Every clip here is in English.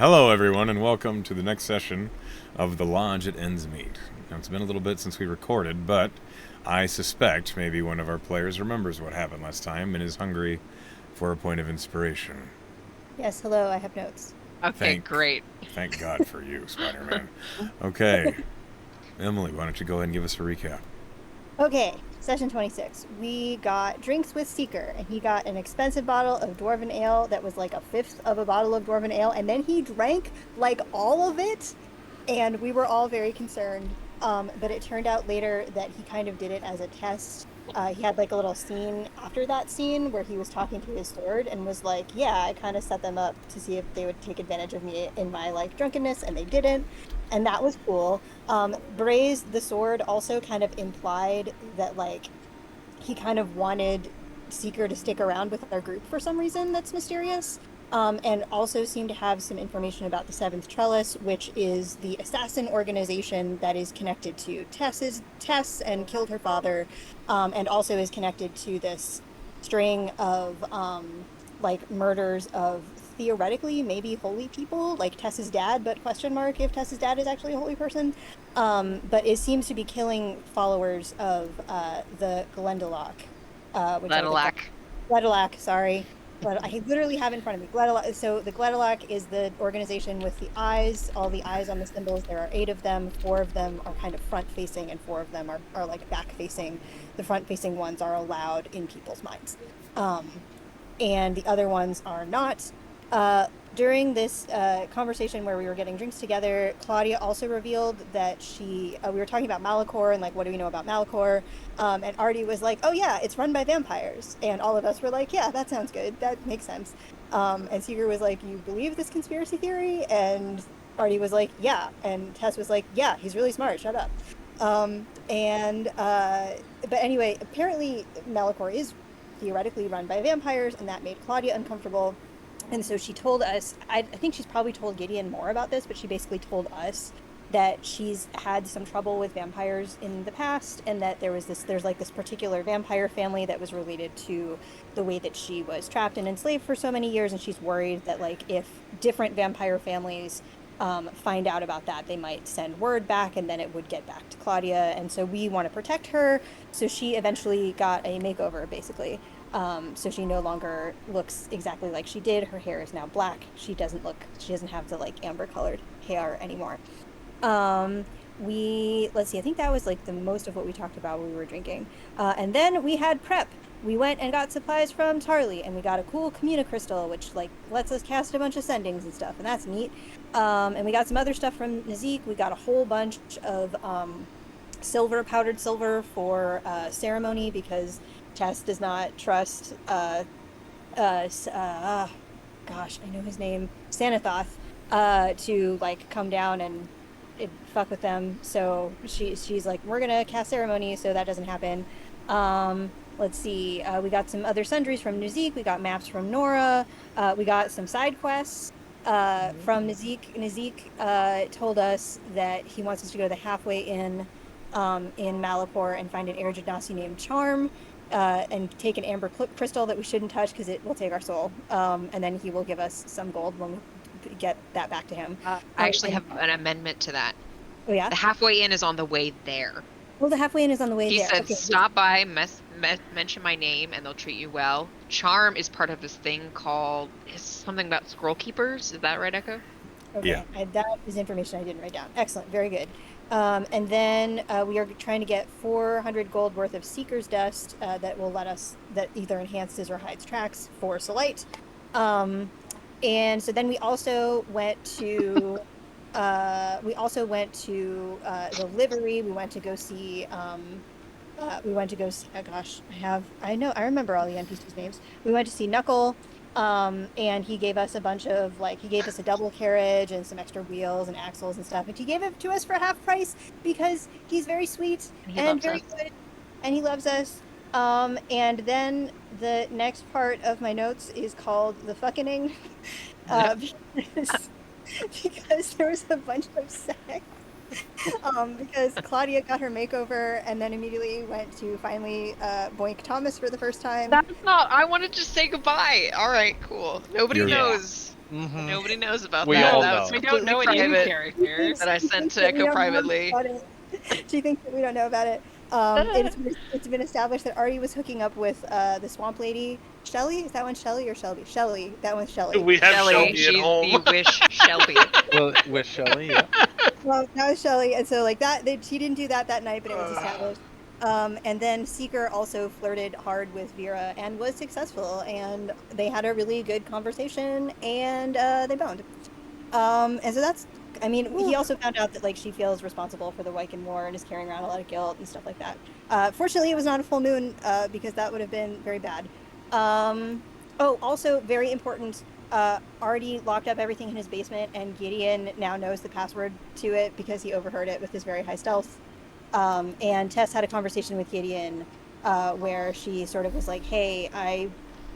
Hello, everyone, and welcome to the next session of the Lodge at Endsmeet. Now, it's been a little bit since we recorded, but I suspect maybe one of our players remembers what happened last time and is hungry for a point of inspiration. Yes, hello, I have notes. Okay, Thank, great. thank God for you, Spider-Man. Okay, Emily, why don't you go ahead and give us a recap? Okay, session 26. We got drinks with Seeker, and he got an expensive bottle of Dwarven Ale that was like a fifth of a bottle of Dwarven Ale, and then he drank like all of it, and we were all very concerned. But it turned out later that he kind of did it as a test. He had like a little scene after that scene where he was talking to his sword and was like, "Yeah, I kind of set them up to see if they would take advantage of me in my like drunkenness, and they didn't." And that was cool. Braze the sword also kind of implied that like he kind of wanted Seeker to stick around with our group for some reason that's mysterious. And also seemed to have some information about the Seventh Trellis, which is the assassin organization that is connected to Tess and killed her father, and also is connected to this string of like murders of theoretically maybe holy people, like Tess's dad, but question mark if Tess's dad is actually a holy person. But it seems to be killing followers of the Glendalough, which are the Ladalac. Glendalough, sorry. I literally have it in front of me. Glendalough. So the Glendalough is the organization with the eyes, all the eyes on the symbols. There are 8 of them. 4 of them are kind of front facing, and 4 of them are like back facing. The front facing ones are allowed in people's minds. And the other ones are not. During this conversation where we were getting drinks together, Claudia also revealed that we were talking about Malikor and like, what do we know about Malikor? And Artie was like, oh yeah, it's run by vampires. And all of us were like, yeah, that sounds good. That makes sense. And Seeger was like, you believe this conspiracy theory? And Artie was like, yeah. And Tess was like, yeah, he's really smart. Shut up. But anyway, apparently Malikor is theoretically run by vampires, and that made Claudia uncomfortable. And so she told us, I think she's probably told Gideon more about this, but she basically told us that she's had some trouble with vampires in the past, and that there's like this particular vampire family that was related to the way that she was trapped and enslaved for so many years. And she's worried that like if different vampire families find out about that, they might send word back and then it would get back to Claudia. And so we want to protect her. So she eventually got a makeover, basically. So she no longer looks exactly like she did. Her hair is now black. She doesn't have the like amber colored hair anymore. Let's see, I think that was like the most of what we talked about when we were drinking. And then we had prep. We went and got supplies from Tarly, and we got a cool Communicrystal, which like lets us cast a bunch of sendings and stuff, and that's neat. And we got some other stuff from Nazik. We got a whole bunch of powdered silver for ceremony, because Tess does not trust gosh, I know his name, Sanathoth, to like come down and fuck with them. So she's like, we're gonna cast ceremony, so that doesn't happen. Let's see. We got some other sundries from Nazik. We got maps from Nora. We got some side quests from Nazik. Nazik told us that he wants us to go to the halfway inn in Malapur and find an air Genasi named Charm, and take an amber crystal that we shouldn't touch because it will take our soul. And then he will give us some gold when we get that back to him. I actually have an amendment to that. Oh yeah. The halfway inn is on the way there. Well, the halfway inn is on the way He there. said, Okay. stop by, mention my name, and they'll treat you well. Charm is part of this thing called something about scroll keepers. Is that right, Echo? Okay. Yeah. That is information I didn't write down. Excellent. Very good. And then we are trying to get 400 gold worth of Seeker's Dust that will let us, that either enhances or hides tracks for Solite. And so then we also went to the livery. We went to go see oh gosh, I remember all the NPCs names. We went to see Knuckle. And he gave us a bunch of he gave us a double carriage and some extra wheels and axles and stuff. And he gave it to us for half price because he's very sweet and very good, and he loves us. And then the next part of my notes is called the fucking, because there was a bunch of sex. Because Claudia got her makeover and then immediately went to finally boink Thomas for the first time. That's not. I wanted to say goodbye. All right, cool. Nobody You're- knows. Mm-hmm. Nobody knows about We that. all That know. was We don't know any new private characters. that I She sent thinks to that we Echo don't know privately. about it. She thinks that we don't know about it. It's been established that Artie was hooking up with the swamp lady, Shelly. Is that one Shelly or Shelby? Shelly. That one's Shelly. We have Shelly, Shelby at she's home. the wish Shelby. Well, with Shelly, yeah. Well, that was Shelly, and so like that, she didn't do that night, but it was established. And then Seeker also flirted hard with Vera and was successful, and they had a really good conversation, and they boned. And so that's, I mean, he also found out that like she feels responsible for the Wycan War and is carrying around a lot of guilt and stuff like that. Fortunately, it was not a full moon because that would have been very bad. Oh, also very important. Artie locked up everything in his basement, and Gideon now knows the password to it because he overheard it with his very high stealth. And Tess had a conversation with Gideon where she sort of was like, "Hey, I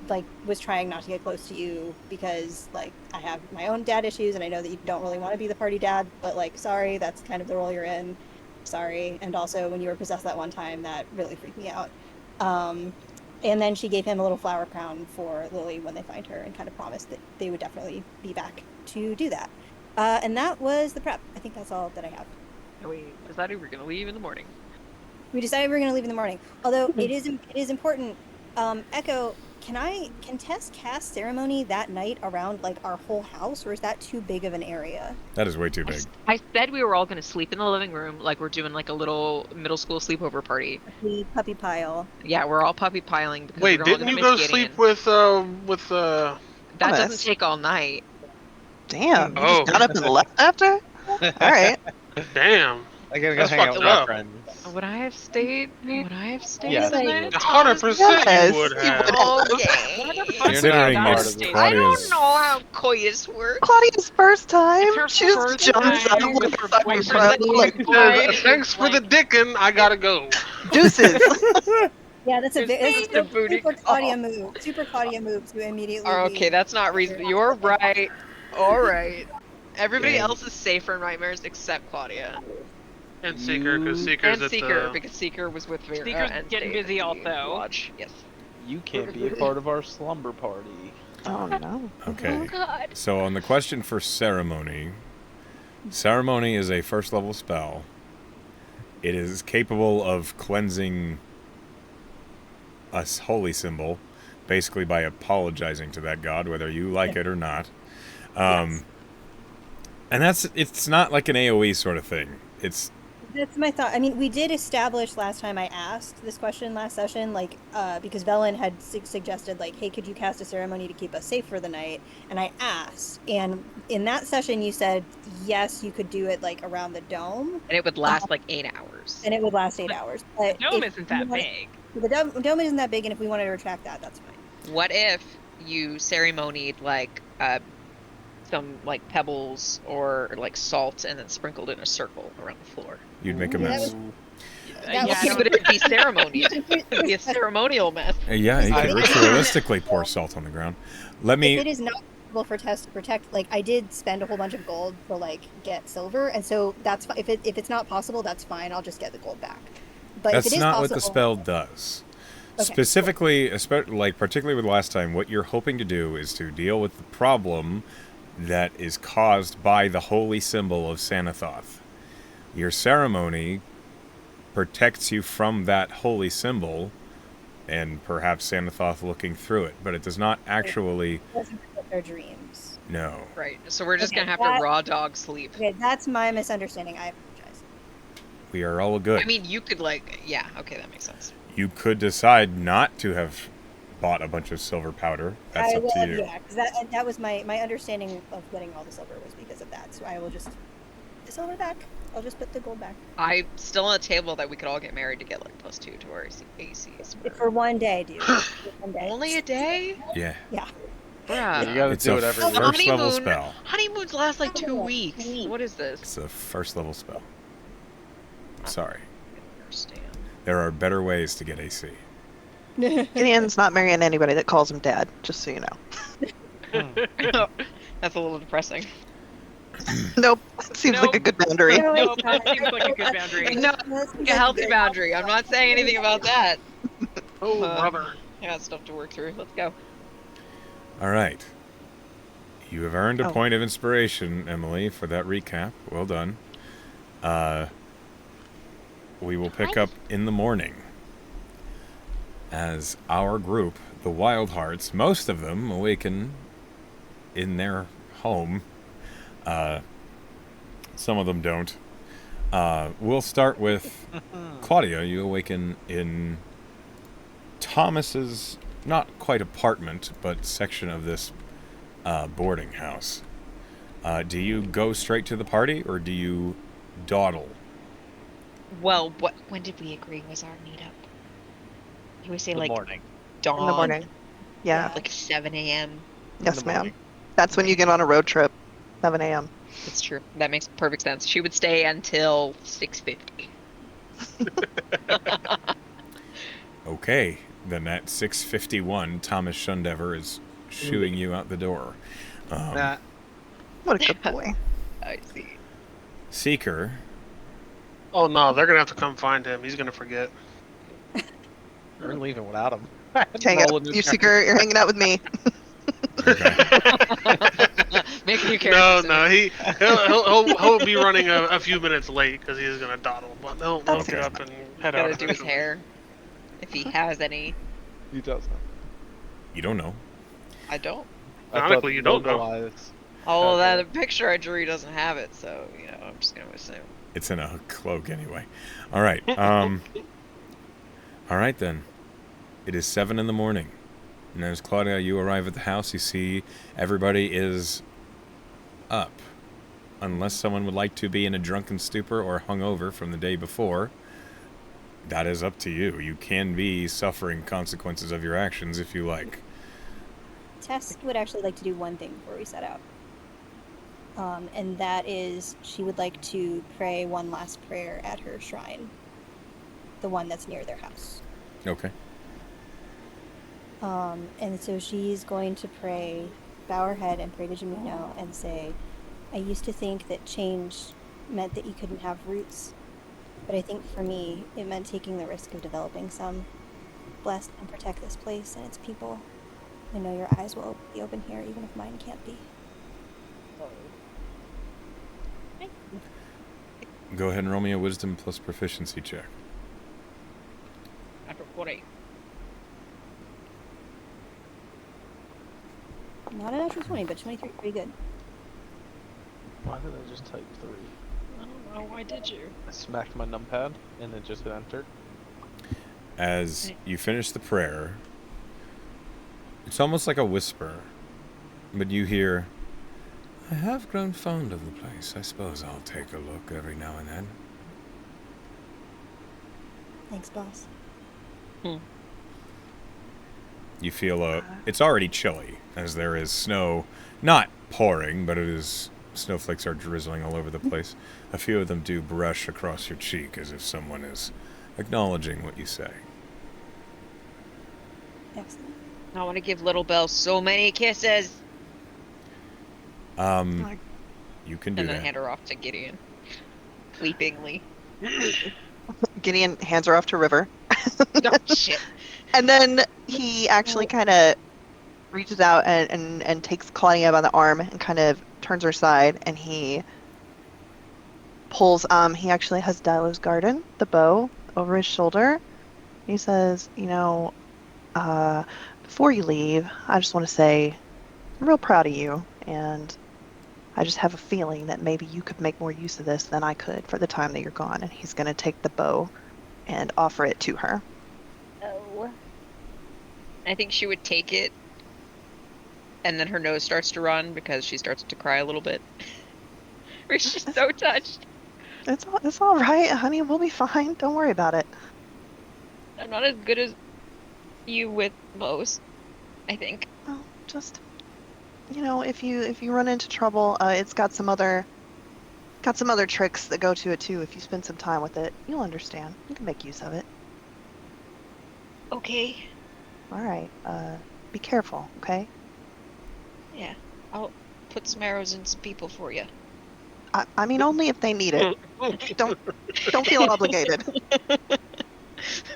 like was trying not to get close to you because like I have my own dad issues, and I know that you don't really want to be the party dad, but like sorry, that's kind of the role you're in. Sorry, and also when you were possessed that one time, that really freaked me out." And then she gave him a little flower crown for Lily when they find her, and kind of promised that they would definitely be back to do that. And that was the prep. I think that's all that I have. And we decided we were going to leave in the morning. We decided we were going to leave in the morning. Although it is important. Echo, can Tess cast ceremony that night around like our whole house, or is that too big of an area? That is way too big. I said we were all going to sleep in the living room, like we're doing like a little middle school sleepover party. The puppy pile. Yeah, we're all puppy piling because Wait, we're all didn't gonna you go miss to sleep Gideon. with That Thomas? doesn't take all night. Damn, you Oh. just got up and left after? Alright. Damn. I gotta go That's hang out fucked with my up. friends. Would I have stayed? Would I have stayed? Yes. the night? 100% Yes, you would you have. would. Okay. Considering not it's part of I Claudia's, don't know how coitus works. Claudia's first time. It's her She just first jumps time up with like her a fucking boyfriend. pro, like Says, thanks for the dickin', I gotta go. deuces. Yeah, that's a It's the booty super Claudia move. Super Claudia move to immediately. Oh, okay, leave. that's not reasonable. You're right. All right. Everybody Yeah. else is safe from nightmares except Claudia And Seeker, because Seeker's and at Seeker the... because Seeker was with Vera. Seeker's and getting stayed at busy the also. Lodge. Yes. You can't be a part of our slumber party. Oh no. okay. God. So on the question for ceremony, ceremony is a first level spell. It is capable of cleansing a holy symbol, basically by apologizing to that god, whether you like it or not. And it's not like an AoE sort of thing. It's That's my thought. I mean, we did establish last time I asked this question last session, like, because Velen had suggested, like, hey, could you cast a ceremony to keep us safe for the night? And I asked, and in that session you said, yes, you could do it, like, around the dome. And it would last like 8 hours. And it would last 8 hours. But The dome if isn't you that wanna- big. The dome isn't that big, and if we wanted to retract that, that's fine. What if you ceremonied like some like pebbles or like salt and then sprinkled in a circle around the floor? you'd make a Ooh, that mess. That Okay, was- but it'd be ceremonied. It'd be a ceremonial mess. Yeah, you I- could ritualistically pour salt on the ground. Let If me. it is not possible for Tess to protect, like, I did spend a whole bunch of gold to, like, get silver, and so that's if it's not possible, that's fine. I'll just get the gold back. But That's if it is not possible, what the spell does. Okay. Specifically, like particularly with last time, what you're hoping to do is to deal with the problem that is caused by the holy symbol of Sanathoth. Your ceremony protects you from that holy symbol and perhaps Sanathoth looking through it, but it does not actually. It doesn't protect their dreams. No. Right. So we're just Okay, gonna have that- to raw dog sleep. Okay, that's my misunderstanding. I apologize. We are all good. I mean, you could like, yeah, okay, that makes sense. You could decide not to have bought a bunch of silver powder. That's I up will, to you. yeah, because that was my understanding of getting all the silver was because of that. So I will just the silver back. I'll just put the gold back I still on a table that we could all get married to get like +2 to our ACs. for one day, dude. For one day. Only a day? Yeah. Yeah. Bruh. You gotta It's do a it every Oh, week. first level honeymoon. spell. Honeymoons last like 2 weeks. What is this? It's a first level spell. Sorry. I don't understand. There are better ways to get AC. Gideon's not marrying anybody that calls him dad, just so you know. That's a little depressing. Nope. Seems like a good boundary. No, Nope, it's not. that seems like a good boundary. No, That's a healthy boundary. I'm not saying anything about that. Oh, Uh, brother. I got stuff to work through. Let's go. All right. You have earned a Oh. point of inspiration, Emily, for that recap. Well done. We will pick up in the morning as our group, the Wild Hearts, most of them awaken in their home. Some of them don't. We'll start with Claudia. You awaken in Thomas's, not quite apartment, but section of this boarding house. Do you go straight to the party, or do you dawdle? Well, when did we agree was our meetup? You would say The like morning. dawn, In the morning. Yeah. like 7 a.m. Yes, the ma'am. morning. That's when you get on a road trip. 7 a.m. It's true. That makes perfect sense. She would stay until 6:50. Okay, then at 6:51, Thomas Shundever is shooing you out the door. Nah, What a good boy. I see. Seeker, Oh no, they're gonna have to come find him. He's gonna forget. we're leaving without him. Hang Roll a out. new You character. Seeker, you're hanging out with me. okay. Make a new No, character. no, he'll be running a few minutes late because he is gonna dawdle, but he'll That's get okay. up and head out. Gotta do his eventually. hair, if he has any. He doesn't. You don't know. I don't. I thought Ironically, you don't know. Mobilize- Although Okay. that picture I drew doesn't have it, so I'm just gonna assume. It's in a cloak anyway. All right. All right then. It is 7 in the morning. And as Claudia, you arrive at the house, you see everybody is up. Unless someone would like to be in a drunken stupor or hungover from the day before, that is up to you. You can be suffering consequences of your actions if you like. Tess would actually like to do one thing before we set out. And that is she would like to pray one last prayer at her shrine. The one that's near their house. Okay. And so she's going to pray, bow her head and pray to Jamino and say, I used to think that change meant that you couldn't have roots, but I think for me, it meant taking the risk of developing some. Bless and protect this place and its people. I know your eyes will be open here, even if mine can't be. Go ahead and roll me a wisdom plus proficiency check. After 40. Not a natural 20, but 23, pretty good. Why did I just type 3? I don't know. Why did you? I smacked my numpad and it just entered. As you finish the prayer, it's almost like a whisper, but you hear, I have grown fond of the place. I suppose I'll take a look every now and then. Thanks, boss. You feel it's already chilly, as there is snow, not pouring, but snowflakes are drizzling all over the place. A few of them do brush across your cheek as if someone is acknowledging what you say. Excellent. I want to give Little Belle so many kisses. You can do And then that. hand her off to Gideon. Weepingly. Gideon hands her off to River. Oh, shit. And then he actually kind of reaches out and takes Claudia by the arm and kind of turns her aside, and he pulls, he actually has Dilo's Garden, the bow, over his shoulder. He says, before you leave, I just want to say I'm real proud of you, and I just have a feeling that maybe you could make more use of this than I could for the time that you're gone. And he's going to take the bow and offer it to her. Oh. I think she would take it, and then her nose starts to run because she starts to cry a little bit. She's so touched. It's all right, honey. We'll be fine. Don't worry about it. I'm not as good as you with bows, I think. Well, just if you run into trouble, it's got some other tricks that go to it too. If you spend some time with it, you'll understand. You can make use of it. Okay. All right. Be careful, okay? Yeah. I'll put some arrows in some people for you. I mean, only if they need it. Don't feel obligated.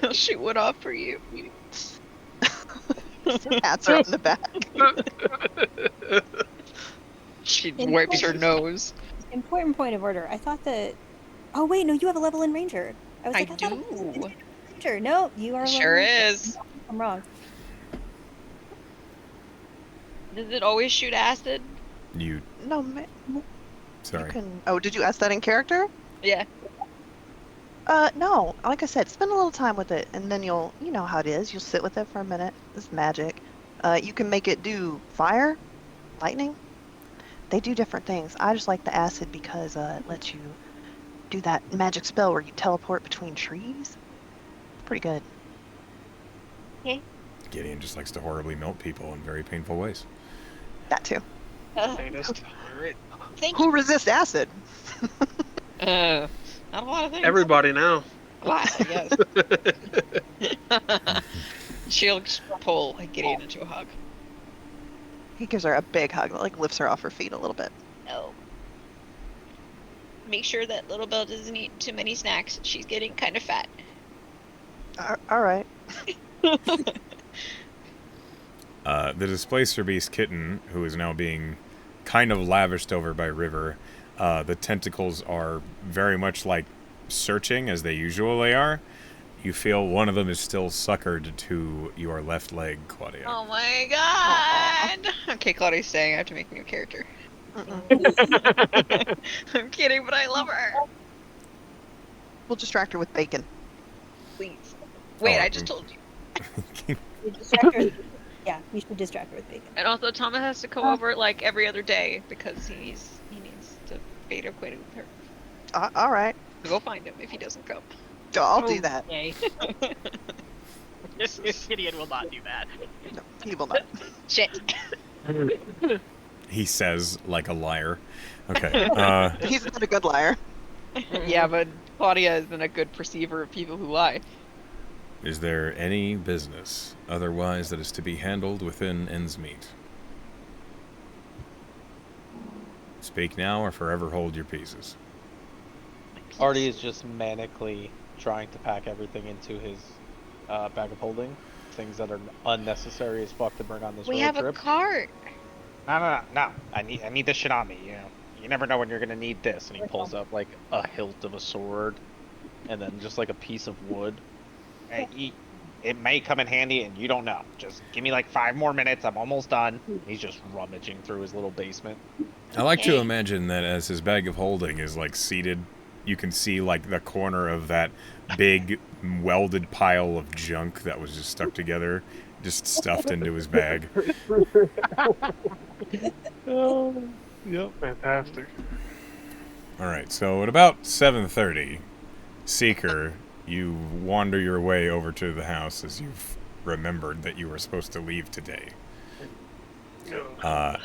I'll shoot one off for you. Pats her on the back. She wipes her nose. Important point of order. I thought that. Oh wait, no, you have a level in Ranger. was I like, thought it was do. Ranger. No, you are. A level Sure in Ranger. is. I'm wrong. Does it always shoot acid? You No, you sorry. can. Oh, did you ask that in character? Yeah. No. Like I said, spend a little time with it, and then you know how it is. You'll sit with it for a minute. It's magic. You can make it do fire, lightning. They do different things. I just like the acid because it lets you do that magic spell where you teleport between trees. Pretty good. Gideon just likes to horribly melt people in very painful ways. That too. Sadist. Thank Who you. resists acid? Not a lot of things. Everybody now. A lot, I guess. She'll just pull Gideon into a hug. He gives her a big hug, like lifts her off her feet a little bit. No. Make sure that little Belle doesn't eat too many snacks. She's getting kind of fat. All right. The Displacer Beast kitten, who is now being kind of lavished over by River, the tentacles are very much like searching as they usually are. You feel one of them is still suckered to your left leg, Claudia. Oh my god! Okay, Claudia's staying. I have to make a new character. Mm-mm. I'm kidding, but I love her. We'll distract her with bacon. Please. Wait, Oh, I just told you. You distract her. Yeah, you should distract her with bacon. And also, Thomas has to come over like every other day because he needs to be acquainted with her. All right. Go find him if he doesn't come. I'll do that. Okay. Gideon will not do that. No, he will not. Shit. He says like a liar. Okay. He's not a good liar. Yeah, but Claudia isn't a good perceiver of people who lie. Is there any business otherwise that is to be handled within Endsmeet? Speak now or forever hold your pieces. Artie is just manically trying to pack everything into his bag of holding. Things that are unnecessary as fuck to bring on this We road have trip. a cart. No. I need this shit on me. You never know when you're gonna need this. And he pulls up like a hilt of a sword, and then just like a piece of wood. It may come in handy, and you don't know. Just give me like 5 more minutes. I'm almost done. He's just rummaging through his little basement. I like to Okay. imagine that as his bag of holding is like seated, you can see like the corner of that big welded pile of junk that was just stuck together, just stuffed into his bag. Yep. Fantastic. All right, so at about 7:30, Seeker, you wander your way over to the house as you've remembered that you were supposed to leave today.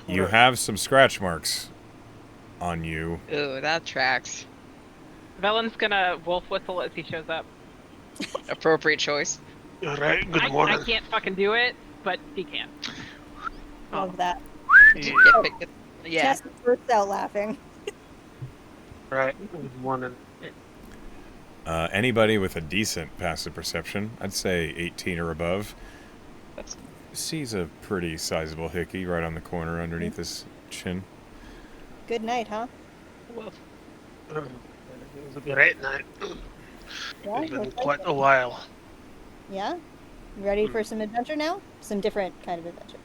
You have some scratch marks on you. Ooh, that tracks. Velen's gonna wolf whistle as he shows up. Appropriate choice. All right. Good I morning. can't fucking do it, but he can. Love that. Yeah. Yeah. Tess bursts out laughing. Right. Good morning. Anybody with a decent passive perception, I'd say 18 or above, That's sees a pretty sizable hickey right on the corner underneath his chin. Good night, huh? well. It was a great night. Yeah. It's been looks quite like a it. while. Yeah. You ready for some adventure now? Some different kind of adventure.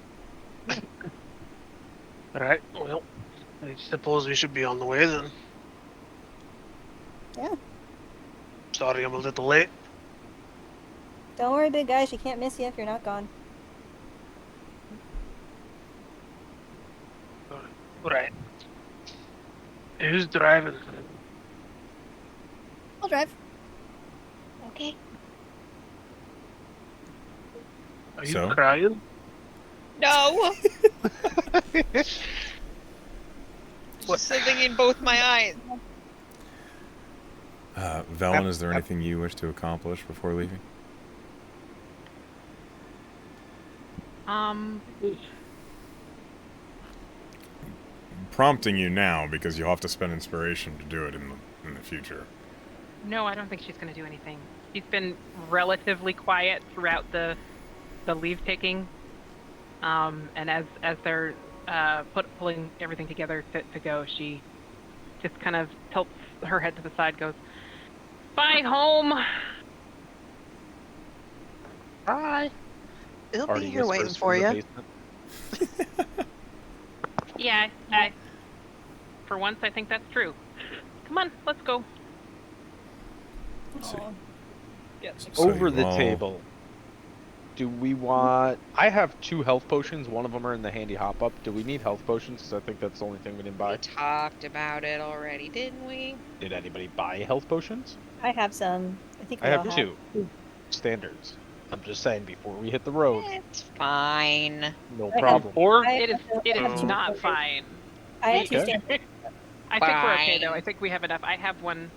All right. Well, I suppose we should be on the way then. Yeah. Sorry, I'm a little late. Don't worry, big guy. She can't miss you if you're not gone. Right. Who's driving? I'll drive. Okay. Are you So? crying? No. Just something in both my eyes. Velen, is there anything you wish to accomplish before leaving? Prompting you now because you'll have to spend inspiration to do it in the future. No, I don't think she's gonna do anything. She's been relatively quiet throughout the leave taking. And as they're pulling everything together to go, she just kind of tilts her head to the side, goes, "Bye, home." Bye. It'll Artie be here waiting whispers for from the you. basement. Yeah, for once, I think that's true. Come on, let's go. Let's see. Aw. So Over you the all- table. Do we want... I have 2 health potions. One of them are in the handy hop-up. Do we need health potions? Because I think that's the only thing we didn't We buy. talked about it already, didn't we? Did anybody buy health potions? I have some. I think we I all have 2. Standards. I'm just saying, before we hit the road, It's fine. no I have- problem. Or It I have is two not standards. fine. I have two Okay. standards. I think we're okay Fine. though. I think we have enough. I have one.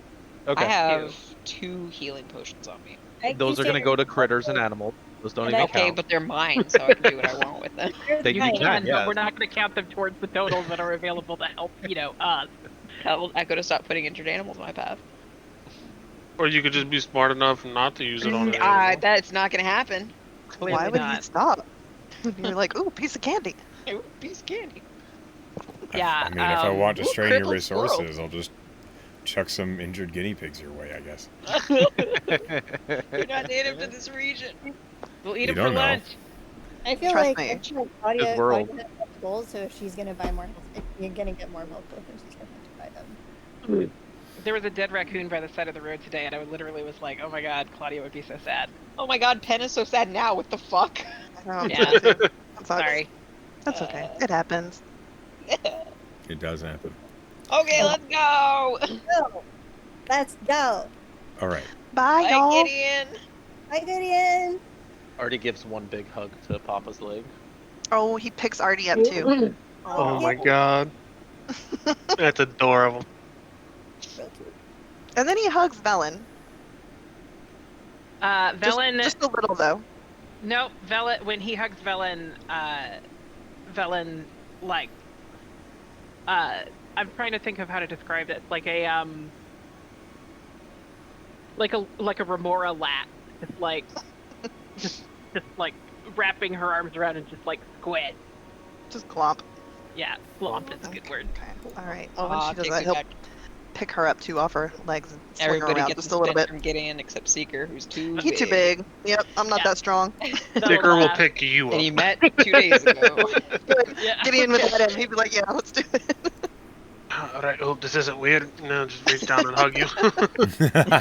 Okay. I have 2 healing potions on me. I have Those two are going to go to standards. critters and animals. Those don't And even I- Okay, count. but they're mine, so I can do what I want with them. Here's They the can thing. count. But yes. we're not going to count them towards the totals that are available to help, us. I could have stopped putting injured animals in my path. or you could just be smart enough not to use it on an animal. That's not gonna happen. Clearly Why would you not. stop? You're like, ooh, piece of candy. Ooh, piece of candy. Yeah, I mean, if I want to ooh, strain your crippled squirrel. resources, I'll just chuck some injured guinea pigs your way, I guess. You're not native to this region. We'll eat You them for don't know. lunch. I feel Trust like, me. I feel like Claudia Good world. has goals, so if she's gonna buy more health, if you're gonna get more health potions, she's gonna have to buy them. There was a dead raccoon by the side of the road today, and I literally was like, "Oh my god, Claudia would be so sad." Oh my god, Pen is so sad now. What the fuck? Oh, Yeah. that sucks. Sorry. That's okay. It happens. It does happen. Okay, let's go. Go! Let's go! All right. Bye, Bye, y'all. Gideon. Hi, Gideon! Artie gives one big hug to Papa's leg. Oh, he picks Artie up too. Oh my Gideon. god. That's adorable. And then he hugs Velen. Velen. Just a little though. No, Velen. When he hugs Velen, Velen, like, I'm trying to think of how to describe it. Like a like a Remora lat. It's like, just like wrapping her arms around and just like squid. Just glomp. Yeah, slump is a good word. Okay. All right. Well, when Aw, she does take that, me he'll back. pick her up too off her legs and swing her Everybody around gets just a little bit. from Gideon except Seeker, who's too He's too big. Yep, I'm not Yeah. that strong. Sticker will pick you And he up. met 2 days ago. Yeah. Gideon would let him. He'd be like, yeah, let's do it. Alright, hope this isn't weird. No, just reach down and hug you.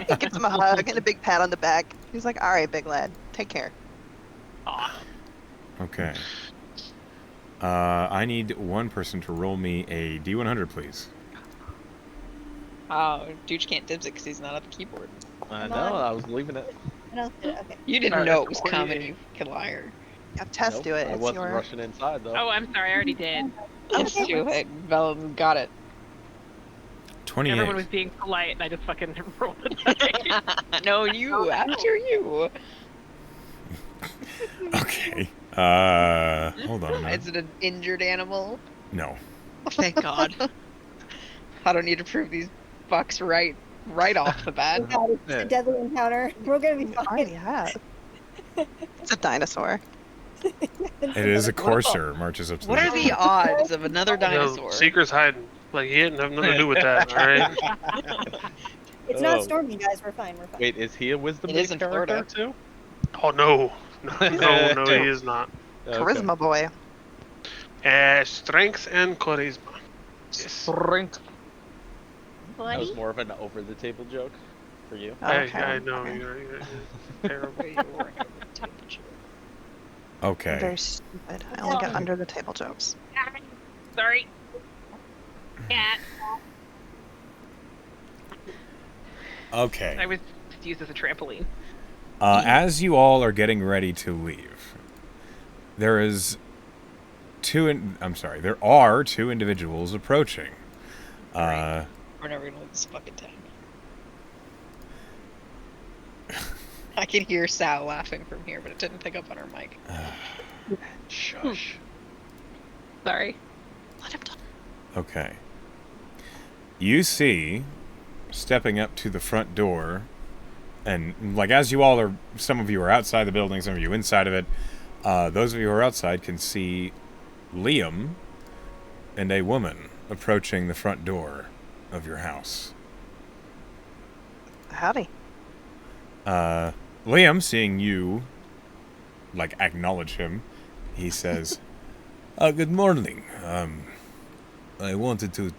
He gives him a hug and a big pat on the back. He's like, all right, big lad, take care. Aw. Okay. I need one person to roll me a D100, please. Oh, Dooch can't dibs it because he's not at the keyboard. I Come know, on. I was leaving it. Okay. You didn't Alright, know it was 28. coming, you fucking liar. Yeah, Tess, Nope, do it. I It's wasn't your. rushing inside though. Oh, I'm sorry. I already did. It's Okay. too late. Velen got it. 28. Everyone was being polite, and I just fucking rolled the dice. No, you. After you. Okay. Hold on a minute. Is it an injured animal? No. Oh, thank God. I don't need to prove these fucks right off the bat. God, it's a deadly encounter. We're gonna be You already fine. have. It's a dinosaur. It is a courser. Marches up to What the are the odds of another No, dinosaur? Seeker's hiding. Like, he didn't have nothing to do with that, alright? It's Oh. not stormy, guys. We're fine. We're fine. Wait, is he a wisdom It is based in character Florida. too? Oh, no. No, he is not. Okay. Charisma boy. Strength and charisma. Yes. Strength. That Buddy? was more of an over the table joke for you. Okay. I know, okay. you're terrible. Okay. Very stupid. I only get under the table jokes. Sorry. Cat. Okay. I was just used as a trampoline. As you all are getting ready to leave, there are two individuals approaching. We're never gonna leave this fucking town. I can hear Sal laughing from here, but it didn't pick up on her mic. Shush. Sorry. Let him talk. Okay. You see, stepping up to the front door, and like as you all are, some of you are outside the building, some of you inside of it. Those of you who are outside can see Liam and a woman approaching the front door of your house. Howdy. Liam, seeing you, like, acknowledge him, he says, good morning. I wanted to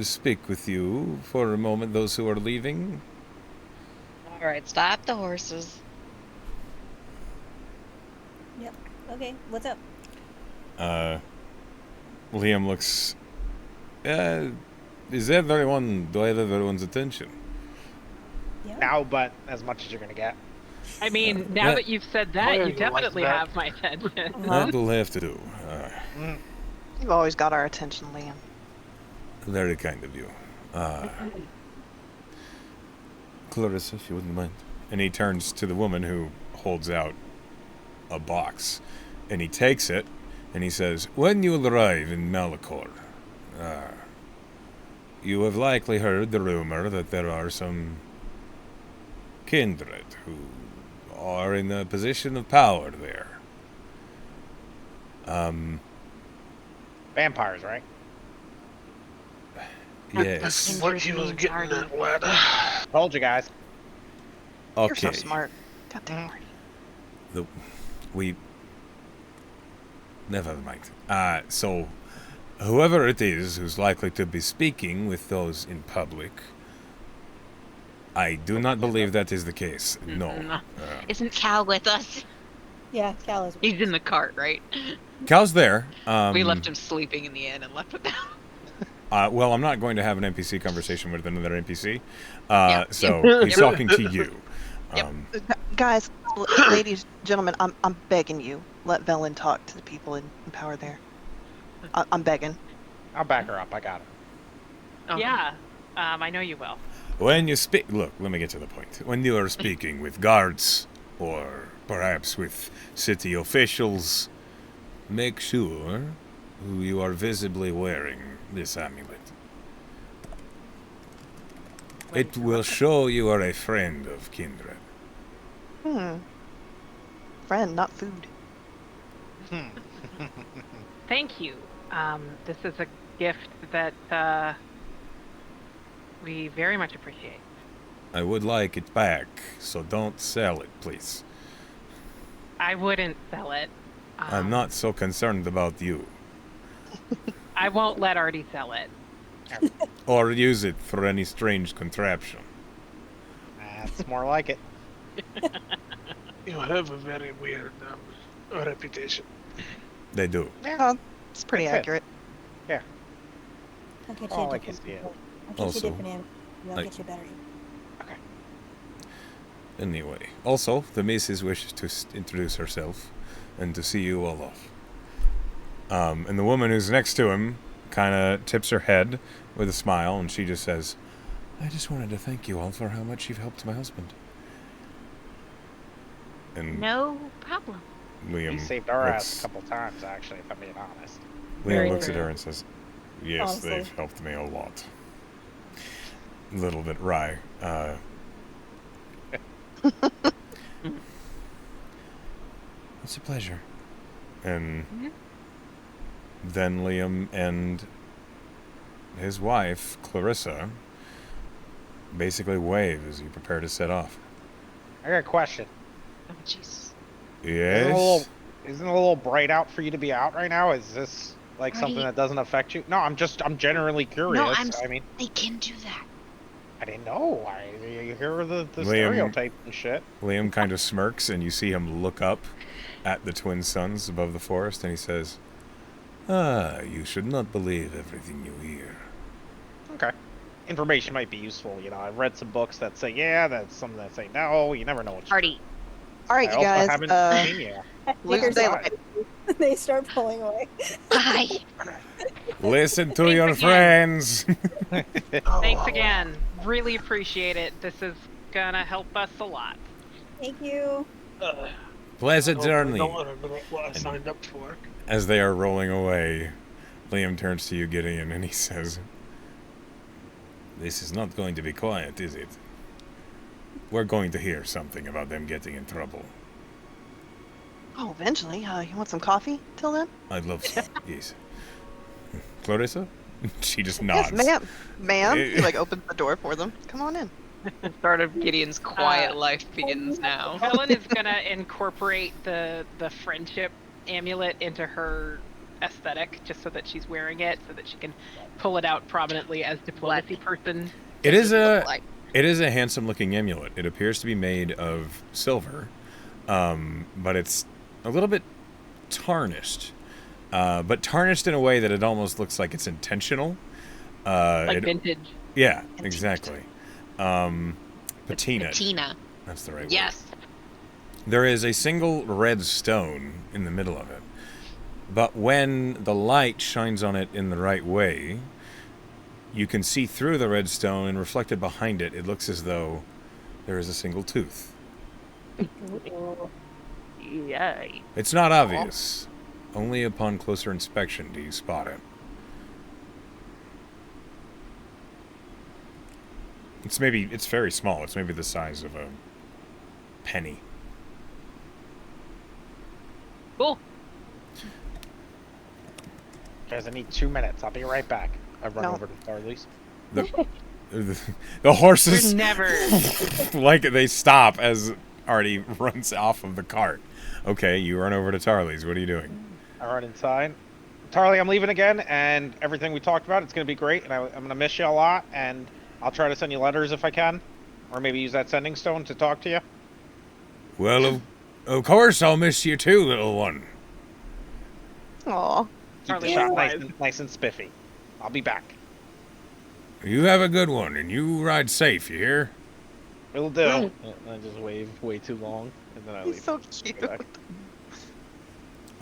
speak with you for a moment, those who are leaving. All right, stop the horses. Yep. Okay. What's up? Liam looks, is everyone, do I have everyone's attention? Yeah. Now, but as much as you're gonna get. I mean, now that- that you've said Why that, are you you like definitely that? have my attention. That will have to do. You've always got our attention, Liam. Very kind of you. Clarissa, if you wouldn't mind. And he turns to the woman who holds out a box. And he takes it, and he says, when you arrive in Malikor, you have likely heard the rumor that there are some kindred who are in a position of power there. Vampires, right? Yes. That's what he was getting at, lad. Told you guys. You're so Okay. smart. God damn it. We... Never mind. So, whoever it is who's likely to be speaking with those in public, I do not believe that is the case. No. No. Isn't Cal with us? Yeah, Cal is. He's in the cart, right? Cal's there. We left him sleeping in the inn and left with them. Well, I'm not going to have an NPC conversation with another NPC. Yep. So, he's talking to you. Yep. Guys, ladies, gentlemen, I'm begging you. Let Velen talk to the people in power there. I'm begging. I'll back her up. I got her. Okay. Yeah, I know you will. When you speak... Look, let me get to the point. When you are speaking with guards, or perhaps with city officials, make sure you are visibly wearing this amulet. It will show you are a friend of kindred. Friend, not food. Thank you. This is a gift that we very much appreciate. I would like it back, so don't sell it, please. I wouldn't sell it. I'm not so concerned about you. I won't let Artie sell it. Or use it for any strange contraption. That's more like it. You have a very weird reputation. They do. Yeah, it's pretty That's it. accurate. I'll get Oh, you a like different. his deal. I'll get Also, you a different. I'll I- get you a battery. Anyway, also, the missus wishes to introduce herself and to see you all off. And the woman who's next to him kind of tips her head with a smile, and she just says, I just wanted to thank you all for how much you've helped my husband. And No problem. Liam He saved our ass looks, a couple times, actually, if I'm being honest. Very Liam looks at true. her and says, yes, Honestly. they've helped me a lot. A little bit wry. It's a pleasure. And then Liam and his wife, Clarissa, basically wave as you prepare to set off. I got a question. Oh, jeez. Yes? Isn't it a little bright out for you to be out right now? Is this like something Right. that doesn't affect you? No, I'm generally curious. I mean, They can do that. I didn't know. You hear the Liam- stereotype and shit. Liam kind of smirks, and you see him look up at the twin suns above the forest, and he says, you should not believe everything you hear. Okay. Information might be useful, you know. I've read some books that say yeah, that's some that say no. You never know what. Artie. All right, I you also guys. haven't seen yeah. Lose Figures out. daylight. They start pulling away. Hi. Listen to Thanks your again. friends! Thanks again. Really appreciate it. This is gonna help us a lot. Thank you. Pleasant journey. Don't let her know what I signed up for. As they are rolling away, Liam turns to you, Gideon, and he says, this is not going to be quiet, is it? We're going to hear something about them getting in trouble. Oh, eventually. You want some coffee till then? I'd love to. Yes. Clarissa? She just Yes, nods. ma'am. Ma'am. He like opens the door for them. Come on in. The start of Gideon's quiet life begins now. Helen is gonna incorporate the friendship amulet into her aesthetic, just so that she's wearing it, so that she can pull it out prominently as diplomacy person. It is Look a like. it is a handsome looking amulet. It appears to be made of silver, but it's a little bit tarnished. But tarnished in a way that it almost looks like it's intentional. Like vintage. Yeah, exactly. Patina. Patina. That's the right word. Yes. There is a single red stone in the middle of it. But when the light shines on it in the right way, you can see through the red stone, and reflected behind it, it looks as though there is a single tooth. Yay. It's not obvious. Only upon closer inspection do you spot it. It's very small. It's maybe the size of a penny. Cool. Guys, I need 2 minutes. I'll be right back. I run No. over to Charlie's. The horses, We're never. like, they stop as Artie runs off of the cart. Okay, you run over to Tarley's. What are you doing? I run inside. Charlie, I'm leaving again, and everything we talked about, it's going to be great, and I'm going to miss you a lot, and I'll try to send you letters if I can. Or maybe use that sending stone to talk to you. Well, of course I'll miss you too, little one. Aw. Keep the Charlie, shop otherwise- nice and spiffy. I'll be back. You have a good one, and you ride safe, you hear? Will do. And I just wave way too long, and then I leave. He's so Go cute. back.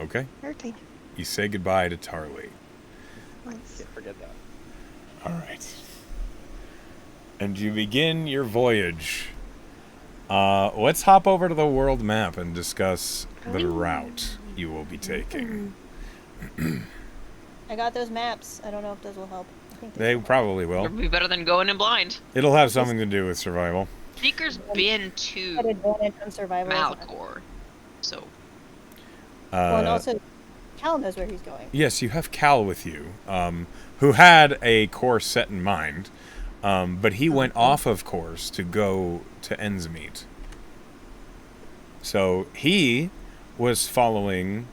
Okay. Artie. You say goodbye to Tarley. Nice. Can't forget that. All right. And you begin your voyage. Let's hop over to the world map and discuss the route you will be taking. I got those maps. I don't know if those will help. I think They probably It'll will. be better than going in blind. It'll have something to do with survival. Seeker's been had to advantage on survival. Malikor, so Well, and Uh, also, Cal knows where he's going. yes, you have Cal with you, who had a course set in mind, but he went off of course to go to Endsmeet. So he was following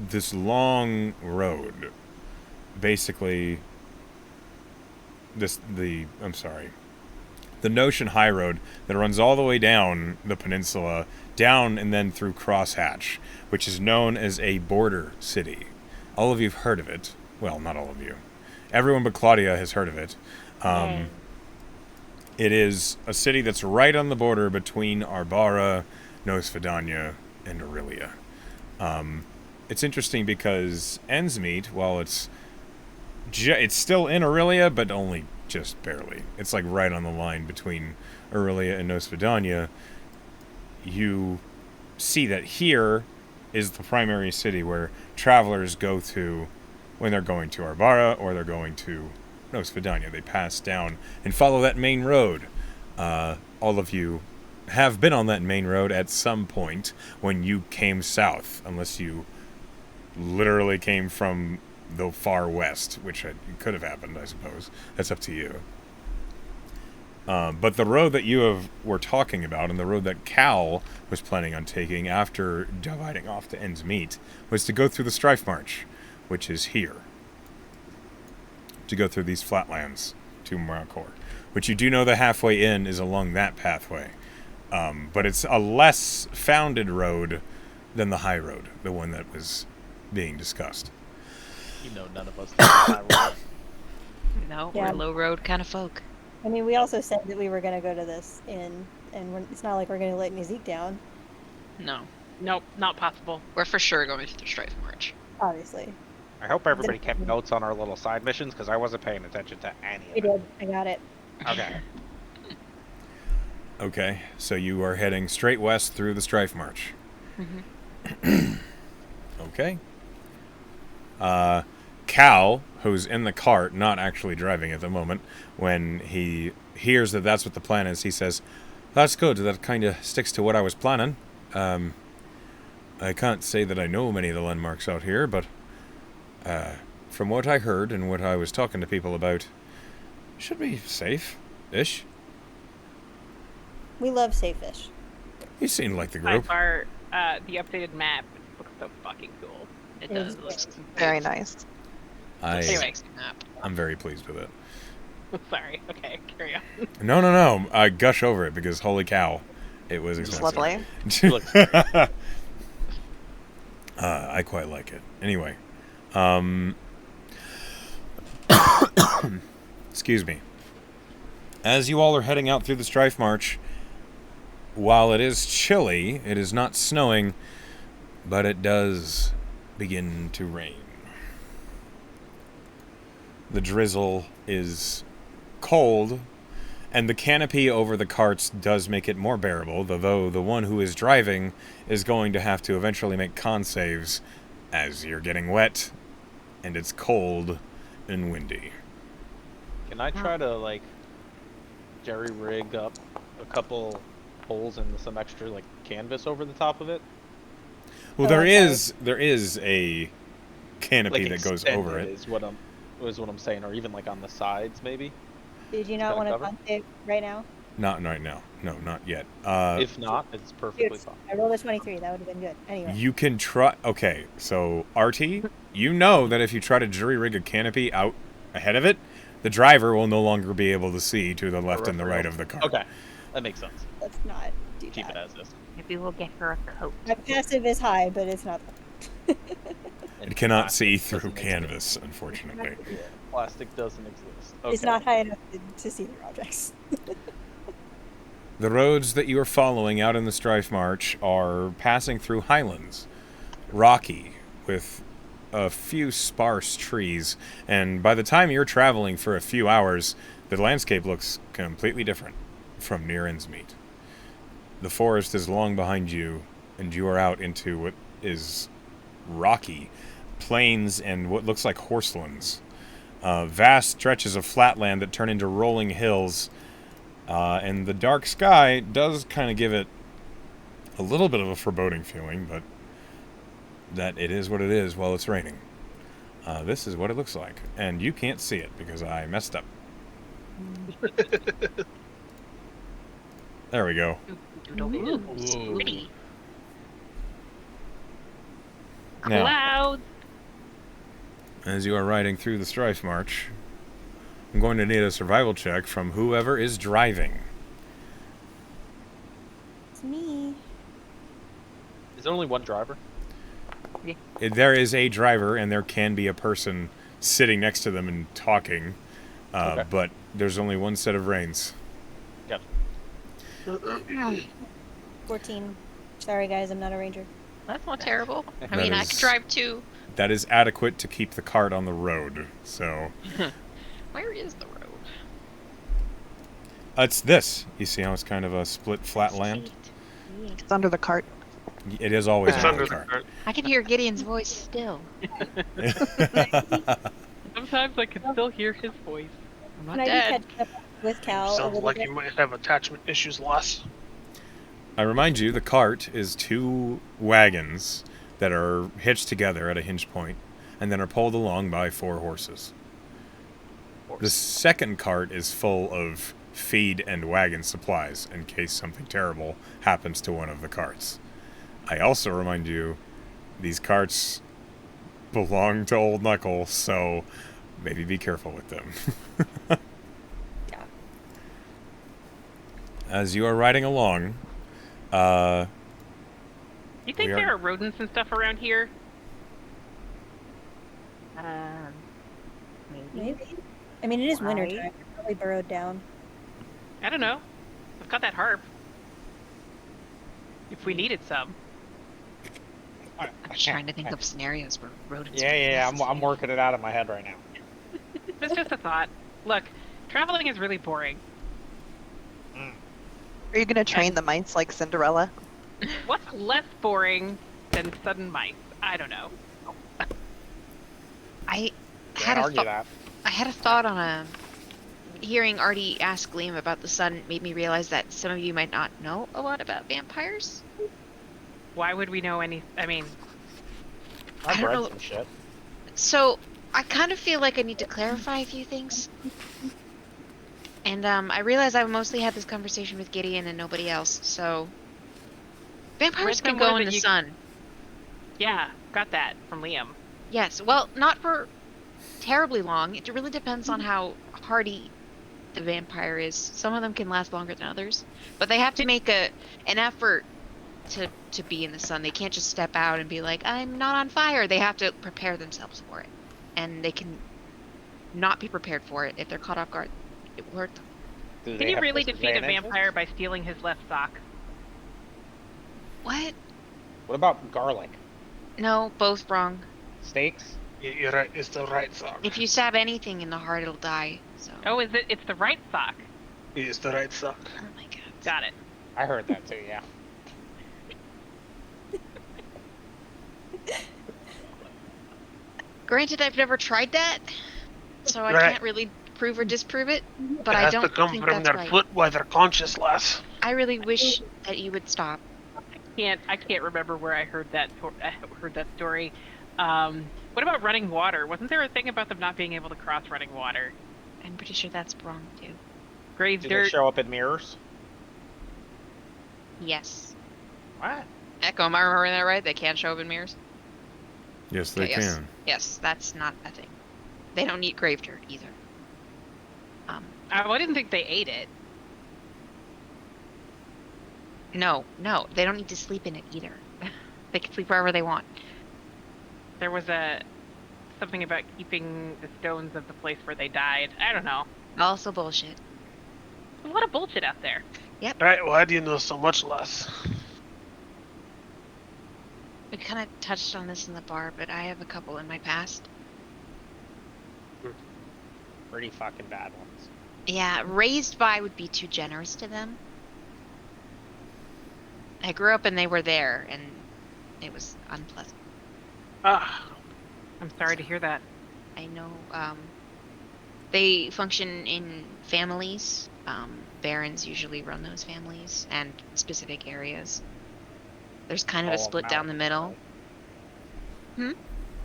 this long road, basically the Notion High Road that runs all the way down the peninsula, down and then through Crosshatch, which is known as a border city. All of you have heard of it. Well, not all of you. Everyone but Claudia has heard of it. It is a city that's right on the border between Arbara, Nosfidania, and Aurelia. It's interesting because Endsmeet, while it's still in Aurelia, but only just barely. It's like right on the line between Aurelia and Nosfidania. You see that here is the primary city where travelers go to when they're going to Arbara or they're going to Nosfidania. They pass down and follow that main road. All of you have been on that main road at some point when you came south, unless you literally came from the far west, which could have happened, I suppose. That's up to you. But the road that were talking about, and the road that Cal was planning on taking after dividing off to Endsmeet, was to go through the Strife March, which is here. To go through these flatlands to Malikor, which you do know the halfway in is along that pathway. But it's a less founded road than the high road, the one that was being discussed. You know, none of us think that road. no, Yeah. we're low road kind of folk. I mean, we also said that we were going to go to this inn, and it's not like we're going to let Nizik down, No, Nope, not possible. we're for sure going through the Strife March. obviously. I hope everybody kept notes on our little side missions, because I wasn't paying attention to any We of it. did. I got it. Okay. Okay, so you are heading straight west through the Strife March. Okay. Cal, who's in the cart, not actually driving at the moment, when he hears that that's what the plan is, he says, "That's good. That kind of sticks to what I was planning. I can't say that I know many of the landmarks out here, but from what I heard and what I was talking to people about, should be safe-ish. We love safe fish. You seem like the group. Sidebar, the updated map looks so fucking cool. It It does. is Looks Very nice. Anyway. I'm very pleased with it. Sorry. Okay, carry on. No. I gush over it because holy cow, it was It's expensive. lovely. Looks I quite like it. Anyway, excuse me. As you all are heading out through the Strife March, while it is chilly, it is not snowing, but it does begin to rain. The drizzle is cold, and the canopy over the carts does make it more bearable, though the one who is driving is going to have to eventually make con saves as you're getting wet, and it's cold and windy. Can I try to like jerry rig up a couple holes and some extra like canvas over the top of it? Well, Oh, there okay. is a canopy Like that goes over extended it. is what I'm saying, or even like on the sides maybe. Did you Kinda not want to cover? con save right now? Not right now. No, not yet. If not, it's perfectly Dude, fine. I rolled a 23. That would have been good. Anyway. You can try. Okay, so RT, you know that if you try to jury rig a canopy out ahead of it, the driver will no longer be able to see to the left and the right of the car. Okay, that makes sense. Let's not do Keep it that. as is. Maybe we'll get her a coat. My passive is high, but it's not. It cannot Plastic see doesn't through exist. canvas, unfortunately. Yeah, plastic doesn't exist. Okay. It's not high enough to see their objects. The roads that you are following out in the Strife March are passing through highlands, rocky, with a few sparse trees, and by the time you're traveling for a few hours, the landscape looks completely different from near Endsmeet. The forest is long behind you, and you are out into what is rocky plains and what looks like horselands. Vast stretches of flatland that turn into rolling hills. And the dark sky does kind of give it a little bit of a foreboding feeling, but that it is what it is while it's raining. This is what it looks like. And you can't see it because I messed up. There we go. Ooh, Whoa. pretty. Now, Clouds. as you are riding through the Strife March, I'm going to need a survival check from whoever is driving. It's me. Is there only one driver? There is a driver, and there can be a person sitting next to them and talking, Okay. but there's only one set of reins. Yep. 14. Sorry, guys, I'm not a ranger. That's not terrible. I That mean, I is- could drive too. That is adequate to keep the cart on the road. So Where is the road? it's this. You see how it's kind of a split flat land? It's under the cart. It is always It's under under the the cart. cart. I can hear Gideon's voice still. Sometimes I can still hear his voice. I'm Can not I be dead. catch up with Cal a Sounds little like bit? you might have attachment issues less. I remind you, the cart is two wagons that are hitched together at a hinge point and then are pulled along by 4 horses. The second cart is full of feed and wagon supplies in case something terrible happens to one of the carts. I also remind you, these carts belong to Old Knuckle, so maybe be careful with them. Yeah. As you are riding along, You think We are- there are rodents and stuff around here? Maybe. I mean, it is winter Right. time. They're probably burrowed down. I don't know. I've got that harp. If we needed some. I'm just trying to think of scenarios where rodents. Yeah, would be yeah, I'm necessary. working it out in my head right now. It's just a thought. Look, traveling is really boring. Are you going to train the mice like Cinderella? What's less boring than sudden mice? I don't know. I Can't had a argue thought. that. I had a thought on a. Hearing Artie ask Liam about the sun made me realize that some of you might not know a lot about vampires. Why would we know any? I mean, I've I don't read know. some shit. So, I kind of feel like I need to clarify a few things. And I realize I mostly had this conversation with Gideon and nobody else, so vampires can Wisdom, what go is in it the you- sun. Yeah, got that from Liam. Yes, well, not for terribly long. It really depends on how hardy the vampire is. Some of them can last longer than others, but they have to make an effort to be in the sun. They can't just step out and be like, "I'm not on fire." They have to prepare themselves for it, and they can not be prepared for it if they're caught off guard. It will hurt them. Do Can they you have really defeat a disadvantages? vampire by stealing his left sock? What? What about garlic? No, both wrong. Steaks? You're right. It's the right sock. If you stab anything in the heart, it'll die. So. Oh, is it? It's the right sock. It's the right sock. Oh my god. Got it. I heard that too, yeah. Granted, I've never tried that, so I Right. can't really prove or disprove it. But It I has don't to come think from that's their right. foot while they're conscious, lass. I really wish that you would stop. I can't remember where I heard that story. What about running water? Wasn't there a thing about them not being able to cross running water? I'm pretty sure that's wrong too. Grave Do they dirt. show up in mirrors? Yes. What? Echo, am I remembering that right? They can't show up in mirrors? Yes, they Okay, yes. can. Yes, that's not a thing. They don't eat grave dirt either. I didn't think they ate it. No, they don't need to sleep in it either. They can sleep wherever they want. There was something about keeping the stones of the place where they died. I don't know. Also bullshit. There's a lot of bullshit out there. Right? Why do you know so much, lass? We kind of touched on this in the bar, but I have a couple in my past. Pretty fucking bad ones. Yeah, raised by would be too generous to them. I grew up and they were there, and it was unpleasant. Ah, I'm sorry to hear that. I know, they function in families. Barons usually run those families and specific areas. There's kind of a All of split down the Malikor, middle. right?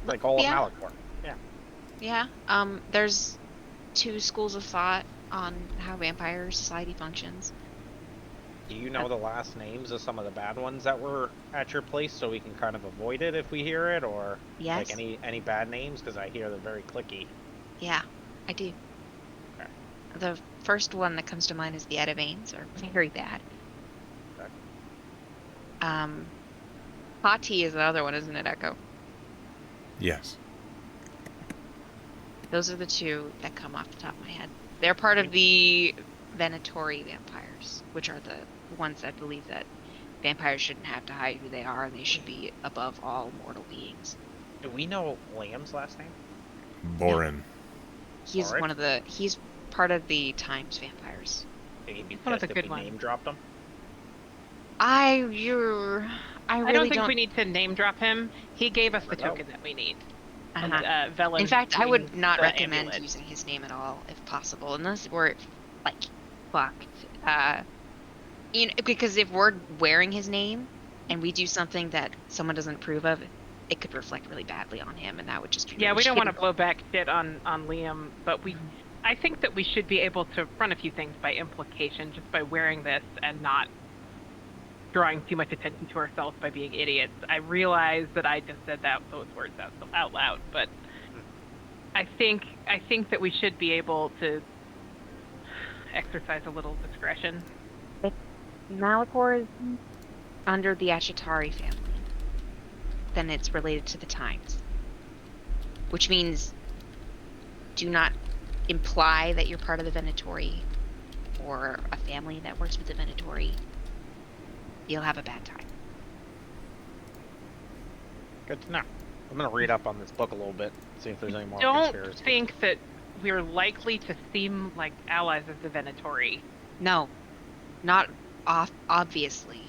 Like all Yeah. of Malikor. Yeah. Yeah, there's two schools of thought on how vampire society functions. Do you know the last names of some of the bad ones that were at your place so we can kind of avoid it if we hear it? Or Yes? like any bad names? Because I hear they're very clicky. Yeah, I do. Okay. The first one that comes to mind is the Edavanes, are very bad. Okay. Hati is the other one, isn't it, Echo? Yes. Those are the two that come off the top of my head. They're part of the Venatori vampires, which are the ones that believe that vampires shouldn't have to hide who they are and they should be above all mortal beings. Do we know Liam's last name? Borin. He's Alright. he's part of the Times vampires. Think he'd be One of the pissed good if we ones. name dropped him? I I really don't think we need to name drop him. He gave us the Never know. token that we need. Uh-huh. And, Velen In fact, I would doing not the recommend amulet. using his name at all, if possible, unless we're like fucked. Because if we're wearing his name and we do something that someone doesn't approve of, it could reflect really badly on him, and that would just be Yeah, really we don't want to shitty. blow back shit on Liam, but I think that we should be able to run a few things by implication, just by wearing this and not drawing too much attention to ourselves by being idiots. I realize that I just said those words out loud, but I think that we should be able to exercise a little discretion. Malikor is under the Ashitari family. Then it's related to the Times. Which means do not imply that you're part of the Venatori or a family that works with the Venatori. You'll have a bad time. Good to know. I'm gonna read up on this book a little bit, see if there's any more Don't conspiracies. think that we're likely to seem like allies of the Venatori. No, not obviously.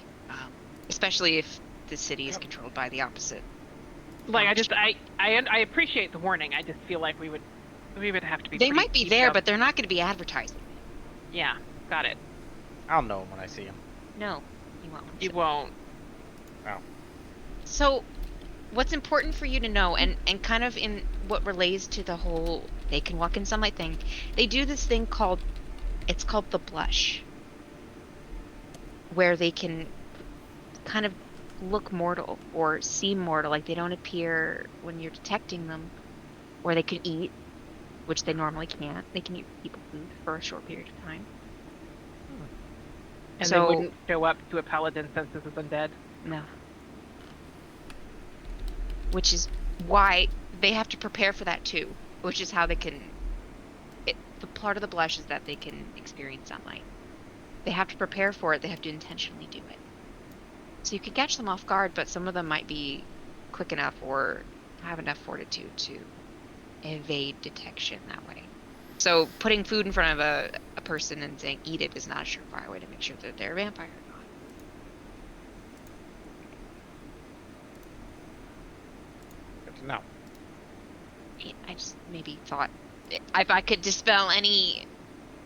Especially if the city is controlled by the opposite. Like I appreciate the warning. I just feel like we would have to be. They pretty might be beefed there, up. but they're not going to be advertising. Yeah, got it. I'll know him when I see him. No, you won't. You won't. So, what's important for you to know, and kind of in what relates to the whole they can walk in sunlight thing, they do this thing called the blush, where they can kind of look mortal or seem mortal, like they don't appear when you're detecting them, or they can eat, which they normally can't. They can eat people food for a short period of time. And So- they wouldn't show up to a paladin since this is undead. No. Which is why they have to prepare for that too, which is how they can. The part of the blush is that they can experience sunlight. They have to prepare for it. They have to intentionally do it. So you can catch them off guard, but some of them might be quick enough or have enough fortitude to evade detection that way. So putting food in front of a person and saying eat it is not a surefire way to make sure that they're a vampire or not. Good to know. I just maybe thought if I could dispel any.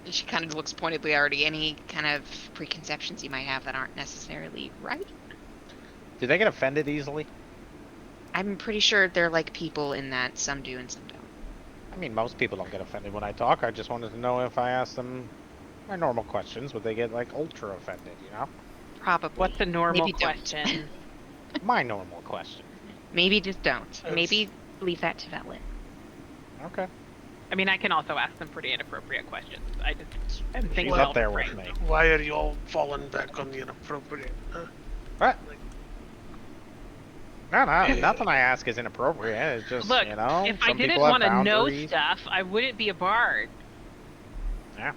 She kind of looks pointedly already. Any kind of preconceptions you might have that aren't necessarily right. Do they get offended easily? I'm pretty sure they're like people in that some do and some don't. I mean, most people don't get offended when I talk. I just wanted to know if I asked them my normal questions, would they get like ultra offended, you know? Probably. What's a normal Maybe don't. question? My normal question. Maybe just don't. That's- Maybe leave that to Velen. Okay. I mean, I can also ask them pretty inappropriate questions. I just am thinking She's well up there framed. with me. Why are you all falling back on the inappropriate? Huh? What? Like, No, nothing I ask is inappropriate. It's just, Look, you know, if I some didn't people have want to know boundaries. stuff, I wouldn't be a bard. Yeah.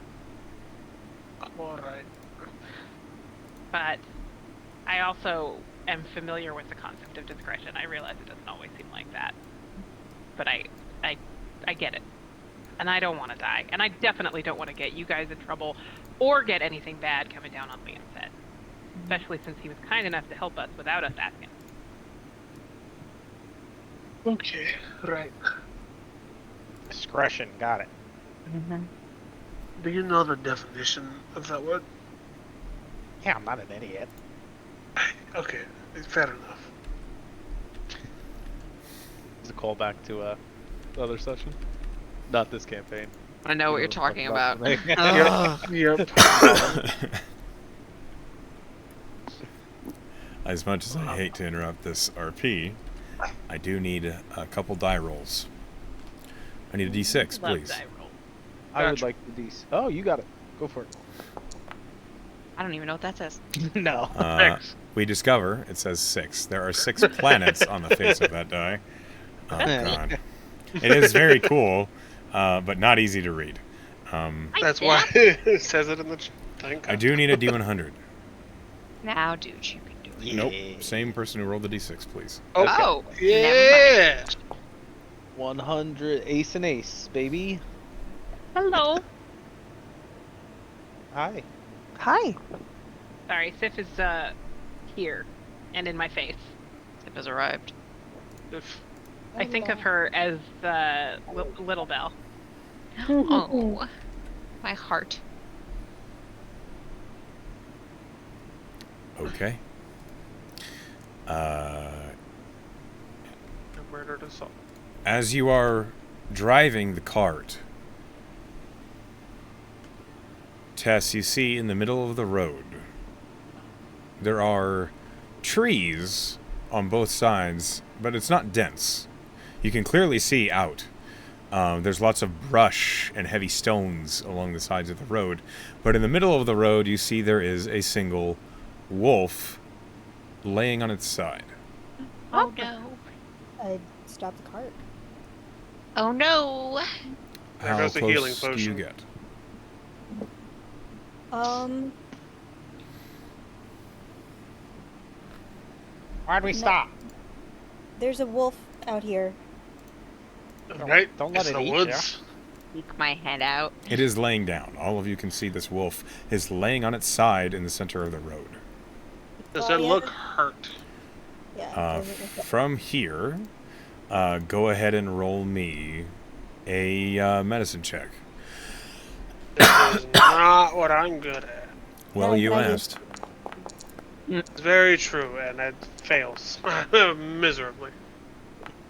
all right. But I also am familiar with the concept of discretion. I realize it doesn't always seem like that. But I get it. And I don't want to die. And I definitely don't want to get you guys in trouble or get anything bad coming down on Liam's head. Especially since he was kind enough to help us without us asking. Okay, right. Discretion, got it. Do you know the definition of that word? Yeah, I'm not an idiot. Okay, fair enough. It's a callback to the other session. Not this campaign. I know what you're talking about. Yep. As much as I hate to interrupt this RP, I do need a couple die rolls. I need a D6, Love please. die roll. I would Gotcha. like the D. Oh, you got it. Go for it. I don't even know what that says. No. Thanks. We discover it says 6. There are 6 planets on the face of that die. Oh god, it is very cool, but not easy to read. That's why it says it in the thing. I do need a D100. Now, dude, you can do it. Nope, same person who rolled the D6, please. Okay. Oh, Yeah. 100 ace and ace, baby. Hello. Hi. Hi. Sorry, Sif is here and in my face. It has arrived. If I think of her as Little Bell. Oh, my heart. Okay. I murdered us all. As you are driving the cart, Tess, you see in the middle of the road, there are trees on both sides, but it's not dense. You can clearly see out. There's lots of brush and heavy stones along the sides of the road, but in the middle of the road, you see there is a single wolf laying on its side. Oh no. I stopped the cart. Oh no. There How goes the healing close do you potion. get? Why'd we No. stop? There's a wolf out here. Right? don't let It's it the eat woods. Peek my head out. It is laying down. All of you can see this wolf is laying on its side in the center of the road. Does Oh, it yeah. look hurt? Yeah. it doesn't look that- From here, go ahead and roll me a medicine check. This is not what I'm good at. Well, Can you I do- asked. It's very true, and it fails miserably.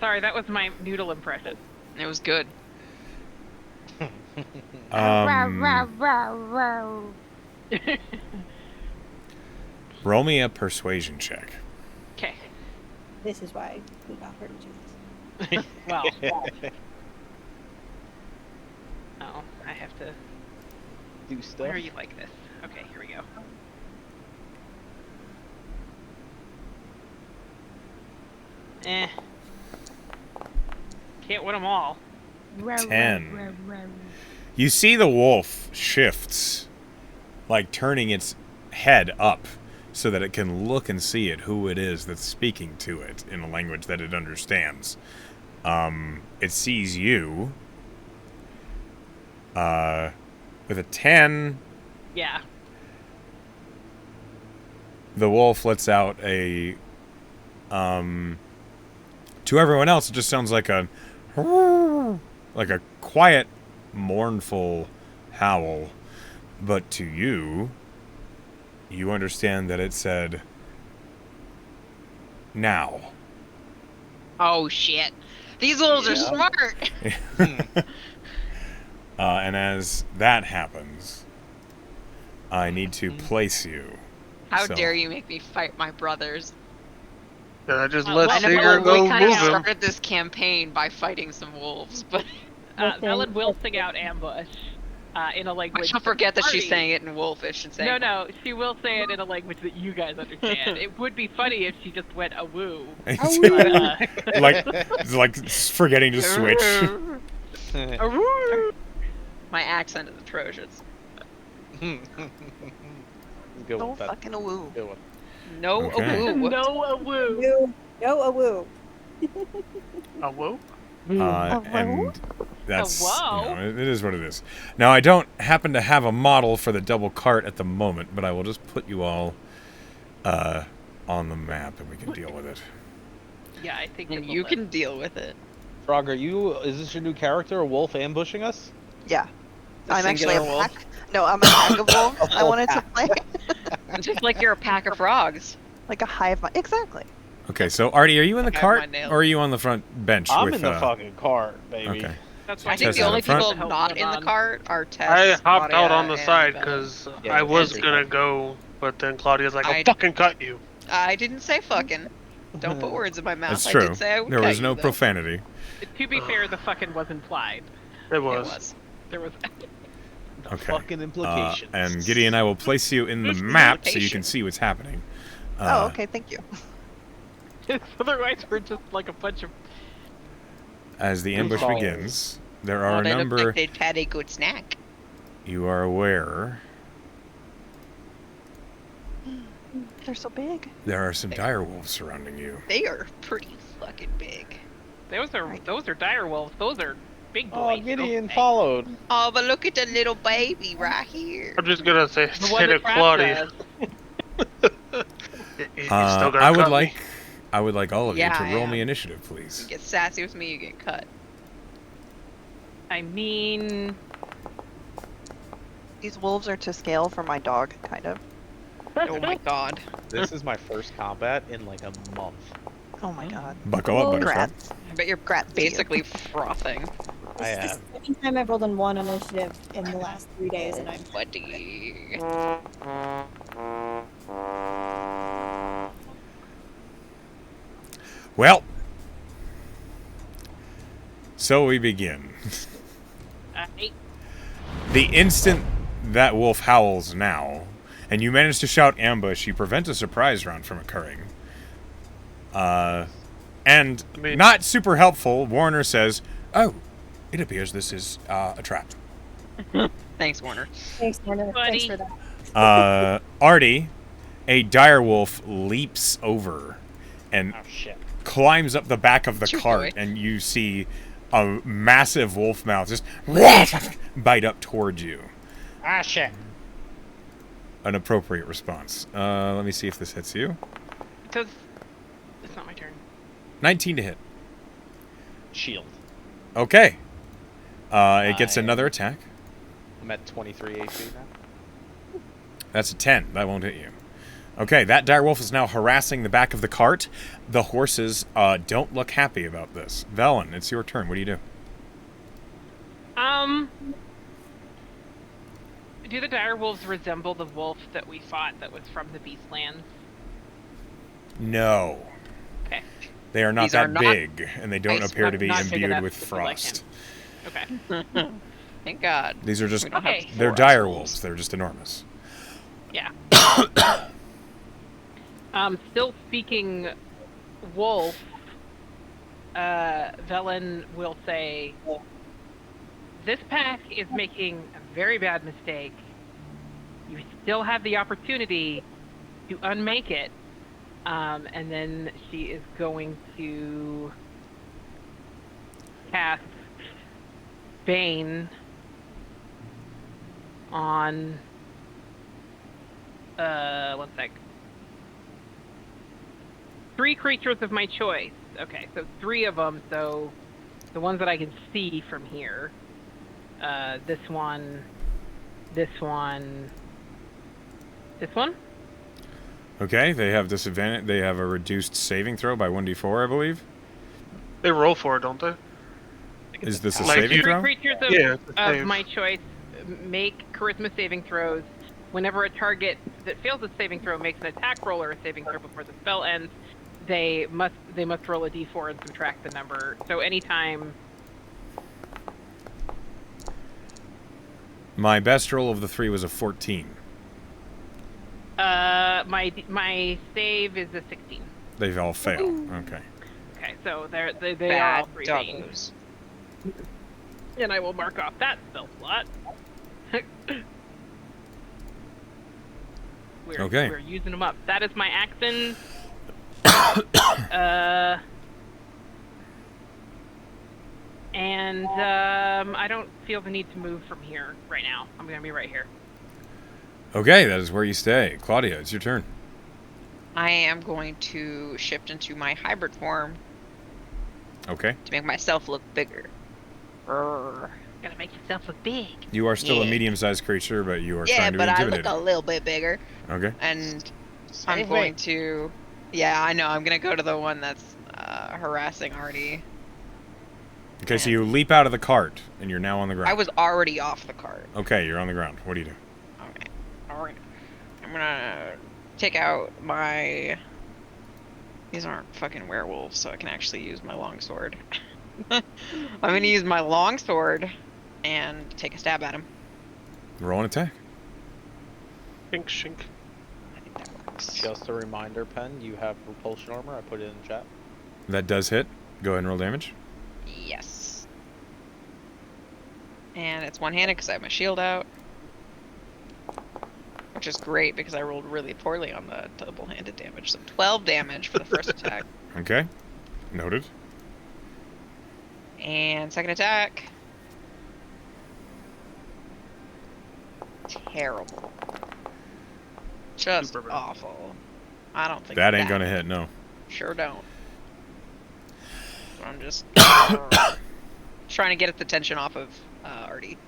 Sorry, that was my noodle impression. It was good. Roll me a persuasion check. Okay. This is why we got her to do this. Well. Oh, I have to. Do stuff. Where are you like this? Okay, here we go. Can't win them all. 10. You see the wolf shifts, like turning its head up so that it can look and see who it is that's speaking to it in a language that it understands. It sees you. With a 10, Yeah. the wolf lets out a... to everyone else, it just sounds like a quiet, mournful howl. But to you, you understand that it said, now. Oh shit! These wolves are smart. And as that happens, I need to place you. How So- dare you make me fight my brothers? I just Well, let I know Seeger we go kind of move him. started this campaign by fighting some wolves, but Velen will sing out ambush in a I language. shall forget that she's Party- saying it in wolfish and saying, No, she will say it in a language that you guys understand. It would be funny if she just went a woo. like forgetting to switch. My accent is atrocious. Good No one, Pat. fucking a woo. Good one. No, Okay. a woo. No a woo. No, a woo. Oh, whoa. And that's whoa. it is what it is. Now I don't happen to have a model for the double cart at the moment, but I will just put you all on the map and we can deal with it. Yeah, I think And it you will can deal with it. Frog, is this your new character, a wolf ambushing us? Yeah. The I'm actually a singular wolf. pack. No, I'm a pack of wolves. I wanted to play Just like you're a pack of frogs. like a hive mind. Exactly. Okay, so Artie, are you in the I have cart my nails. or are you on the front bench? I'm with, in the fucking cart, baby. Okay. That's why I think Tess the is only in front. people Help not them in the on. cart are Tess. I hopped out Claudia, on the and, side because Yeah, I was Izzy. gonna go, but then Claudia's like, I'll I- fucking cut you. I didn't say fucking. Don't put words in my mouth. That's I true. did say I would There cut was you, no though. profanity. To be fair, the fucking was implied. It It was. was. There was. The Okay. fucking implications. And Gideon, I will place you in the There's map so you implication. can see what's happening. Oh, okay. Thank you. Otherwise, we're just like a bunch of. As the ambush Follows. begins, there Well, are a they look number like they'd had a good snack. you are aware. They're so big. There are some dire wolves surrounding you. They are pretty fucking big. Those are dire wolves. Those are big Oh, boys. Gideon Those- followed. Oh, but look at the little baby right here. I'm just gonna say, The one say that to trapped Claudia. us. You still gonna I would cut me? like I would like all of Yeah, you to I roll me am. initiative, You please. get sassy with me, you get cut. I mean, These wolves are to scale for my dog, kind of. Oh my god. This is my first combat in like a month. Oh my god. Buckle up, Oh, Butterscotch. Congrats. I bet you're Congrats to you. basically frothing. I This is am. the second time I've rolled on 1 on initiative in the last 3 days, and I'm Buddy. Well, so we begin. I, The instant that wolf howls now, and you manage to shout ambush, you prevent a surprise round from occurring. And I mean- not super helpful, Warner says, "Oh, it appears this is a trap." Thanks, Warner. thanks, Warner. Thanks Buddy. for that. Artie, a dire wolf, leaps over and Oh shit. climbs up the back of the True cart, boy. and you see a massive wolf mouth just bite up towards you. Ah shit. An appropriate response. Let me see if this hits you. does, it's not my turn. 19 to hit. Shield. Okay. It gets I- another attack. I'm at 23 AC now. That's a 10. That won't hit you. Okay, that dire wolf is now harassing the back of the cart. The horses don't look happy about this. Velen, it's your turn. What do you do? Do the dire wolves resemble the wolf that we fought that was from the Beastlands? No. Okay. They are not These that are not big, and they don't ice- appear to be not big imbued enough with to be like frost. Okay. Thank God. These are just... We don't have Okay. They're four dire assholes. wolves. They're just enormous. Yeah. Still speaking wolf, Velen will say, this pack is making a very bad mistake. You still have the opportunity to unmake it. And then she is going to cast Bane on... one sec. 3 creatures of my choice. Okay, so 3 of them. So the ones that I can see from here. This one, this one, this one. Okay, they have disadvantage. They have a reduced saving throw by 1d4, I believe. They roll for it, don't they? Is this a Like saving you- 3 throw? creatures Yeah, it's a of save. my choice make charisma saving throws. Whenever a target that fails a saving throw makes an attack roll or a saving throw before the spell ends, they must roll a d4 and subtract the number. So anytime. My best roll of the 3 was a 14. My save is a 16. They all fail. Okay. Okay, so they are Bad all 3 Bane. doggos. And I will mark off that spell slot. Okay. We're using them up. That is my action. And I don't feel the need to move from here right now. I'm gonna be right here. Okay, that is where you stay. Claudia, it's your turn. I am going to shift into my hybrid form Okay. to make myself look bigger. Rrr. Gotta make yourself look big. You are still a Yeah. medium-sized creature, but you are Yeah, trying to but be I look intimidating. a little bit bigger. Okay. And Same I'm going to... Yeah, I know. I'm going to go to the one that's harassing Artie. Okay, so you leap out of the cart, and you're now on the ground. I was already off the cart. Okay, you're on the ground. What do you do? Okay. Alright. I'm gonna take out my... These aren't fucking werewolves, so I can actually use my longsword. I'm gonna use my longsword and take a stab at him. Roll an attack. Shink, shink. I think that works. Just a reminder, Pen, you have repulsion armor. I put it in the chat. That does hit. Go ahead and roll damage. Yes. And it's one-handed because I have my shield out. Which is great because I rolled really poorly on the double-handed damage. So 12 damage for the first attack. Okay. Noted. And second attack. Terrible. Just Super bad. awful. I don't think That ain't gonna hit, no. Sure don't. I'm just trying to get the tension off of Artie,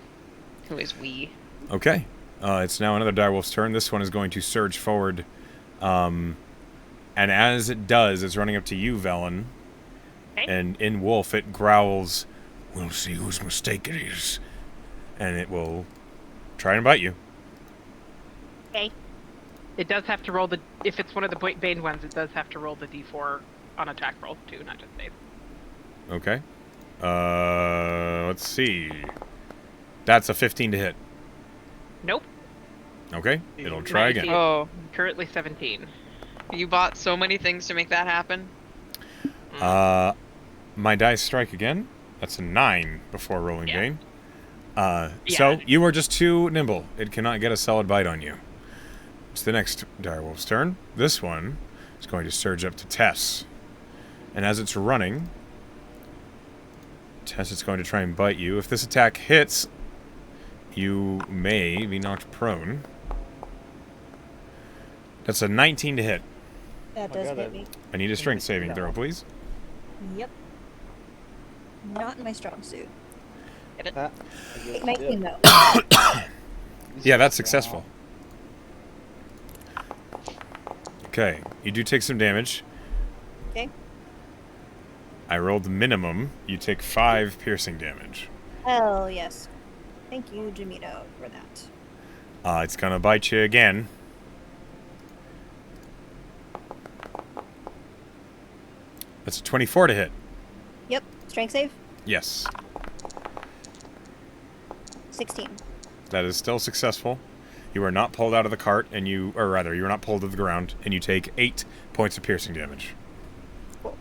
who is we. Okay. It's now another direwolf's turn. This one is going to surge forward. And as it does, it's running up to you, Velen. Okay. And in wolf, it growls, "We'll see whose mistake it is." And it will try and bite you. Okay. It does have to roll the. If it's one of the Bane ones, it does have to roll the d4 on attack rolls too, not just save. Okay. Let's see. That's a 15 to hit. Nope. Okay. It'll try again. Oh, Currently 17. you bought so many things to make that happen. My dice strike again. That's a 9 before rolling Yeah. Bane. Yeah. So you are just too nimble. It cannot get a solid bite on you. It's the next direwolf's turn. This one is going to surge up to Tess. And as it's running, Tess is going to try and bite you. If this attack hits, you may be knocked prone. That's a 19 to hit. That does hit me. I need a strength saving throw, please. Yep. Not in my strong suit. Ah, 19 though. Yeah, that's successful. Okay, you do take some damage. Okay. I rolled the minimum. You take 5 piercing damage. Hell yes. Thank you, Jamino, for that. It's gonna bite you again. That's a 24 to hit. Yep. Strength save? Yes. 16. That is still successful. You are not pulled out of the cart, and you are not pulled to the ground, and you take 8 points of piercing damage. Cool.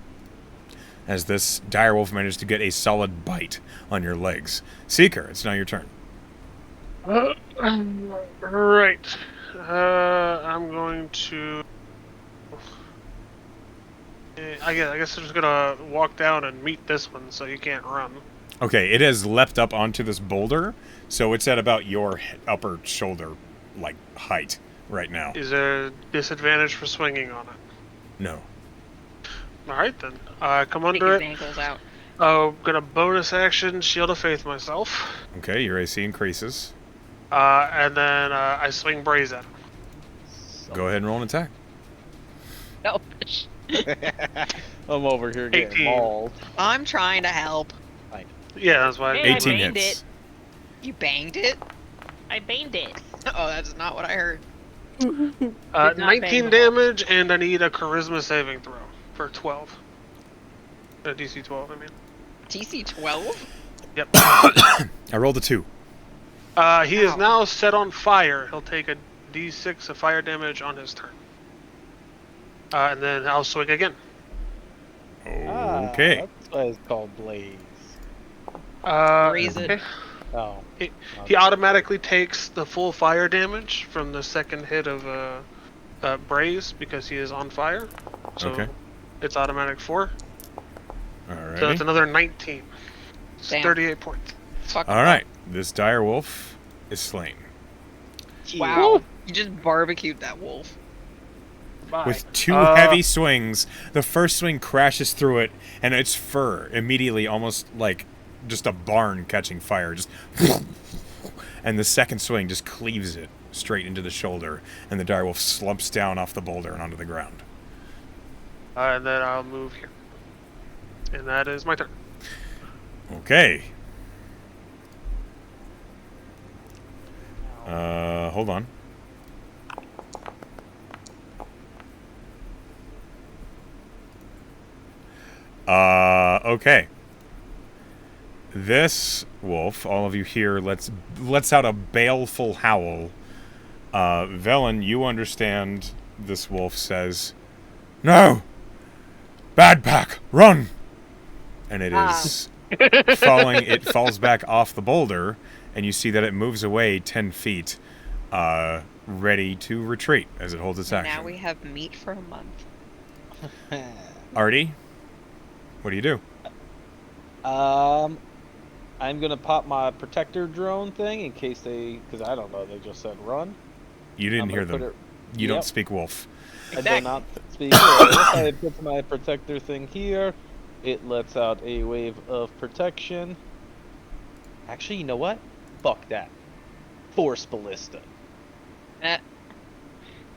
As this direwolf manages to get a solid bite on your legs. Seeker, it's now your turn. Right. I'm going to. I guess I'm just gonna walk down and meet this one, so you can't run. Okay, it has leapt up onto this boulder, so it's at about your upper shoulder, like, height right now. Is there a disadvantage for swinging on it? No. All right then. Come Take under his it. ankles out. Gonna bonus action Shield of Faith myself, Okay, your AC increases. and then I swing Braze at him. Go ahead and roll an attack. Selfish. I'm over here getting 18. mauled. I'm trying to help. Yeah, that's why. Hey, I 18 banged hits. You banged it? I baned it. Oh, that's not what I heard. Did not 19 bang the damage, and I need a Charisma saving throw for 12. DC 12, I mean. TC 12? Yep. I rolled a 2. He is now set on fire. He'll take a D6 of fire damage on his turn. And then I'll swing again. Okay. That's why it's called Blaze. Raise it. Okay. Oh. He automatically takes the full fire damage from the second hit of Braze because he is on fire. So Okay. it's automatic 4. Alrighty. So it's another 19. It's Damn. 38 points. Fuck. Alright, this dire wolf is slain. Wow. You just barbecued that wolf. With 2 heavy swings, the first swing crashes through it, and its fur immediately, almost like just a barn catching fire, just and the second swing just cleaves it straight into the shoulder, and the direwolf slumps down off the boulder and onto the ground. And then I'll move here. And that is my turn. Okay. Hold on. Okay. This wolf, all of you here, lets out a baleful howl. Velen, you understand this wolf says, "No! Bad pack, run!" And it is falling. It falls back off the boulder, and you see that it moves away 10 feet, ready to retreat as it holds its action. Now we have meat for a month. Artie, what do you do? I'm gonna pop my protector drone thing in case because I don't know, they just said run. You didn't I'm hear gonna them. You don't Yep. speak wolf. I do not speak. I put my protector thing here. It lets out a wave of protection. Actually, you know what? Fuck that. Force ballista. It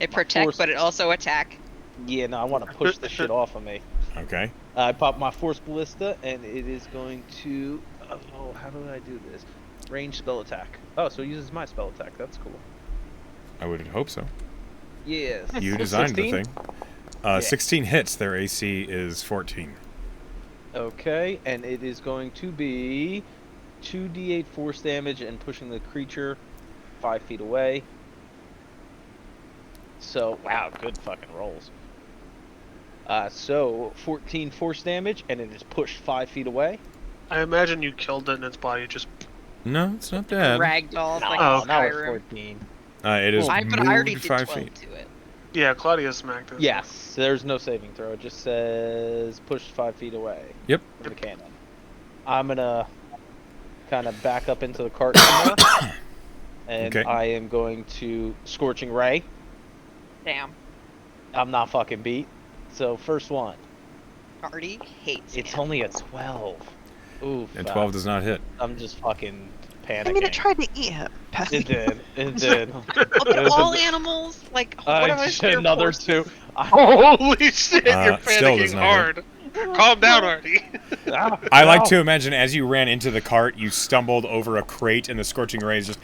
My protect, force- but it also attack. Yeah, no, I want to push the shit off of me. Okay. I pop my force ballista, and it is going to. Oh, how do I do this? Range spell attack. Oh, so it uses my spell attack. That's cool. I would hope so. Yes. You designed 16? the thing. 16 hits. Their AC is 14. Okay, and it is going to be 2d8 force damage and pushing the creature 5 feet away. So, wow, good fucking rolls. So 14 force damage, and it is pushed 5 feet away. I imagine you killed it and its body just. No, it's not bad. Ragdolls like Oh, in now it's Skyrim. 14. It is But I already moved did 5 12 feet. to it. Yeah, Claudia smacked it. Yes, there's no saving throw. It just says pushed 5 feet away Yep. from the cannon. I'm gonna kind of back up into the cart some more, and Okay. I am going to Scorching Ray. Damn. I'm not fucking beat. So first one. Artie hates It's him. only a 12. Ooh, And 12 does not hit. I'm just fucking panicking. I mean, it tried to eat him. It did. It did. Okay, all animals, like, what am I scared Another for? 2. Holy shit, you're Still does panicking not hard. Calm down, Artie. I like to imagine as you ran into the cart, you stumbled over a crate, and the scorching rays just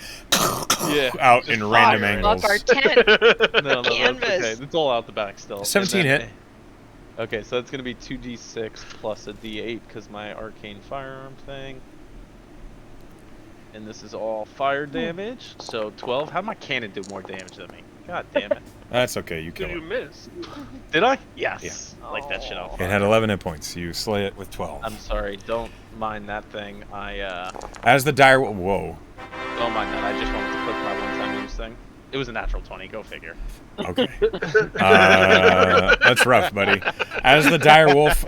out just in random fire. angles. Fuck our tent. No, that's Canvas. okay. It's all out the back still. 17 And then- hit. Okay, so that's gonna be 2d6 plus a d8 because my arcane firearm thing. And this is all fire damage. So 12. How did my cannon do more damage than me? God damn it. That's okay, you kill You it. missed. Did I? Yes. Like that shit out. It had 11 hit points. You slay it with 12. I'm sorry. Don't mind that thing. As the dire... Whoa. Don't mind that. I just wanted to click my one-time use thing. It was a natural 20. Go figure. Okay. That's rough, buddy. As the dire wolf,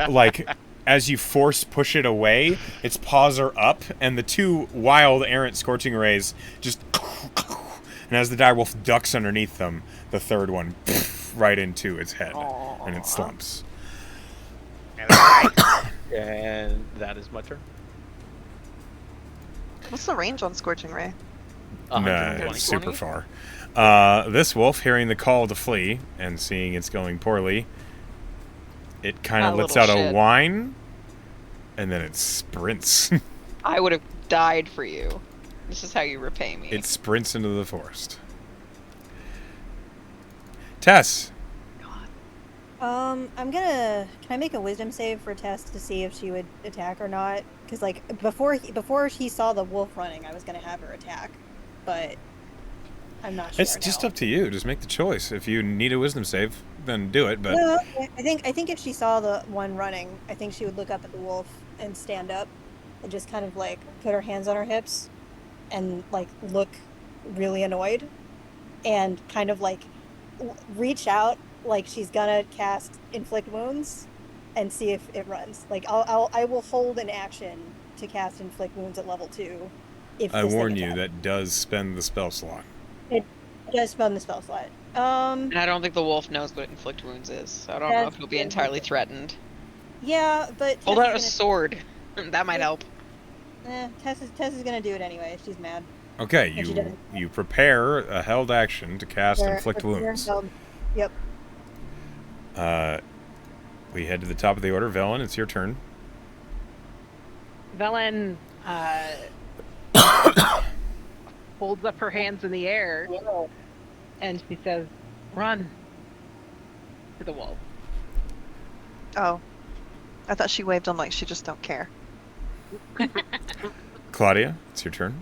as you force push it away, its paws are up, and the 2 wild errant scorching rays just... And as the dire wolf ducks underneath them, the third one right into its head, and it slumps. And that is my turn. What's the range on Scorching Ray? Nah, 120. it's super far. This wolf, hearing the call to flee and seeing it's going poorly, it kind Ah, of lets little out shit. a whine, and then it sprints. I would have died for you. This is how you repay me. It sprints into the forest. Tess. I'm gonna. Can I make a wisdom save for Tess to see if she would attack or not? Because before he saw the wolf running, I was gonna have her attack, but I'm not sure. It's just now. up to you. Just make the choice. If you need a wisdom save, then do it. But No, I think if she saw the one running, I think she would look up at the wolf and stand up, and just kind of put her hands on her hips, and look really annoyed, and kind of reach out like she's gonna cast inflict wounds, and see if it runs. I will hold an action to cast inflict wounds at level 2. If I this thing warn you, attacks. that does spend the spell slot. It does spend the spell slot. And I don't think the wolf knows what inflict wounds is, so I don't know if he'll be entirely threatened. Yeah, but Hold Tess out a is sword. That might help. Tess is gonna do it anyway. She's mad. Okay, And she doesn't. you prepare a held action to cast inflict wounds. Yep. We head to the top of the order. Velen, it's your turn. Velen holds up her hands in the air and she says, "Run," to the wolf. Oh. I thought she waved on like she just don't care. Claudia, it's your turn.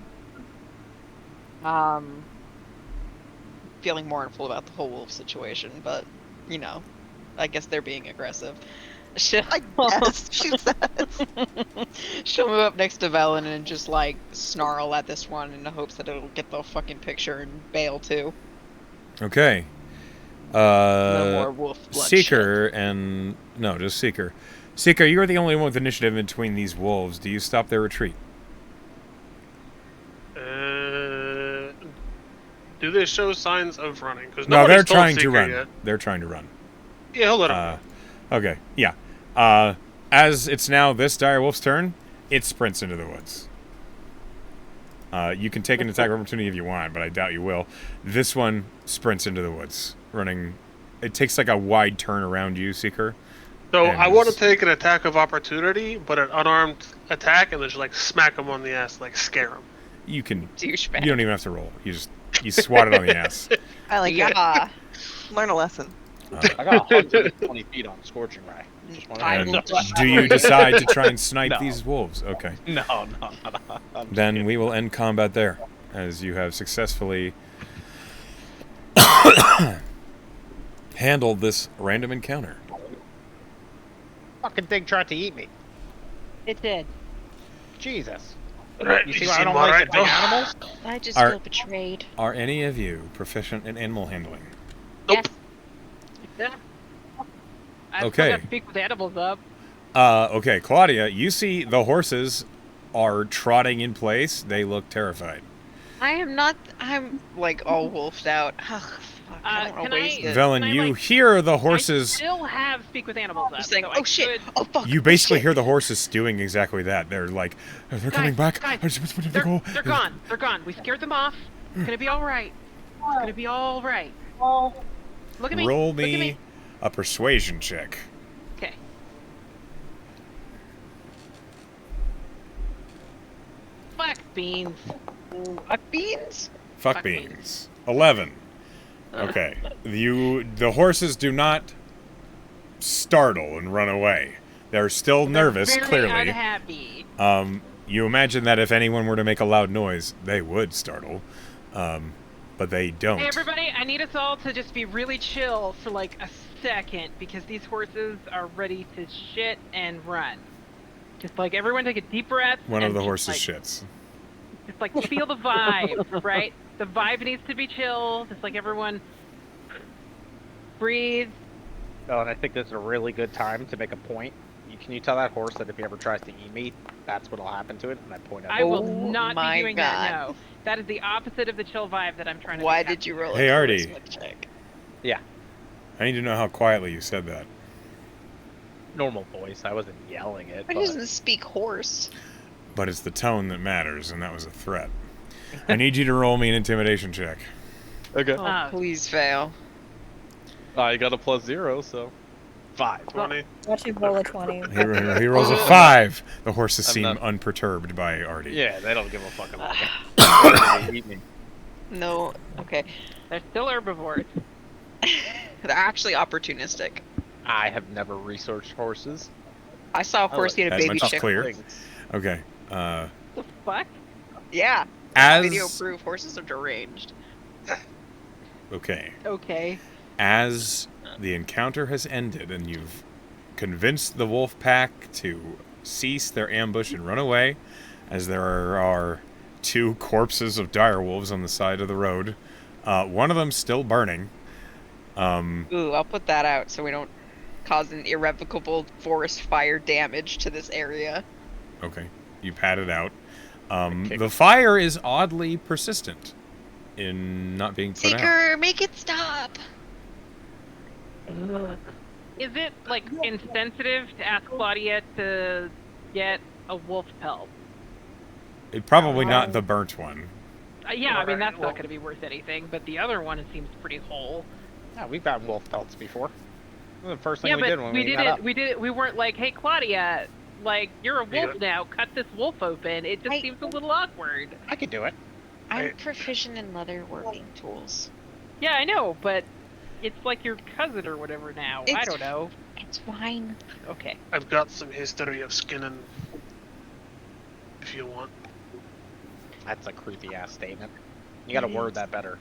Feeling mournful about the whole wolf situation, but I guess they're being aggressive. She'll, I guess she says. she'll move up next to Velen and just snarl at this one in the hopes that it'll get the fucking picture and bail too. Okay. No more wolf bloodshed. Seeker and... No, just Seeker. Seeker, you are the only one with initiative in between these wolves. Do you stop their retreat? Do they show signs of running? Because No, they're trying to run. Yet. They're trying to run. Yeah, he'll let him go. Okay, yeah. As it's now this direwolf's turn, it sprints into the woods. You can take an attack of opportunity if you want, but I doubt you will. This one sprints into the woods, running. It takes like a wide turn around you, Seeker. So and I want to is- take an attack of opportunity, but an unarmed attack, and then just like smack him on the ass, like scare him. You can. Douchebag. You don't even have to roll. You swat it on the ass. I like Yeah. it. Learn a lesson. I got 120 feet on Scorching Ray. Just wanna- I And will do you decide to try and snipe No. these wolves? Okay. No. I'm just Then kidding. we will end combat there, as you have successfully handled this random encounter. Fucking thing tried to eat me. It did. Jesus. Right, You you see why I seem don't alright, like the big though? animals? I just Are- feel betrayed. Are any of you proficient in animal handling? Nope. Yeah. I Okay. still got to speak with animals up. Okay, Claudia, you see the horses are trotting in place. They look terrified. I am not. I'm like all wolfed out. Ugh, fuck, I don't Can want to waste I- it. Velen, Can I, you like- hear the I horses. still have speak with animals up. I'm saying, so oh I shit, could- oh fuck. You oh, basically shit. hear the horses doing exactly that. They're like, they're coming back. guys, They're gone. They're gone. We scared them off. It's gonna be all right. It's gonna be all right. Look at me. Roll Look at me a persuasion check. Okay. Fuck beans. Beans. Fuck Fuck beans. 11. Okay. The horses do not startle and run away. They're still nervous, They're very clearly. unhappy. You imagine that if anyone were to make a loud noise, they would startle. But they don't. Hey everybody, I need us all to just be really chill for like a second because these horses are ready to shit and run. Just like everyone take a deep breath. One of and the just, horses like, shits. Just like feel the vibe, right? The vibe needs to be chill. Just like everyone breathe. Oh, and I think this is a really good time to make a point. Can you tell that horse that if he ever tries to eat me, that's what'll happen to it? And I point out. I will Oh not be my doing that. God. No, that is the opposite of the chill vibe that I'm trying to. Why make did you roll? Hey, a Artie. charisma check? I need to know how quietly you said that. Normal voice. I wasn't yelling it. He But doesn't speak horse. But it's the tone that matters, and that was a threat. I need you to roll me an intimidation check. Okay. Oh, Please fail. I got a +0, so 5. 20. Watch him roll a 20. He rolls a 5. The horses I'm seem not- unperturbed by Artie. Yeah, they don't give a fuck about it. They eat me. No. Okay. they're still herbivores. They're actually opportunistic. I have never researched horses. I saw a horse eat a That baby much chick. clear. Okay. The fuck? Yeah. As Video proof horses are deranged. okay. Okay. As the encounter has ended and you've convinced the wolf pack to cease their ambush and run away, as there are 2 corpses of direwolves on the side of the road, one of them still burning. Ooh, I'll put that out so we don't cause an irrevocable forest fire damage to this area. Okay, you pat it out. Okay. The fire is oddly persistent in not being put out. Seeker, make it stop. Is it like insensitive to ask Claudia to get a wolf pelt? Probably not the burnt one. Yeah, I mean that's Well- not going to be worth anything, but the other one it seems pretty whole. Yeah, we've gotten wolf pelts before. This was the first thing Yeah, we but did when we we did got it. up. We did it. We weren't like, hey Claudia, like you're a wolf Yeah. now. Cut this wolf open. It just I- seems a little awkward. I could do it. I'm Right. proficient in leather working tools. Yeah, I know, but it's like your cousin or whatever now. I It's- don't know. It's fine. Okay. I've got some history of skinning. If you want. That's a creepy ass statement. You gotta word that better.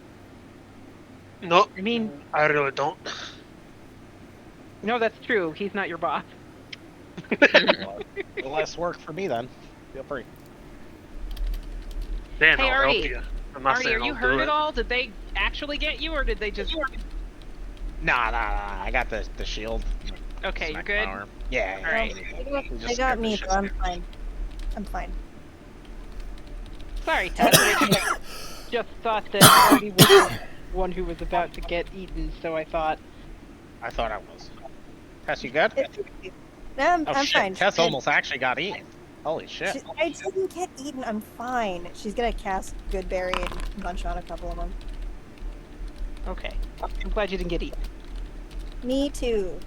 No, I mean, I really don't. no, that's true. He's not your boss. Well, less work for me then. Feel free. Dan, Hey, I'll Artie. help you. I'm not Artie, saying are you I'll hurt do at all? Did they actually get you, or did they just? Nah. I got the shield. Okay, you're Smack good. my arm. Yeah. All right. They got me, so I'm fine. I'm fine. Sorry, Ted. just thought that Artie was the one who was about to get eaten, so I thought, I thought I was. Tess, you good? No, Oh I'm shit, fine. Tess almost actually got eaten. Holy shit. I didn't get eaten. I'm fine. She's gonna cast Goodberry and munch on a couple of them. okay, I'm glad you didn't get eaten. Me too.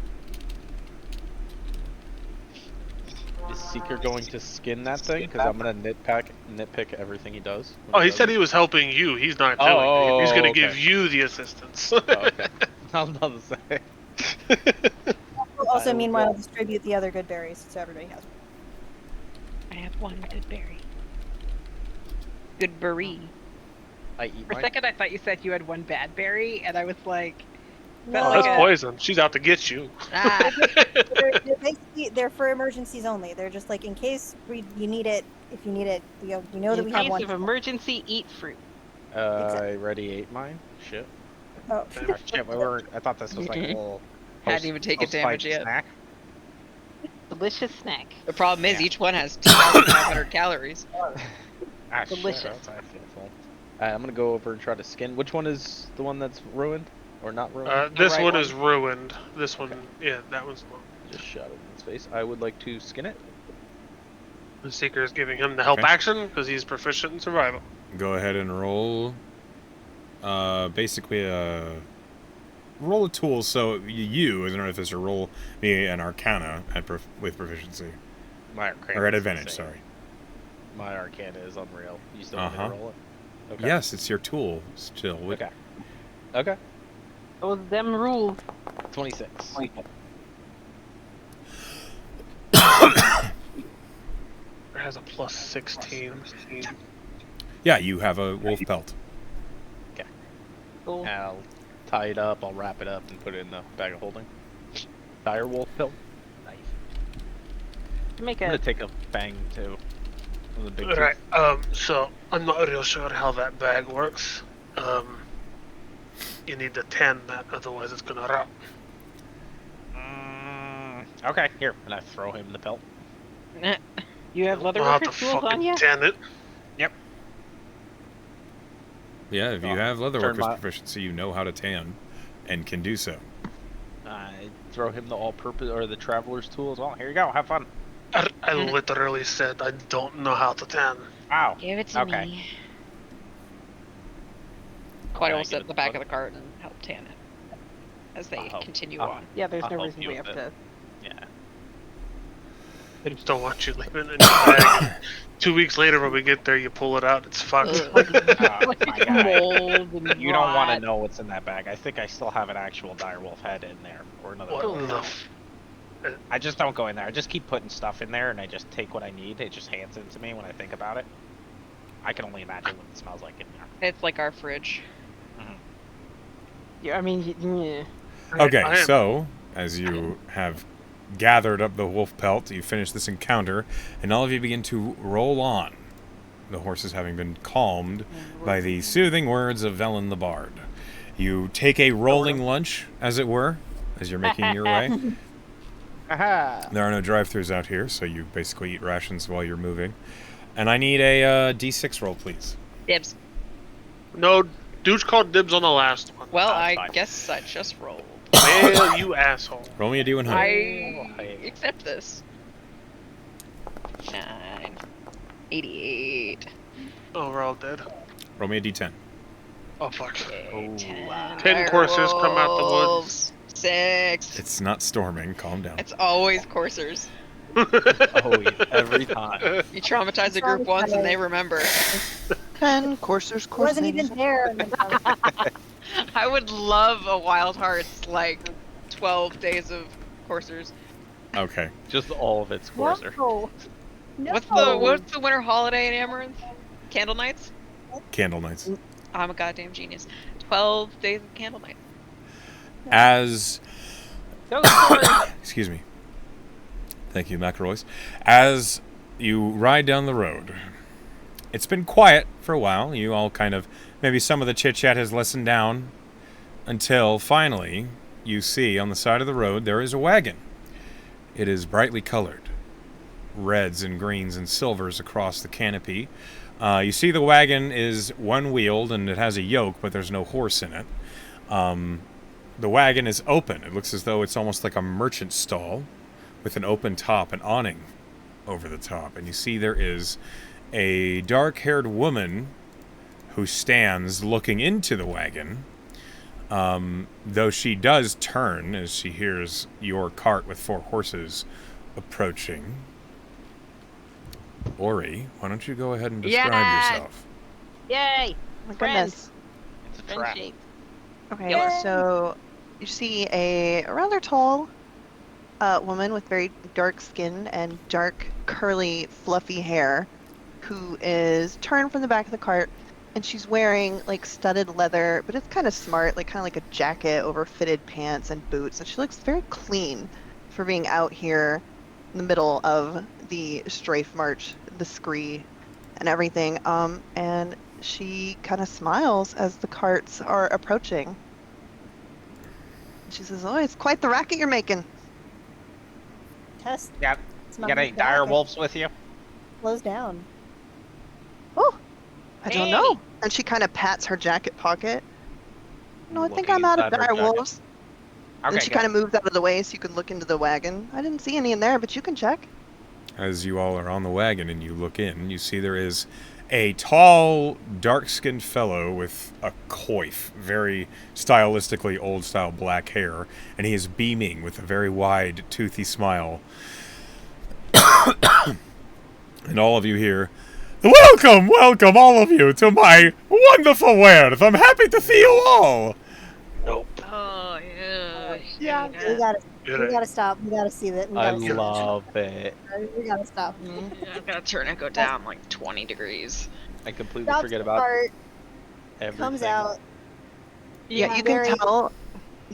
Is Seeker going to skin that thing? Because I'm gonna nitpick everything he does. Oh, he said he was helping you. He's not doing it. He's going to give you the assistance. Oh, okay. I was about to say. We'll also, I will meanwhile, go. distribute the other good berries so everybody has one. I have one good berry. Good berry. I eat For a mine. second, I thought you said you had one bad berry, and I was like, No, Oh, like that's a- poison. She's out to get you. Ah, they're for emergencies only. They're just like in case you need it. If you need it, we know that in we have case one. of emergency, eat fruit. I already ate mine. Shit. Oh. Oh, shit, I thought this was like a little. Hadn't even taken post-fight damage yet. Snack. Delicious snack. The problem is Yeah. each one has 2,500 calories. Ah, Delicious. Shit, that's full. I'm gonna go over and try to skin. Which one is the one that's ruined or not ruined? This right one one. is ruined. This one, yeah, that one's the one. Just shot it in its face. I would like to skin it. The Seeker is giving him the help Okay. action because he's proficient in survival. Go ahead and roll. Basically roll a tool. So you, as an artificer, roll me an Arcana with proficiency My Arcana or at is advantage. insane. Sorry. My Arcana is unreal. You still want me Uh-huh. to roll it? Okay. Yes, it's your tool still. Okay. Okay. Those them rules. 26. It has a plus 16. Yeah, you have a wolf pelt. Cool. I'll tie it up. I'll wrap it up and put it in the bag of holding. Dire wolf pill. Nice. Make I'm gonna a take a fang too. From the big tooth. Right. So I'm not real sure how that bag works. You need to tan that, otherwise it's gonna rot. Okay, here. And I throw him the pelt. You have leather I'll have worker to tools on fucking you? tan it. Yeah, if you Oh, have leather turn worker's my- proficiency, you know how to tan, and can do so. I throw him the all-purpose or the traveler's tool as well. Here you go. Have fun. I literally said I don't know how to tan. Ow. give it to Okay. me. Quite Can I will give sit it in the the back book? of the cart and help tan it as they Oh. continue Oh. on. Yeah, there's I'll no help reason you we have with to. Yeah. I just don't want you leaving it in your bag. And 2 weeks later, when we get there, you pull it out. It's fucked. Like my guy. mold and You don't want to rot. know what's in that bag. I think I still have an actual direwolf head in there, or another. What one. the f- I just don't go in there. I just keep putting stuff in there, and I just take what I need. It just hands it to me when I think about it. I can only imagine what it smells like in there. It's like our fridge. Yeah, I mean, yeah. Okay, I am- so as you have gathered up the wolf pelt, you finish this encounter, and all of you begin to roll on. The horses having been calmed by the soothing words of Velen the Bard. You take a rolling lunch, as it were, as you're making your way. Aha! There are no drive-thrus out here, so you basically eat rations while you're moving. And I need a D6 roll, please. Dibs. No, dude's called dibs on the last one. Well, That's I fine. guess I just rolled. Well, you asshole. Roll me a D100. I accept this. 9. 88. Oh, we're all dead. Roll me a D10. Oh, fuck. Oh, 10 coursers come out the woods. 6. It's not storming. Calm down. It's always coursers. Oh, yeah, every time. You traumatize a group once and they remember. 10 coursers, It wasn't coursing. even there. And then I would love a Wild Hearts, like, 12 days of coursers. Okay. Just all of its courser. no. No. What's the winter holiday in Amaranth? Candle nights? Candle nights. I'm a goddamn genius. 12 days of candle night. As Go for it. excuse me. Thank you, McElroy's. As you ride down the road, it's been quiet for a while. You all kind of, maybe some of the chit-chat has lessened down until finally you see on the side of the road there is a wagon. It is brightly colored. Reds and greens and silvers across the canopy, You see the wagon is one-wheeled and it has a yoke, but there's no horse in it. The wagon is open. It looks as though it's almost like a merchant stall with an open top, an awning over the top. And you see there is a dark-haired woman who stands looking into the wagon, though she does turn as she hears your cart with 4 horses approaching. Ori, why don't you go ahead and describe Yes! yourself? Yay! My Friends. goodness. It's a trap. Friendship. Okay, Yay! so you see a rather tall woman with very dark skin and dark, curly, fluffy hair who is turned from the back of the cart, and she's wearing like studded leather, but it's kind of smart, like kind of like a jacket over fitted pants and boots, and she looks very clean for being out here in the middle of the strafe march, the scree, and everything. And she kind of smiles as the carts are approaching. She says, "Oh, it's quite the racket you're making." Test. Yeah. You got any dire wolves with you? Slows down. Oh, I don't Hey. know. And she kind of pats her jacket pocket. No, I think Looking I'm out of inside her dire jacket. wolves. Okay, And she good. kind of moves out of the way so you can look into the wagon. I didn't see any in there, but you can check. As you all are on the wagon and you look in, you see there is a tall, dark-skinned fellow with a coif, very stylistically old-style black hair, and he is beaming with a very wide, toothy smile. And all of you hear, "Welcome, welcome, all of you, to my wonderful wares. I'm happy to see you all." Nope. Oh, yeah. Yeah. We gotta, Did we I? gotta stop. We gotta see that. We I gotta see love it. that. We gotta stop. I've got to turn it go down like 20 degrees. I completely Stops forget the about cart, everything. comes out. Yeah, you can very- tell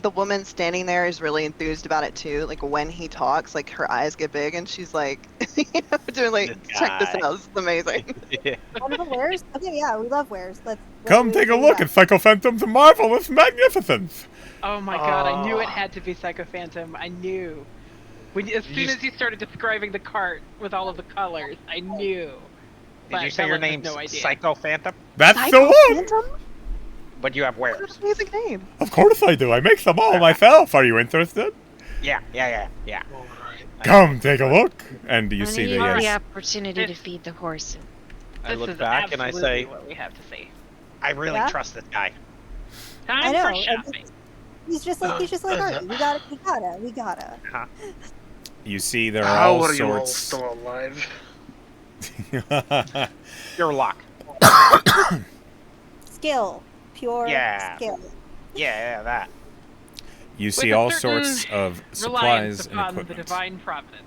the woman standing there is really enthused about it too. Like when he talks, like her eyes get big and she's like, doing like, This check this guy. out. This is amazing. Yeah. Wonderful wares. Okay, yeah, we love wares. Come take a look at Psycho Phantom's marvelous magnificence. Oh my god, I knew Oh. it had to be Psycho Phantom. I knew. As soon as you started describing the cart with all of the colors, I knew. Did But you say your Bella has name's no idea. Psycho Phantom? That's Psycho the one. Phantom? But you have What wares. an amazing name. Of course I do. I make them all myself. Are you interested? Yeah. All right. Come take a look. And you I see need the the yes. opportunity to feed the horses. I This look is back and I absolutely say, what we have to see. I really Yeah? trust this guy. I Time know. for and shopping. He's just like Artie. We gotta. You see there are How all are you all sorts. still alive? Your luck. Skill, pure Yeah. skill. Yeah, that. You see a all certain sorts of Reliance supplies and upon the equipment. divine providence.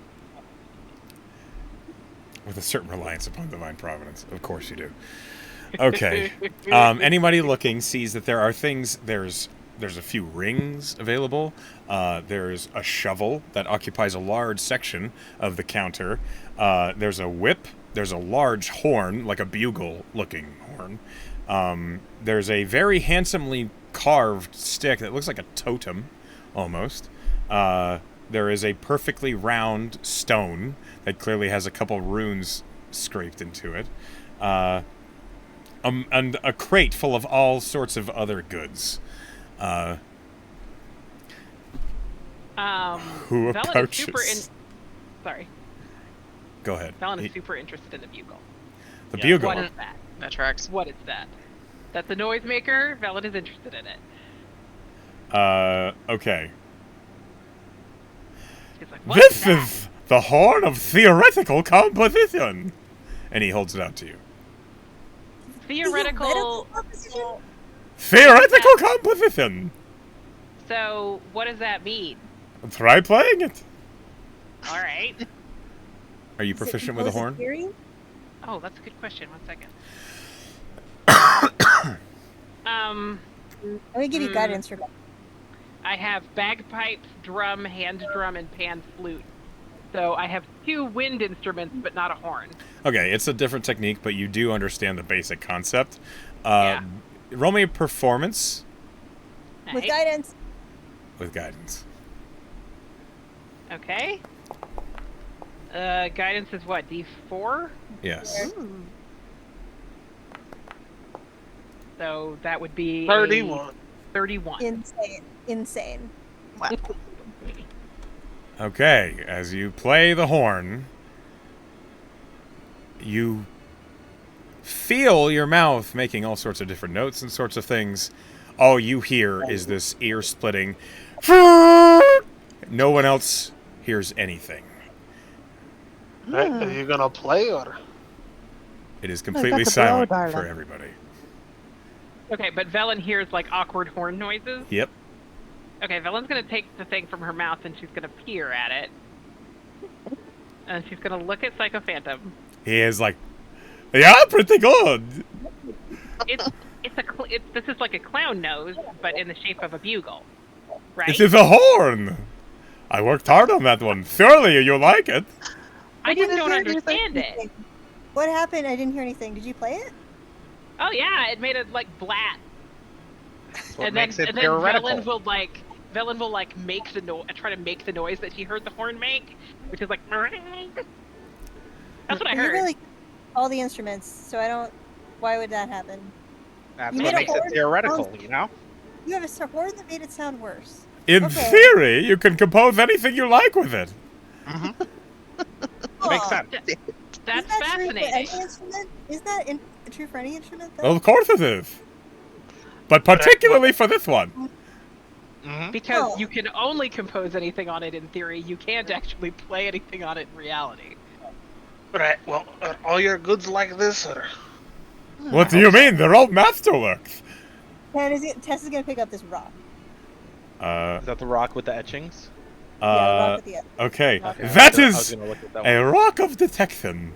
With a certain reliance upon divine providence. Of course you do. Okay. Anybody looking sees that there are things. There's a few rings available. There's a shovel that occupies a large section of the counter. There's a whip. There's a large horn, like a bugle-looking horn. There's a very handsomely carved stick that looks like a totem, almost. There is a perfectly round stone that clearly has a couple runes scraped into it. And a crate full of all sorts of other goods. Who Velen approaches? is super Sorry, Go ahead. Velen is super interested in the bugle. The Yeah. bugle. What is that? That tracks. What is that? That's a noisemaker. Velen is interested in it. Okay. He's like, what This that? is the horn of theoretical composition. And he holds it out to you. Theoretical. composition? Theoretical composition. So, what does that mean? Try playing it. All right. Are you Is it proficient with a composite horn? Oh, theory? that's a good question. 1 second. Let me give you guidance for that. I have bagpipes, drum, hand drum, and pan flute. So I have 2 wind instruments, but not a horn. Okay, it's a different technique, but you do understand the basic concept. Yeah. Roll me a performance With Nice. guidance. with guidance. Okay. Guidance is what? D4? Yes. Ooh. So that would be 31. 31. Insane. Wow. Okay, as you play the horn, you feel your mouth making all sorts of different notes and sorts of things. All you hear is this ear-splitting. No one else hears anything. Right, are you gonna play or? It is completely that's a blow, silent darling. for everybody. Okay, but Velen hears like awkward horn noises. Yep. Okay, Velen's gonna take the thing from her mouth and she's gonna peer at it. And she's gonna look at Psycho Phantom. He is like, yeah, pretty good. This is like a clown nose, but in the shape of a bugle, right? It is a horn. I worked hard on that one. Surely you like it. I just don't didn't hear understand it. anything. What happened? I didn't hear anything. Did you play it? Oh yeah, it made it like blat. That's what And then makes it Velen theoretical. will make the try to make the noise that she heard the horn make, which is like. That's what I You heard. really all the instruments, so I don't. Why would that happen? That's You what made a makes it horn? theoretical, you know? You have a horn that made it sound worse. In Okay. theory, you can compose anything you like with it. Makes Aw. sense. That's Isn't that fascinating. True for any instrument? Isn't that true for any instrument, though? Of course it is. But particularly for this one. Because Oh. you can only compose anything on it in theory. You can't actually play anything on it in reality. Right. Well, are all your goods like this or? What do you mean? They're all masterworks. Tess is gonna pick up this rock. Uh, Is that the rock with the etchings? Yeah, the rock uh, with the okay. rock That I was is gonna look at that a one. rock of detection.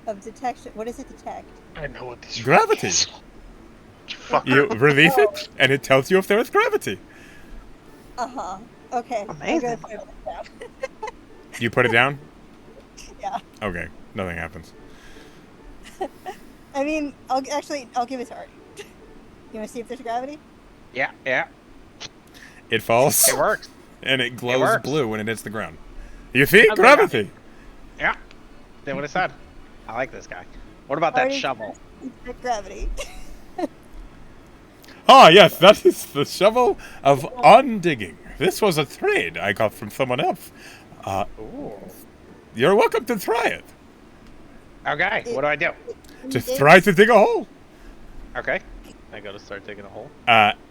of detection. What does it detect? I know what this Gravity. is. Fucker. You release it, and it tells you if there is gravity. Okay. I'm Amazing. gonna put it down. You put it down? Yeah. Okay, nothing happens. I mean, I'll give it to Artie. You wanna see if there's gravity? Yeah, yeah. It falls, It works. and it glows works. blue when it hits the ground. You see? Okay. Gravity. Yeah. Did what it said. I like this guy. What about that Artie, shovel? detect gravity. Ah, yes, that is the shovel of undigging. This was a trade I got from someone else. Ooh. You're welcome to try it. Okay, what do I do? Just try to dig a hole. Okay. I gotta start digging a hole.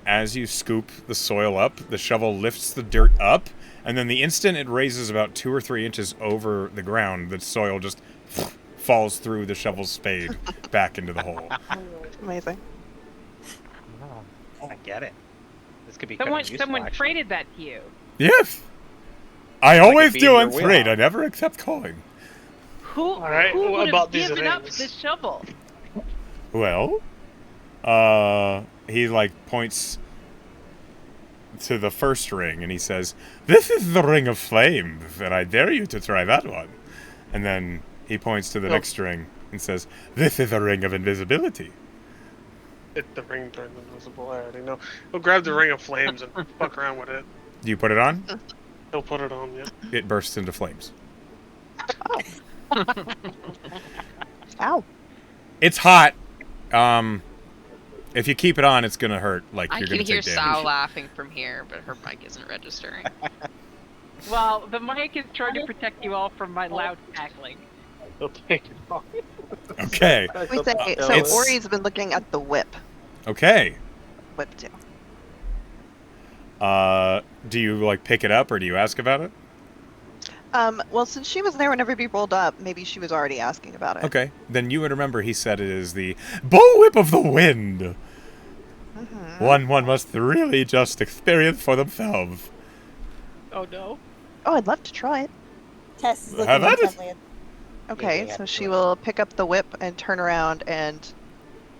As you scoop the soil up, the shovel lifts the dirt up, and then the instant it raises about 2 or 3 inches over the ground, the soil just falls through the shovel's spade back into the hole. Amazing. I get it. This could be Someone kinda useful, actually. traded that to you. Yes! I always be do in on your trade. I wheelhouse. never accept calling. Alright, Who what would about have these given up rings? this shovel? Well, he points to the first ring and he says, "This is the ring of flames, and I dare you to try that one." And then he points to the next ring and says, "This is a ring of invisibility." The ring turned invisible. I already know. We'll grab the ring of flames and fuck around with it. Do you put it on? He'll put it on. Yeah. It bursts into flames. Ow. It's hot. If you keep it on, it's gonna hurt. Like I you're can gonna hear take Sal damage. laughing from here, but her mic isn't registering. Well, the mic is trying to protect you all from my loud cackling. He'll take it off. Okay. We say, so It's- Ori's been looking at the whip. Okay. Whip too. Do you pick it up or do you ask about it? Well, since she was there whenever we rolled up, maybe she was already asking about it. Okay. Then you would remember he said it is the bullwhip of the wind. Mhm. One must really just experience for themselves. Oh no. Oh, I'd love to try it. Tess is looking Have at it. intently at Okay, Yeah, so she sure. will pick up the whip and turn around and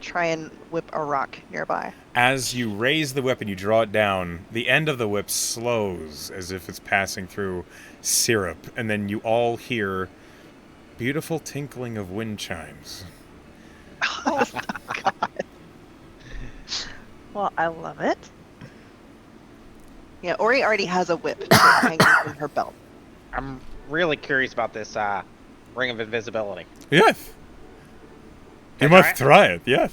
try and whip a rock nearby. As you raise the whip and you draw it down, the end of the whip slows as if it's passing through syrup, and then you all hear beautiful tinkling of wind chimes. Oh, God. Well, I love it. Yeah, Ori already has a whip hanging from her belt. I'm really curious about this ring of invisibility. Yes. You Can I must try it, yes.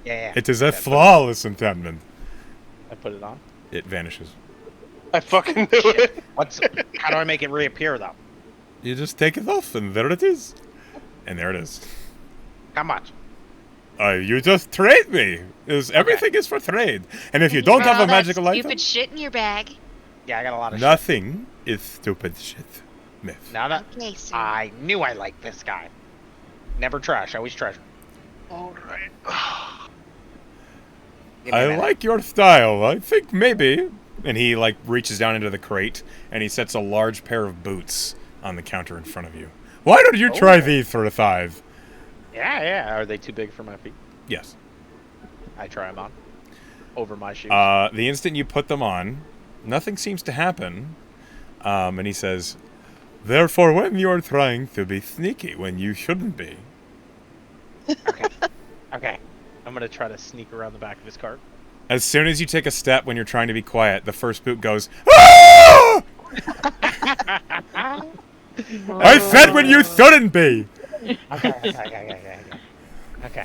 Yeah. It is a flawless enchantment. I put it on. It vanishes. I fucking knew it. How do I make it reappear though? You just take it off, and there it is. And there it is. How much? You just trade me. Everything is for trade. And if you don't have a magical item, Stupid shit in your bag. Yeah, I got a lot of nothing is stupid shit. Myth. shit. Now that Okay, sir. I knew I liked this guy. Never trash, always treasure. All right. Give me a I minute. like your style. I think maybe. And he like reaches down into the crate and he sets a large pair of boots on the counter in front of you. Why don't you try these for a 5? Yeah. Are they too big for my feet? Yes. I try them on. Over my shoes. The instant you put them on, nothing seems to happen. And he says, "Therefore, when you're trying to be sneaky when you shouldn't be." Okay. I'm gonna try to sneak around the back of his cart. As soon as you take a step when you're trying to be quiet, the first boot goes, "Ah!" I said when you shouldn't be. Okay.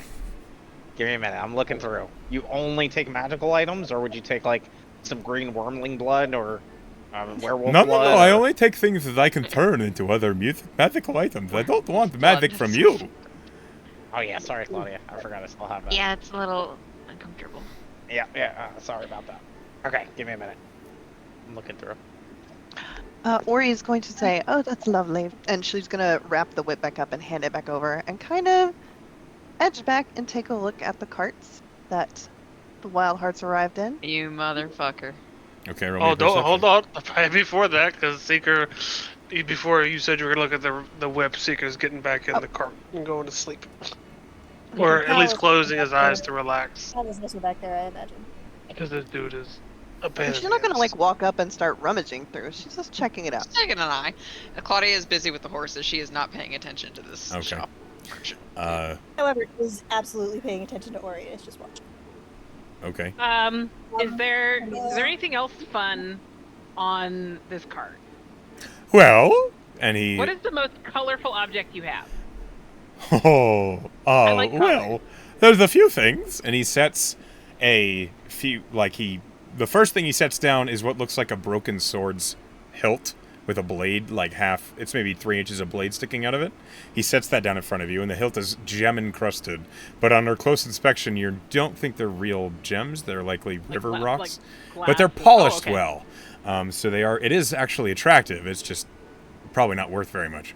Give me a minute. I'm looking through. You only take magical items, or would you take like some green wormling blood or werewolf No. blood? I or- only take things that I can turn into other magical items. I don't want magic from you. Oh yeah, sorry, Claudia. I forgot I still have that. Yeah, it's a little uncomfortable. Yeah. Sorry about that. Okay, give me a minute. I'm looking through. Ori is going to say, "Oh, that's lovely," and she's gonna wrap the whip back up and hand it back over, and kind of edge back and take a look at the carts that the Wild Hearts arrived in. You motherfucker. Okay, roll me Oh, a don't perception. hold on. Before that, because Seeker, before you said you were gonna look at the whip, Seeker's getting back in the cart and going to sleep, or at least closing his eyes to relax, How does this one back there, I imagine? because this dude is a And pain. she's not gonna like walk up and start rummaging through. She's just checking it out. Just taking an eye. Claudia is busy with the horses. She is not paying attention to this Okay. shop. However, is absolutely paying attention to Ori and is just watching. Okay. Is there anything else fun on this card? Well, and he. What is the most colorful object you have? Oh, I like well, there's a few things, and he sets a few, the first thing he sets down is what looks like a broken sword's hilt with a blade, it's maybe 3 inches of blade sticking out of it. He sets that down in front of you, and the hilt is gem encrusted, but under close inspection, you don't think they're real gems. They're likely river rocks, but they're polished well. So it is actually attractive. It's just probably not worth very much.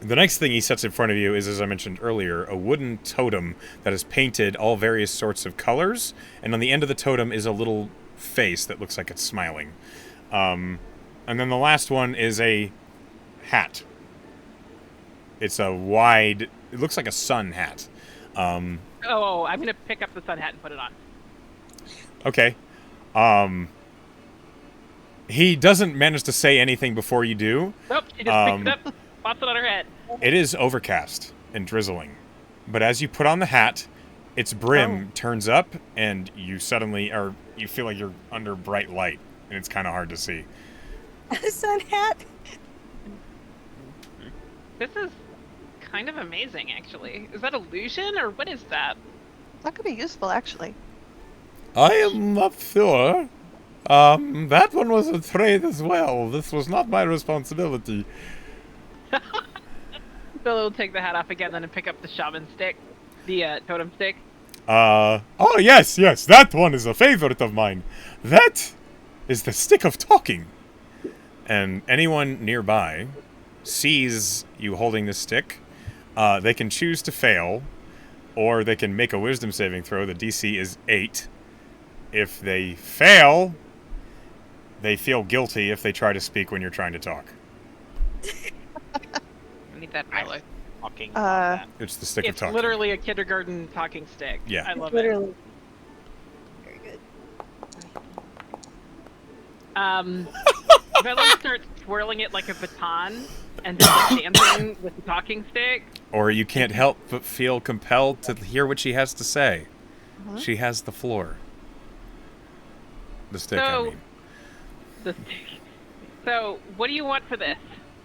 The next thing he sets in front of you is, as I mentioned earlier, a wooden totem that is painted all various sorts of colors, and on the end of the totem is a little face that looks like it's smiling. And then the last one is a hat. It's a wide, it looks like a sun hat. I'm gonna pick up the sun hat and put it on. Okay. He doesn't manage to say anything before you do. Nope, she just picks it up, pops it on her head. It is overcast and drizzling, but as you put on the hat, its brim turns up, and you feel like you're under bright light, and it's kind of hard to see. A sun hat? This is kind of amazing, actually. Is that illusion, or what is that? That could be useful, actually. I am not sure. That one was a trade as well. This was not my responsibility. So we'll take the hat off again, then pick up the shaman stick, the totem stick. Oh, yes, that one is a favorite of mine. That is the stick of talking. And anyone nearby sees you holding this stick. They can choose to fail, or they can make a wisdom saving throw. The DC is 8. If they fail, they feel guilty if they try to speak when you're trying to talk. I need that in my life. Fucking Uh, love that. It's the stick of It's talking. literally a kindergarten talking stick. Yeah. I love Literally. Very good. If I start twirling it like a baton and just dancing with the talking stick. Or you can't help but feel compelled to hear what she has to say. Mhm. She has the floor. The stick, I So- mean. The stick. So, what do you want for this?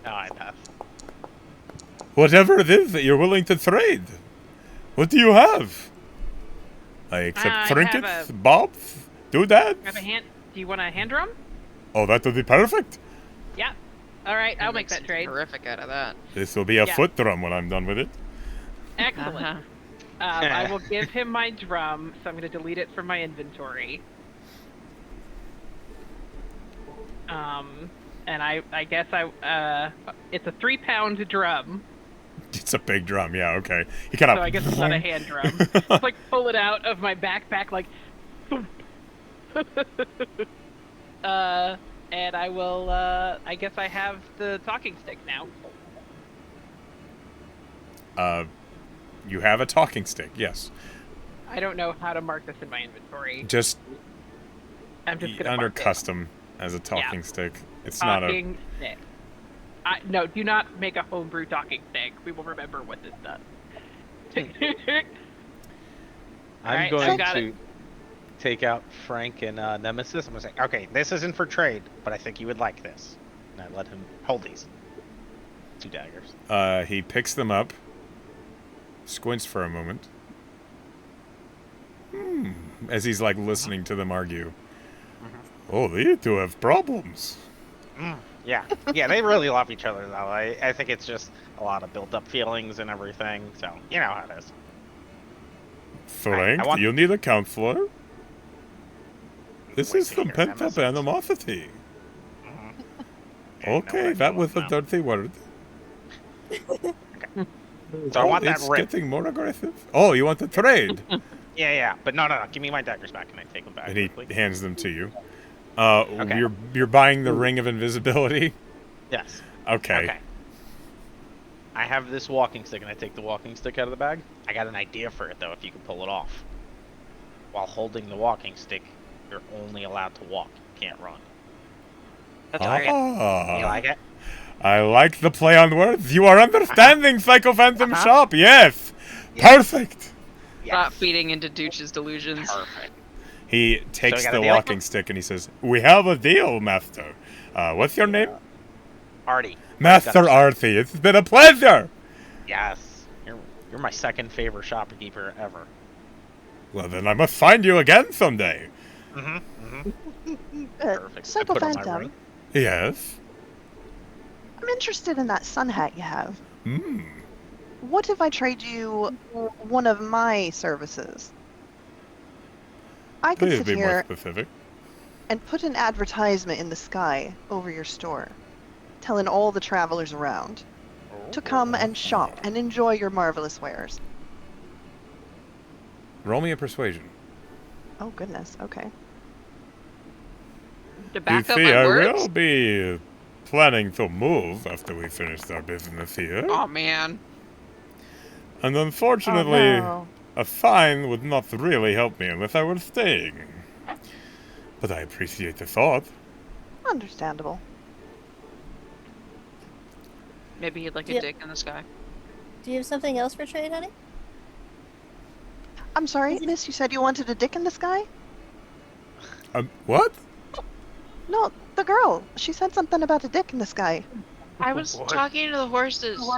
No, I pass. Whatever it is that you're willing to trade. What do you have? I accept I trinkets, have bobs, doodads. Have a hand. Do you want a hand drum? Oh, that would be perfect. Yeah. All right, I'll make Makes that trade. Horrific out of that. This will be a Yeah. foot drum when I'm done with it. Excellent. Uh-huh. I will give him my drum, so I'm going to delete it from my inventory. And I guess it's a 3-pound drum, It's a big drum, yeah, okay. He kind of. so I guess it's not a hand drum. Just like pull it out of my backpack, like. thump. And I will. I guess I have the talking stick now. You have a talking stick, yes. I don't know how to mark this in my inventory. Just I'm just gonna under mark it. custom as a talking stick. It's not a. Talking stick. No, do not make a homebrew talking stick. We will remember what this does. I'm Alright, going I've got to it. take out Frank and Nemesis. I'm going to say, okay, this isn't for trade, but I think you would like this. And I let him hold these. 2 daggers. He picks them up, squints for a moment. As he's like listening to them argue. Oh, these two have problems. Yeah, yeah, they really love each other, though. I think it's just a lot of built-up feelings and everything, so you know how it is. Frank, I want- you need a counselor? This Wait is to some hear pent-up Nemesis. animosity. Yeah, you know Okay, what that I was feel a now. dirty word. So I want that it's rip. getting more aggressive. Oh, you want the trade? Yeah, but no, give me my daggers back, and I take them back And he quickly. hands them to you. Okay. You're buying the ring of invisibility? Yes. Okay. I have this walking stick, and I take the walking stick out of the bag. I got an idea for it, though, if you can pull it off. While holding the walking stick, you're only allowed to walk. You can't run. That's Like great. it? You like it? I like the play on words. You are understanding, Psycho Phantom Uh-huh. Shop. Yes. Yes. Perfect. Stop feeding into Dooch's delusions. Perfect. He takes got a the deal? walking stick and he says, "We have a deal, Master. What's your name?" Artie. Master Arthie. It's been a pleasure. Yes. You're my second favorite shopkeeper ever. Well, then I must find you again someday. Perfect. I Psycho put on my Phantom, ring. Yes. I'm interested in that sun hat you have. Hmm. What if I trade you one of my services? I could Please sit be more here specific. and put an advertisement in the sky over your store, telling all the travelers around to come and shop and enjoy your marvelous wares. Roll me a persuasion. Oh goodness, okay. To You back up see, my I words? will be planning to move after we finish our business here. Oh man. And unfortunately, Oh, no. a fine would not really help me unless I were staying. But I appreciate the thought. Understandable. Maybe you'd like a Yeah. dick in the sky. Do you have something else for trade, honey? I'm sorry, miss, you said you wanted a dick in the sky? What? No, the girl. She said something about a dick in the sky. I was What? talking to the horses.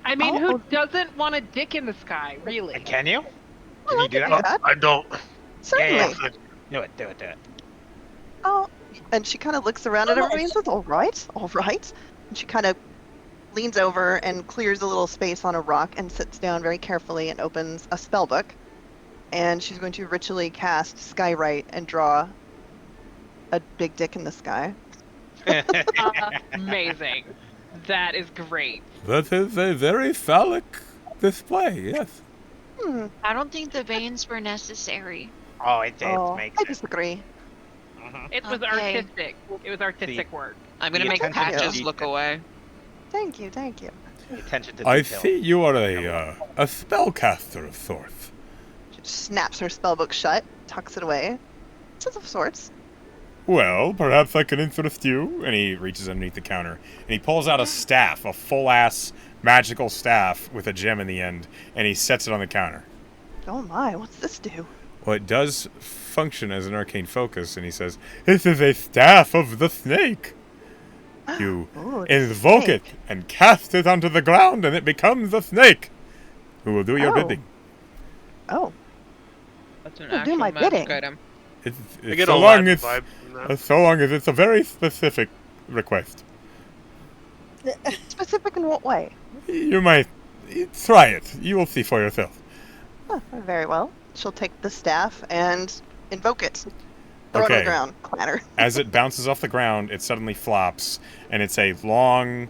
I mean, Oh. who doesn't want a dick in the sky, really? Can you? Oh, Can I you do can that? do that. I don't. Certainly. Yeah. Do it. Oh, and she kind of looks around at everybody and says, all right. And she kind of leans over and clears a little space on a rock and sits down very carefully and opens a spell book. And she's going to ritually cast Skywrite and draw a big dick in the sky. Amazing. That is great. That is a very phallic display, yes. I don't think the veins were necessary. Oh, it Oh, makes I it. disagree. It was Okay. artistic. It was artistic work. I'm gonna The make attention to Patches look detail. away. Thank you. The attention to I detail. see you are a spellcaster of sorts. She snaps her spellbook shut, tucks it away. Says of sorts. Well, perhaps I can interest you. And he reaches underneath the counter and he pulls out a staff, a full-ass magical staff with a gem in the end, and he sets it on the counter. Oh my, what's this do? Well, it does function as an arcane focus, and he says, "This is a staff of the snake. You Oh, it's a invoke it snake. and cast it onto the ground, and it becomes a snake, who will do your Oh. bidding." Oh, That's an You'll do actual my magic bidding. item. It's, I get a so long Latin as vibe from that. so long as it's a very specific request. Specific in what way? You might try it. You will see for yourself. Oh, very well. She'll take the staff and invoke it. Throw it on Okay. the ground. Clatter. As it bounces off the ground, it suddenly flops, and it's a long,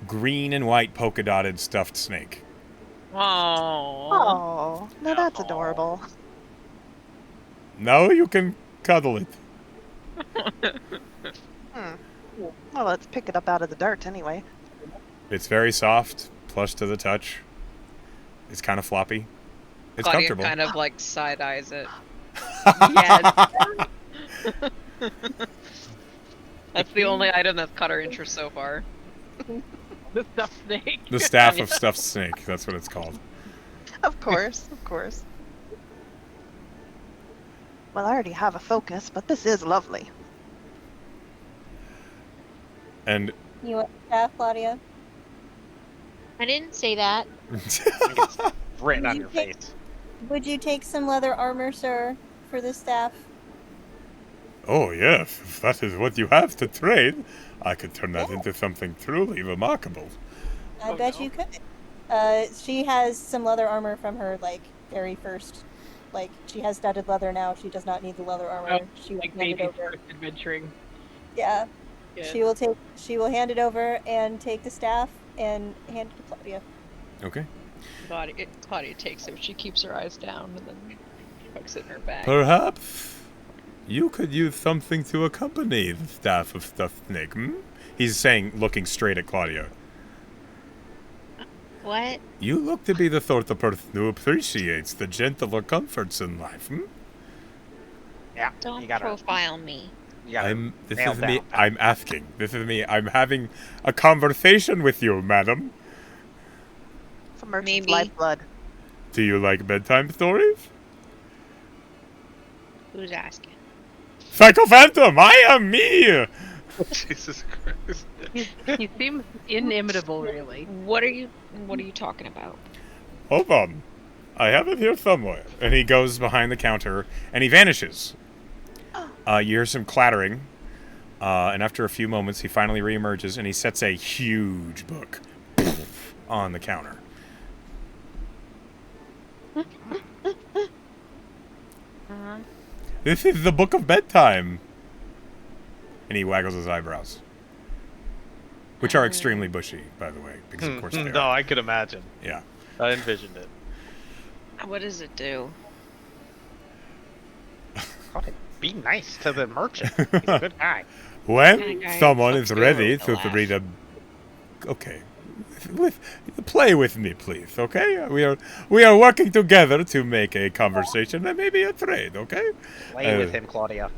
green and white polka dotted stuffed snake. Oh. Oh, now that's adorable. Now you can cuddle it. Well, let's pick it up out of the dirt anyway. It's very soft, plush to the touch. It's kind of floppy. It's Claudia comfortable. kind of like side eyes it. Yes. That's the only item that's caught her interest so far. The stuffed snake. The staff of stuffed snake. That's what it's called. Of course, of course. Well, I already have a focus, but this is lovely. And You want staff, Claudia? I didn't say that. It's written on You your take- face. Would you take some leather armor, sir, for the staff? oh yes, if that is what you have to trade, I could turn that into something truly remarkable. I Oh, bet no. you could. She has some leather armor from her, like, very first. Like, she has studded leather now. She does not need the leather armor. Oh, She will Like hand it baby over. first adventuring. Yeah. Good. She will hand it over and take the staff and hand it to Claudia. Okay. Claudia takes it. She keeps her eyes down and then puts it in her bag. Perhaps you could use something to accompany the staff of stuffed snake, He's saying, looking straight at Claudia. What? You look to be the sort of person who appreciates the gentler comforts in life, Yeah, Don't you gotta. profile me. You gotta This nail is me. down. I'm asking. This is me. I'm having a conversation with you, madam. It's a merchant's Maybe. lifeblood. Do you like bedtime stories? Who's asking? Psycho Phantom, I am me! Jesus Christ. He seems inimitable, really. What are you talking about? Hold on. I have it here somewhere. And he goes behind the counter, and he vanishes. You hear some clattering, and after a few moments, he finally reemerges, and he sets a huge book on the counter. This is the Book of Bedtime. And he waggles his eyebrows. Which are extremely bushy, by the way, because of course they No, are. I could imagine. Yeah. I envisioned it. What does it do? God, be nice to the merchant. He's a good guy. When Okay, someone let's is go ready with the to laugh. read a... Okay. Play with me, please, okay? We are working together to make a conversation and maybe a trade, okay? Play with him, Claudia.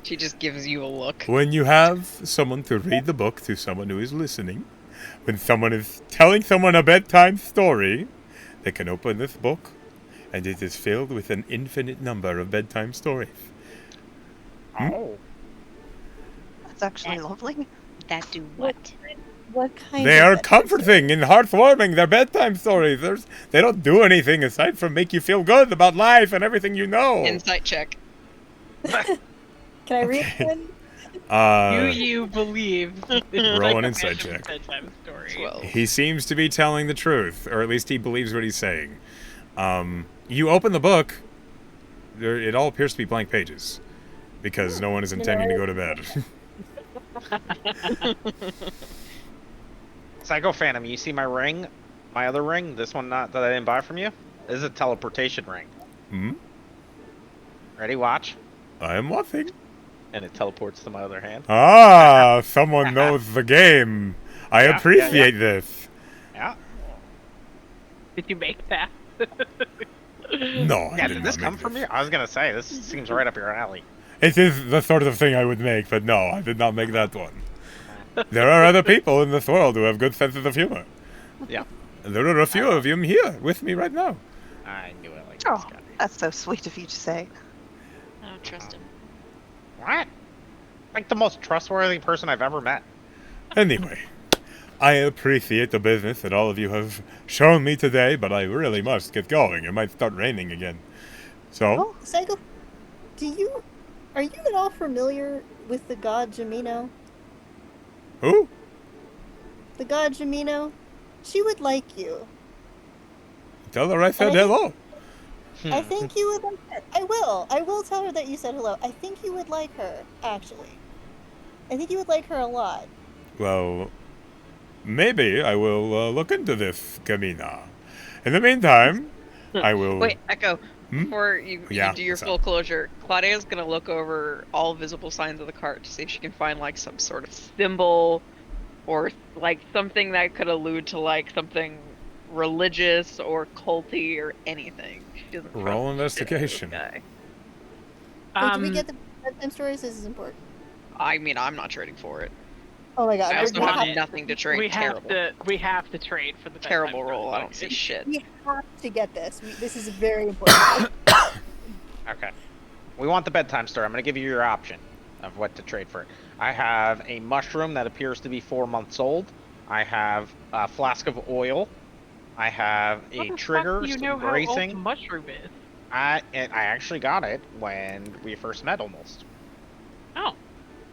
She just gives you a look. When you have someone to read the book to someone who is listening, when someone is telling someone a bedtime story, they can open this book, and it is filled with an infinite number of bedtime stories. Oh. That's actually lovely. That do what? What kind They of are bedtime comforting and heartwarming. They're bedtime stories. They don't do anything aside from make you feel good about life and everything you know. Insight check. story? Can I read one? Do you believe this is roll like an a insight random check. bedtime story? 12. He seems to be telling the truth, or at least he believes what he's saying. You open the book. It all appears to be blank pages, because no one is intending to go to bed. Psycho Phantom, you see my ring? My other ring? This one not that I didn't buy from you? This is a teleportation ring. Hmm? Ready? Watch. I am watching. And it teleports to my other hand. Ah, someone knows the game. I Yeah, appreciate this. Yeah. Did you make that? No, I Yeah, did did this not come make from this. you? I was gonna say, this seems right up your alley. It is the sort of thing I would make, but no, I did not make that one. There are other people in this world who have good senses of humor. Yeah. There are a few of them here with me right now. I knew it like Oh, this guy. that's so sweet of you to say. I don't trust him. What? Like the most trustworthy person I've ever met. Anyway, I appreciate the business that all of you have shown me today, but I really must get going. It might start raining again. So, Psycho, are you at all familiar with the god Jamino? who? The god Jamino? She would like you. Tell her I said And I think- hello. I think you would like her. I will tell her that you said hello. I think you would like her, actually. I think you would like her a lot. Well, maybe I will look into this, Camina. In the meantime, I will... Wait, Echo. Hmm? Before you Yeah, do your what's full up? closure, Claudia's gonna look over all visible signs of the cart to see if she can find like some sort of symbol or like something that could allude to like something religious or culty or anything. She doesn't trust Roll the shit out of this investigation. guy. Wait, did we get the bedtime stories? This is important. I mean, I'm not trading for it. Oh my god. I also we have have- nothing to trade. We Terrible. have to trade for the bedtime Terrible story roll. I book. don't see shit. We have to get this. This is very important. Okay. We want the bedtime story. I'm going to give you your option of what to trade for. I have a mushroom that appears to be 4 months old. I have a flask of oil. I have What a the fuck trigger, do you some know how old the bracing. mushroom is? I actually got it when we first met, almost. Oh,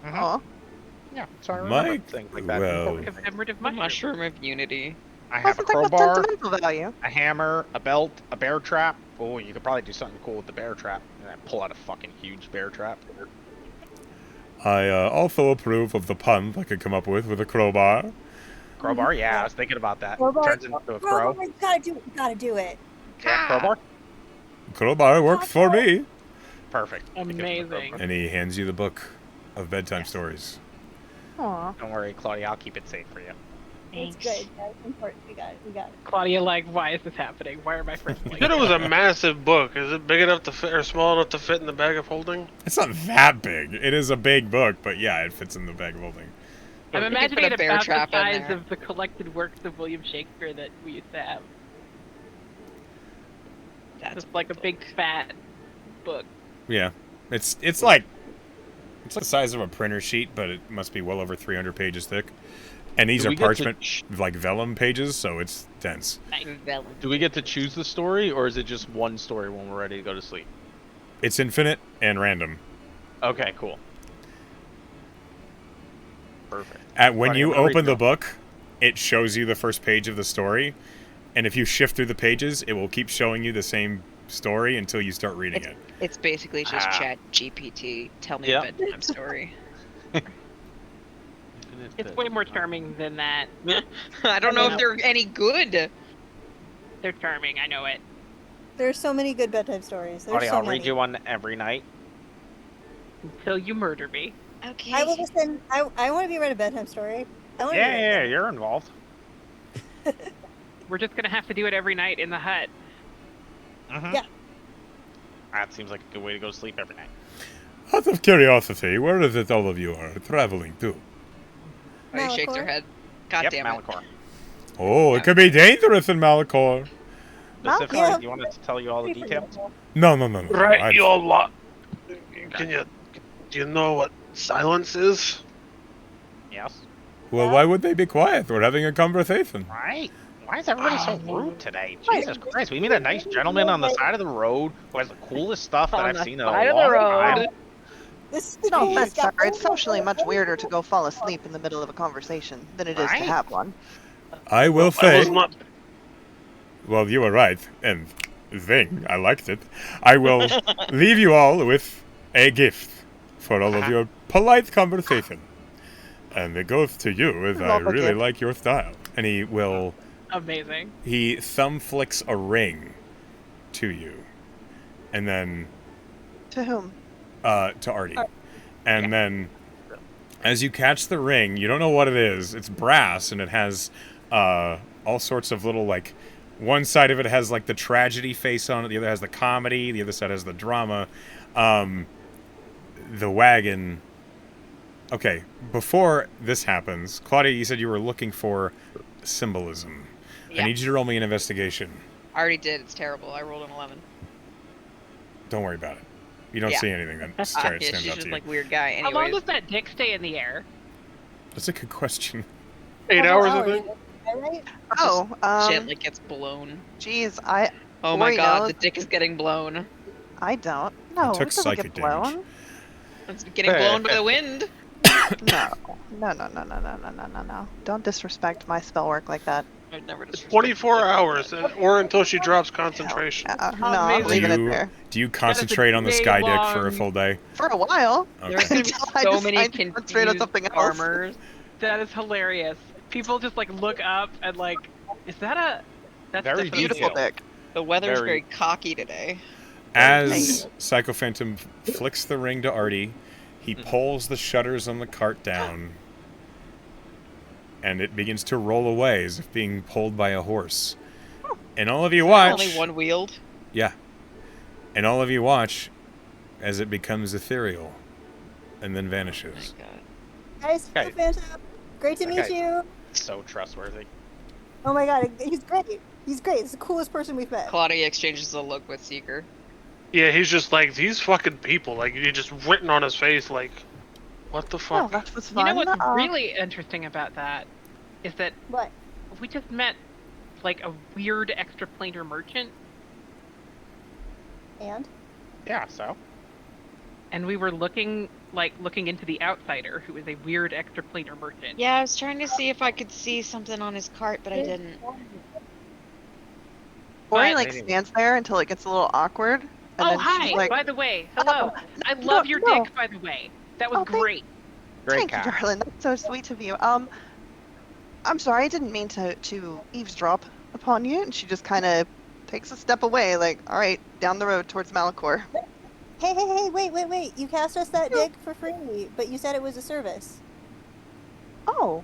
Mhm. Aw. Yeah, so I remember Mike, things like that. well- commemorative The mushroom. mushroom of unity. I have a Something with crowbar, sentimental value. a hammer, a belt, a bear trap. Oh, you could probably do something cool with the bear trap. And I pull out a fucking huge bear trap. I also approve of the pun I could come up with a crowbar. Crowbar? Yeah, I was thinking about that. Crowbar? Turns into a crow. You gotta do it. You gotta do it. Yeah, crowbar? Crowbar works for me. Perfect. I give him the Amazing. crowbar. And he hands you the book of bedtime stories. Aw. Don't worry, Claudia, I'll keep it safe for you. It's good. That's important. We got it. We got it. Claudia, like, why is this happening? Why are my friends You like said it was a massive book. Is it big enough to fit or small enough to fit in the bag of holding? It's not that big. It is a big book, but yeah, it fits in the bag of holding. I'm You could imagining put a it bear about the trap in size there. of the collected works of William Shakespeare that we used to have. That's Just like a big fat book. Yeah, it's like the size of a printer sheet, but it must be well over 300 pages thick. And these Do are we get to parchment, like vellum pages, so it's dense. Vellum. Do we get to choose the story, or is it just one story when we're ready to go to sleep? It's infinite and random. Okay, cool. Perfect. When Funny, you I'm gonna read open the through. book, it shows you the first page of the story, and if you shift through the pages, it will keep showing you the same story until you start reading it. It's basically just Ah. Chat GPT. Tell me Yeah. a bedtime story. It's way more charming than that. I don't know if they're any good. They're charming, I know it. There's so many good bedtime stories. There's Claudia, so I'll many. read you one every night. Until you murder me. Okay. I will listen. I want to be read a bedtime story. I want to Yeah, you're involved. We're just gonna have to do it every night in the hut. Mhm. Yeah. That seems like a good way to go to sleep every night. Out of curiosity, where is it all of you are traveling to? Oh, he shakes her Malikor? head. God Yep, damn it. Malikor. Oh, it could be dangerous in Malikor. Specifically, yeah. do you want us to tell you all the details? No. Right, I've- you all lot. Do you know what silence is? Yes. Well, why would they be quiet? We're having a conversation. Right. Why is everybody so rude today? Jesus Christ, we meet a nice gentleman on the side of the road who has the coolest stuff that On I've the seen in side a of the long road. time. This is the No coolest offense, stuff. Tucker. It's socially much weirder to go fall asleep in the middle of a conversation than it is to Right? have one. I will I say, was not. well, you were right, and thing, I liked it. I will leave you all with a gift for all of your polite conversation. And it goes to you, as I Love a really gift. like your style. And he will, Amazing. he thumb flicks a ring to you. And then To whom? to Artie. And then, as you catch the ring, you don't know what it is. It's brass, and it has all sorts of little, like, one side of it has, like, the tragedy face on it, the other has the comedy, the other side has the drama. The wagon... Okay, before this happens, Claudia, you said you were looking for symbolism. Yeah. I need you to roll me an investigation. I already did. It's terrible. I rolled an 11. Don't worry about it. You don't Yeah. see anything that Yeah, stands she's out just to you. like weird guy. How long Anyways, does that dick stay in the air? That's a good question. 8 Couple hours, I think. Am I right? Oh, shit like gets blown. geez, Oh my Boy god, knows. the dick is getting blown. I don't. No, took it doesn't psychic get blown. damage. It's getting blown by the wind. No. No. Don't disrespect my spell work like that. I'd never disrespect 24 you. hours, or until she drops concentration. No, I'm Amazing. leaving it there. Do you concentrate on the sky dick for a full day? For a while. There's Okay. gonna be Until I so decide many to concentrate on something confused else. farmers. That is hilarious. People just like look up and like, is that a? That's Very definitely Beautiful detailed. dick. The weather's Very- very cocky today. As Psycho Phantom flicks the ring to Artie, he pulls the shutters on the cart down, and it begins to roll away as if being pulled by a horse. And all of you watch. Only one wheeled. Yeah. And all of you watch as it becomes ethereal and then Oh vanishes. my god. Guys, Okay. Phantom, great to meet Okay. you. So trustworthy. Oh my god, he's great. He's great. He's the coolest person we've met. Claudia exchanges a look with Seeker. Yeah, he's just like, these fucking people. Like, you just written on his face, like, what the Oh, fuck? that was You fun. know what's really interesting about that is that What? we just met like a weird extraplanar merchant, And? Yeah, so. and we were looking into the outsider, who is a weird extraplanar merchant. Yeah, I was trying to see if I could see something on his cart, but I didn't. Ori But- like stands there until it gets a little awkward. And Oh, then hi! she's like, By the way, hello. I no, love your no. dick. By the way, that was Oh, thank- great. Great Thank you, cat. darling. That's so sweet of you. I'm sorry, I didn't mean to eavesdrop upon you. And she just kind of takes a step away, like, all right, down the road towards Malikor. Hey, wait. You cast us that dig for free, but you said it was a service. Oh.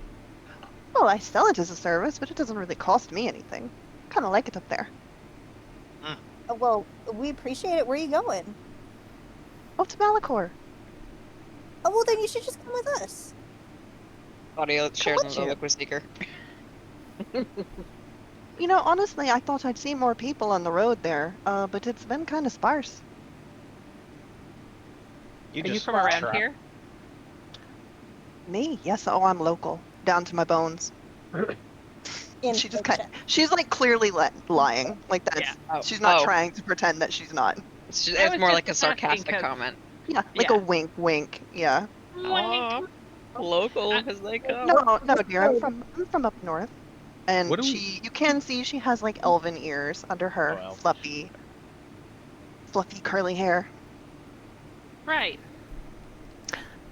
Well, I sell it as a service, but it doesn't really cost me anything. Kind of like it up there. Well, we appreciate it. Where are you going? Oh, to Malikor. Oh, well, then you should just come with us. Claudia shares with another you. look with Seeker. You know, honestly, I thought I'd see more people on the road there, but it's been kind of sparse. Are you just from around trap- here? Me? Yes, oh, I'm local. Down to my bones. She just kind of, she's like clearly lying. Like that's, Yeah. Oh, she's not oh. trying to pretend that she's not. It's, I it's was more just like a asking sarcastic 'cause- comment. Yeah, like Yeah. a wink, wink. Yeah. Aw, local as they come. No, dear. I'm from up north, and What do we- you can see she has like elven ears under her Oh, elf. fluffy curly hair. Right.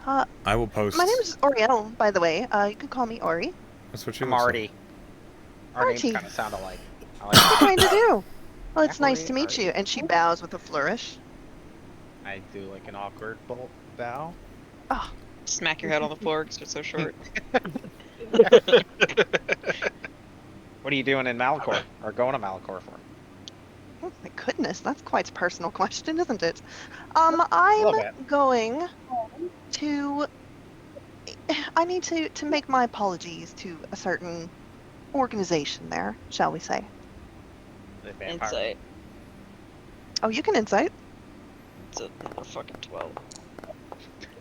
I will post. My name is Oriel, by the way. You can call me Ori. That's what she I'm looks like. Artie. Our names Artie. kind of sound alike. I What are you like trying to do? Well, it's Yeah, nice Ori, to meet Artie. you. And she bows with a flourish. I do like an awkward bow. Smack your head on the floor because you're so short. What are you doing in Malikor? Or going to Malikor for? Oh my goodness, that's quite a personal question, isn't it? little I'm bit. going to. I need to make my apologies to a certain organization there, shall we say? The vampire. Insight. Oh, you can insight. It's a fucking 12.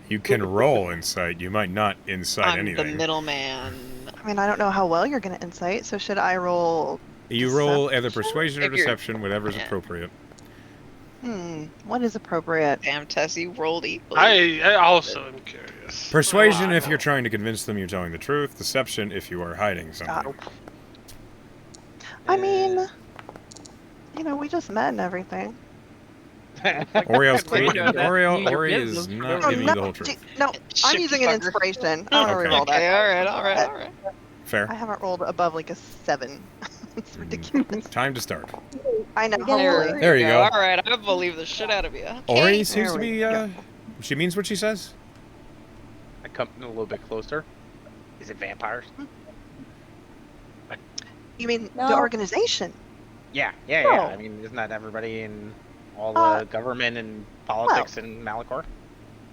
You can roll insight. You might not insight I'm anything. the middleman. I mean, I don't know how well you're going to insight, so should I roll? You roll either Deception? persuasion or If you're- deception, whatever's yeah. appropriate. What is appropriate? Damn, Tessie rolled equally. I also am curious. Persuasion if you're trying to convince them you're telling the truth. Deception if you are hiding something. I mean, you know, we just met and everything. Oriel's Way to go, that's Ori your is business. not Oh, giving you the whole truth. No, I'm Shifty using an fucker. inspiration. I don't Okay. reroll Okay, that. alright. Fair. I haven't rolled above like a 7. It's ridiculous. Time to start. I know. There- Hopefully. There you go. Alright, I believe the shit out of you. Ori seems There to we be, go. she means what she says. I come in a little bit closer. Is it vampires? You mean the No. organization? Yeah. No. I mean, isn't that everybody in all Uh, the government and politics in Malikor?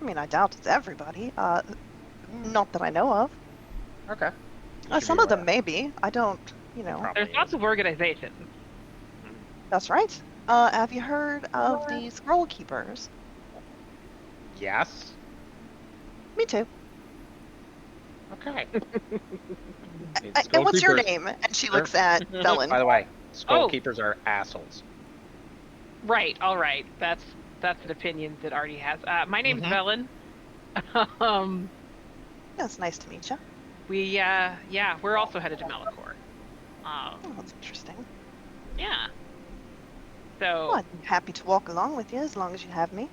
I mean, I doubt it's everybody. Not that I know of. Okay. Some of them maybe. I don't, you know. Probably There's lots is. of organizations. That's right. Have you heard of the Scroll Keepers? Yes. Me too. Okay. And what's your Skullcreepers. name? And she Sure. looks at Bellin. By the way, Skull Oh. Keepers are assholes. Right. All right. That's that's an opinion that Artie has. My name's Mhm. Velen. Yeah, it's nice to meet you. We're also headed to Malikor. Oh, that's interesting. Yeah. Well, So, I'd be happy to walk along with you as long as you have me.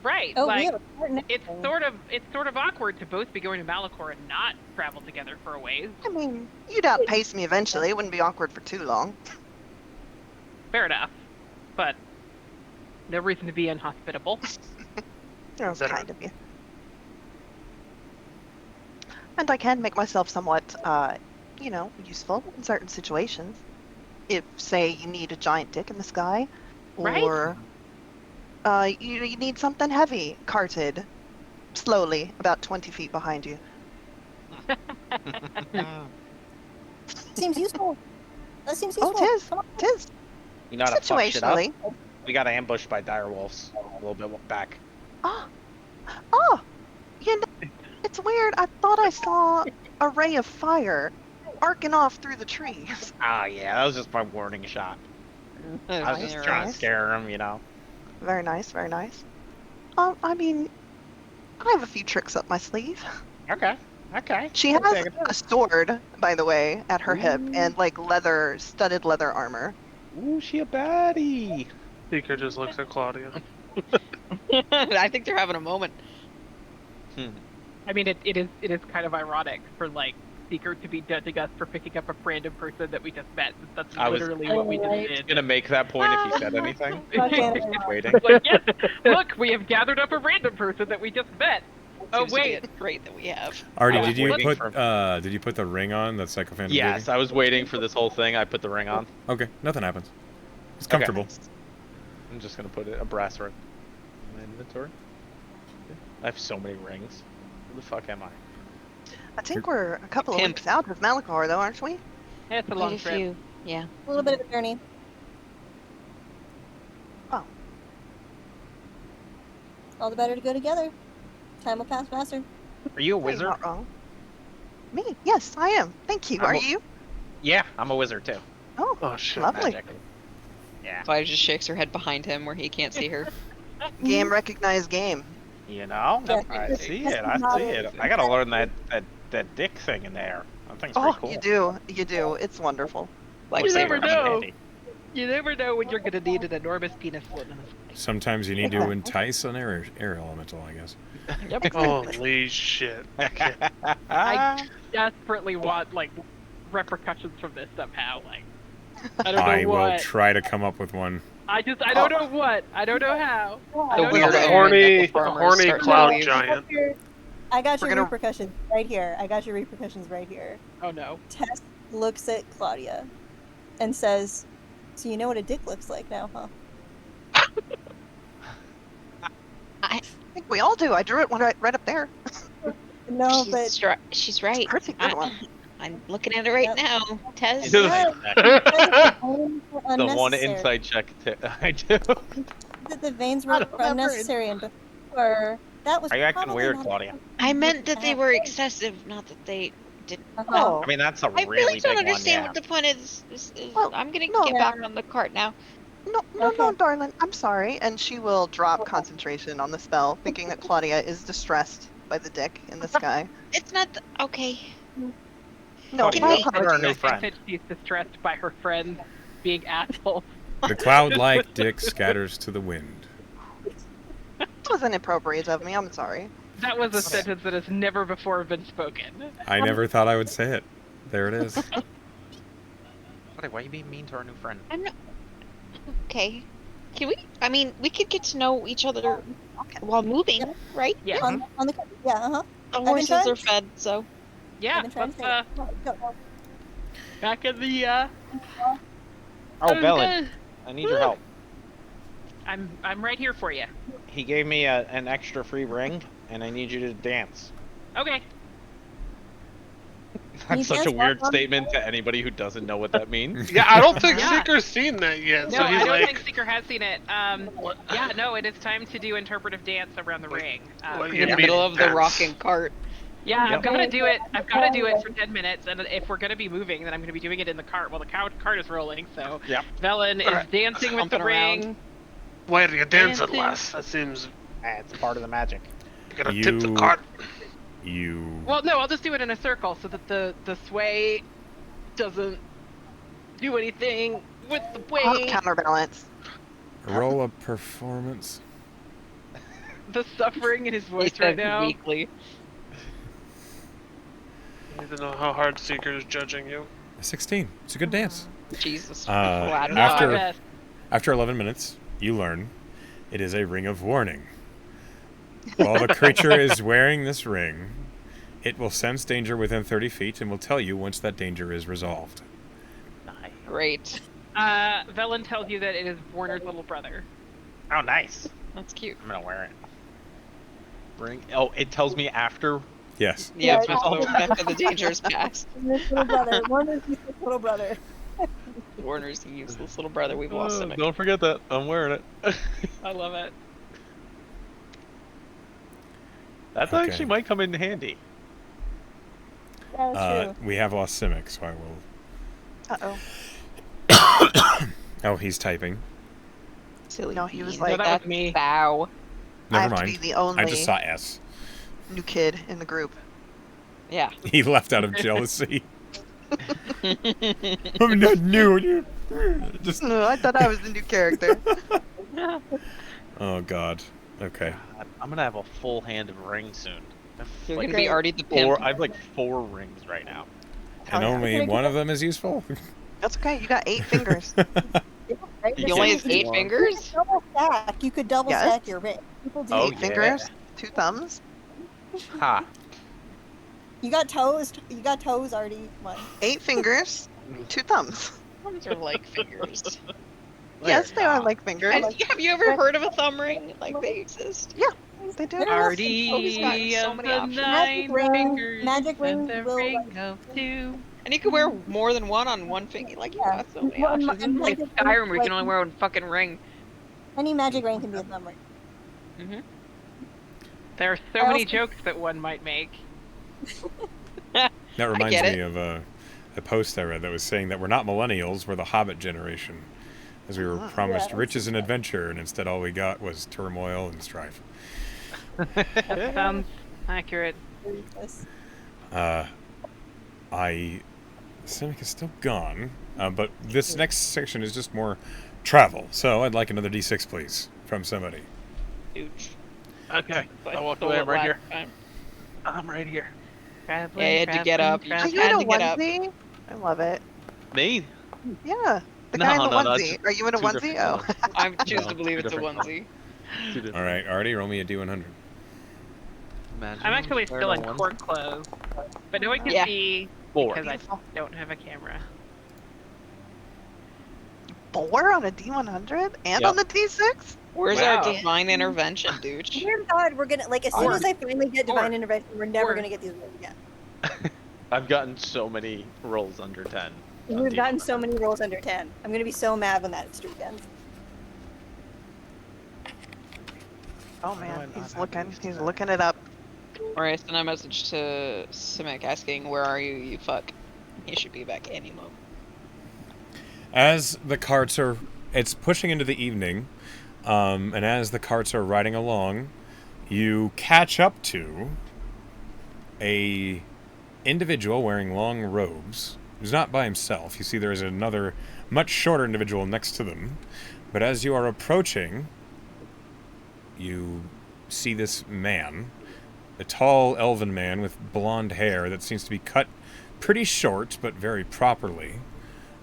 right, Oh, we like have a cart and it's everything. sort of awkward to both be going to Malikor and not travel together for a ways. I mean, you'd outpace me eventually. It wouldn't be awkward for too long. Fair enough, but no reason to be inhospitable. That was Better. kind of you. And I can make myself somewhat, useful in certain situations. If, say, you need a giant dick in the sky, Right. or you need something heavy carted slowly about 20 feet behind you. Seems useful. That seems Oh, useful. it is. Come on. It is. You know how to fuck shit up? Situationally. We got ambushed by dire wolves a little bit back. Oh, it's weird. I thought I saw a ray of fire arcing off through the trees. Ah, yeah, that was just my warning shot. I was just trying to scare him, you know. Very nice, very nice. I mean, I have a few tricks up my sleeve. Okay. She I'll has take it. a sword, by the way, at her hip, and like studded leather armor. Ooh, she a baddie. Seeker just looks at Claudia. I think they're having a moment. I mean, it is kind of ironic for like Seeker to be judging us for picking up a random person that we just met. That's I was- literally what we just Right. did. Gonna make that point if he said anything. Waiting. It's like, yes, look, we have gathered up a random person that we just met. Oh Seems to be wait, a trait that we have. Artie, I was did you waiting put for- did you put the ring on that Psychophantom? Yes, gave I was waiting for this whole thing. I put the ring on. you? Okay, nothing happens. It's Okay. comfortable. I'm just gonna put a brass ring in my inventory. I have so many rings. Who the fuck am I? I think we're a couple of Pimp. weeks out of Malikor, though, aren't we? it's a Quite long a trip. few. Yeah. A little bit of a journey. Oh. All the better to go together. Time will pass faster. Are you a You're wizard? not wrong. Me? Yes, I am. Thank you. I'm Are a- you? Yeah, I'm a wizard too. Oh, Oh shit. lovely. Magic. Yeah. Claudia just shakes her head behind him where he can't see her. Game recognized game. You know? Yeah. I see it. I see it. I gotta learn that dick thing in there. That thing's Oh, pretty cool. you do. You do. It's wonderful. Like You saber. never know. You never know when you're gonna need an enormous penis floating in the sky. Sometimes you need to Exactly. entice an air elemental, I guess. Holy shit. Okay. I desperately want like repercussions from this somehow. Like I don't know I what. will try to come up with one. I don't know what. I don't know how. I The don't weirdo. know. Horny, Farmers horny start to cloud leave. giant. I got We're your gonna- repercussions right here. I got your repercussions right here. Oh no. Tess looks at Claudia and says, "So you know what a dick looks like now, huh?" I think we all do. I drew it right up there. No, she's, but she's right. It's a pretty good one. I'm looking at it right Yep. now. Tez. Yeah. The the one insight check I do. That the veins I were don't remember it. unnecessary, and before that was. Are you acting probably weird, not- Claudia? I meant that they were excessive, not that they didn't. Uh-huh. I mean, that's a I really really don't big understand one, what the point is. Well, I'm gonna no. get back on the cart now. No, Okay. darling. I'm sorry. And she will drop concentration on the spell, thinking that Claudia is distressed by the dick in the sky. It's not okay. No, Claudia, my look at our apologies. new I think friend. that she's distressed by her friends being assholes. The cloud-like dick scatters to the wind. That was inappropriate of me. I'm sorry. That was a sentence that has never before been spoken. I never thought I would say it. There it is. Claudia, why are you being mean to our new friend? I'm not. Okay. Can we? I mean, we could get to know each other while moving, right? Yeah. On the yeah, uh-huh. The been horses trying are to- fed, so. Yeah, I've been trying let's to say that. Come on, go. back in the Oh, Bellin, I need your help. I'm right here for you. He gave me an extra free ring, and I need you to dance. Okay. That's you such a dance weird while- statement to anybody who doesn't know what that means. Yeah, I don't think Yeah. Seeker's seen that yet. No, so I he's don't like, think Seeker has seen it. What? Yeah, no, it is time to do interpretive dance around the ring. what, In the Yeah, middle of the dance. rocking cart. Yeah, Yep. I've got to do it. I've got to do it for 10 minutes, and if we're going to be moving, then I'm going to be doing it in the cart while the cart is rolling. So Yep. Velen is Alright. dancing with the Humping around. ring. Why are you dancing, Dancing. lass? That seems It's part of the magic. you gotta tip the You- cart. You Well, no, I'll just do it in a circle so that the sway doesn't do anything with the I'll weight. counterbalance. roll a performance. The suffering in his He voice right said now. weekly. I need to know how hard Seeker is judging you. A 16. It's a good dance. Jesus. Glad Not after my best. after 11 minutes, you learn it is a ring of warning. While the creature is wearing this ring, it will sense danger within 30 feet and will tell you once that danger is resolved. Nice. Great. Velen tells you that it is Warner's little brother. Oh, nice. That's cute. I'm gonna wear it. Ring. Oh, it tells me after. Yes. Yeah, Yeah, after the danger's passed. This little brother. Warner's useless little brother. Warner's the useless little brother. We've lost him. Don't forget that. I'm wearing it. I love it. That Okay. actually might come in handy. That's true. We have lost Simic, so I will. Uh-oh. Oh, he's typing. Silly. No, he was bean. like- No, that That's was me. Bow. I Never have mind. to be the only I just saw S. new kid in the group. Yeah. He left out of jealousy. I'm not new. Just. No, I thought I was the new character. Oh God. Okay. I'm gonna have a full hand of rings soon. I have You're like gonna be Artie the pimp. I have like 4 rings right now. And yeah. only one of them is useful. That's okay. You got 8 fingers. Right? You only have 8 One. fingers? Double stack. You could double Yes. stack your ring. People do. Oh, 8 yeah. fingers, 2 thumbs, Ha! You got toes. You got toes already. One. 8 fingers, 2 thumbs. Thumbs are like fingers. Yes, they are like fingers. Have you ever heard of a thumb ring? Like they exist? They do. There are Artie Oh, he's got so of many the options. 9 Magic ring- fingers magic ring and the will, ring of 2. And you can wear more than one on one finger. Like you Yeah. got so many Well, and options. and It's like magic Skyrim ring, where you can like- only wear one fucking ring. Any magic ring can be a thumb ring. There are so I many also- jokes that one might make. That reminds get me it. of a post I read that was saying that we're not millennials, we're the Hobbit generation. As we were Ah. promised Yeah, riches and adventure, and instead all we got was turmoil and strife. That sounds accurate. Yes. Simic is still gone, but this next section is just more travel. So I'd like another D6, please, from somebody. Huge. Okay. So I walked stole away. it I'm right last here. time. I'm right here. Traveling, Yeah, you had to get up. You Are just you in had a to get up. onesie? I love it. Me? Yeah. The No, guy in the no, no, onesie. Are you in a two onesie? different Oh. colors. I choose No, to believe two it's a different onesie. Two different. All right, Artie, roll me a D100. Imagine I'm actually wearing still a in onesie. court clothes, but no one can Yeah. see 4. because I don't have a camera. 4 on a D100 and Yep. on the D6? Where's Wow. our divine intervention, dude? Dear God, we're gonna like as soon as I finally get divine intervention, we're never Or- gonna get these rolls again. I've gotten so many rolls under 10. on We've gotten D100. so many rolls under 10. I'm gonna be so mad when that streak ends. Oh do I man, not he's have looking. these He's today? looking it up. Or I sent a message to Simic asking, "Where are you, you fuck?" He should be back any moment. As the carts are, it's pushing into the evening, and as the carts are riding along, you catch up to a individual wearing long robes. He's not by himself. You see there is another much shorter individual next to them. But as you are approaching, you see this man, a tall elven man with blonde hair that seems to be cut pretty short but very properly.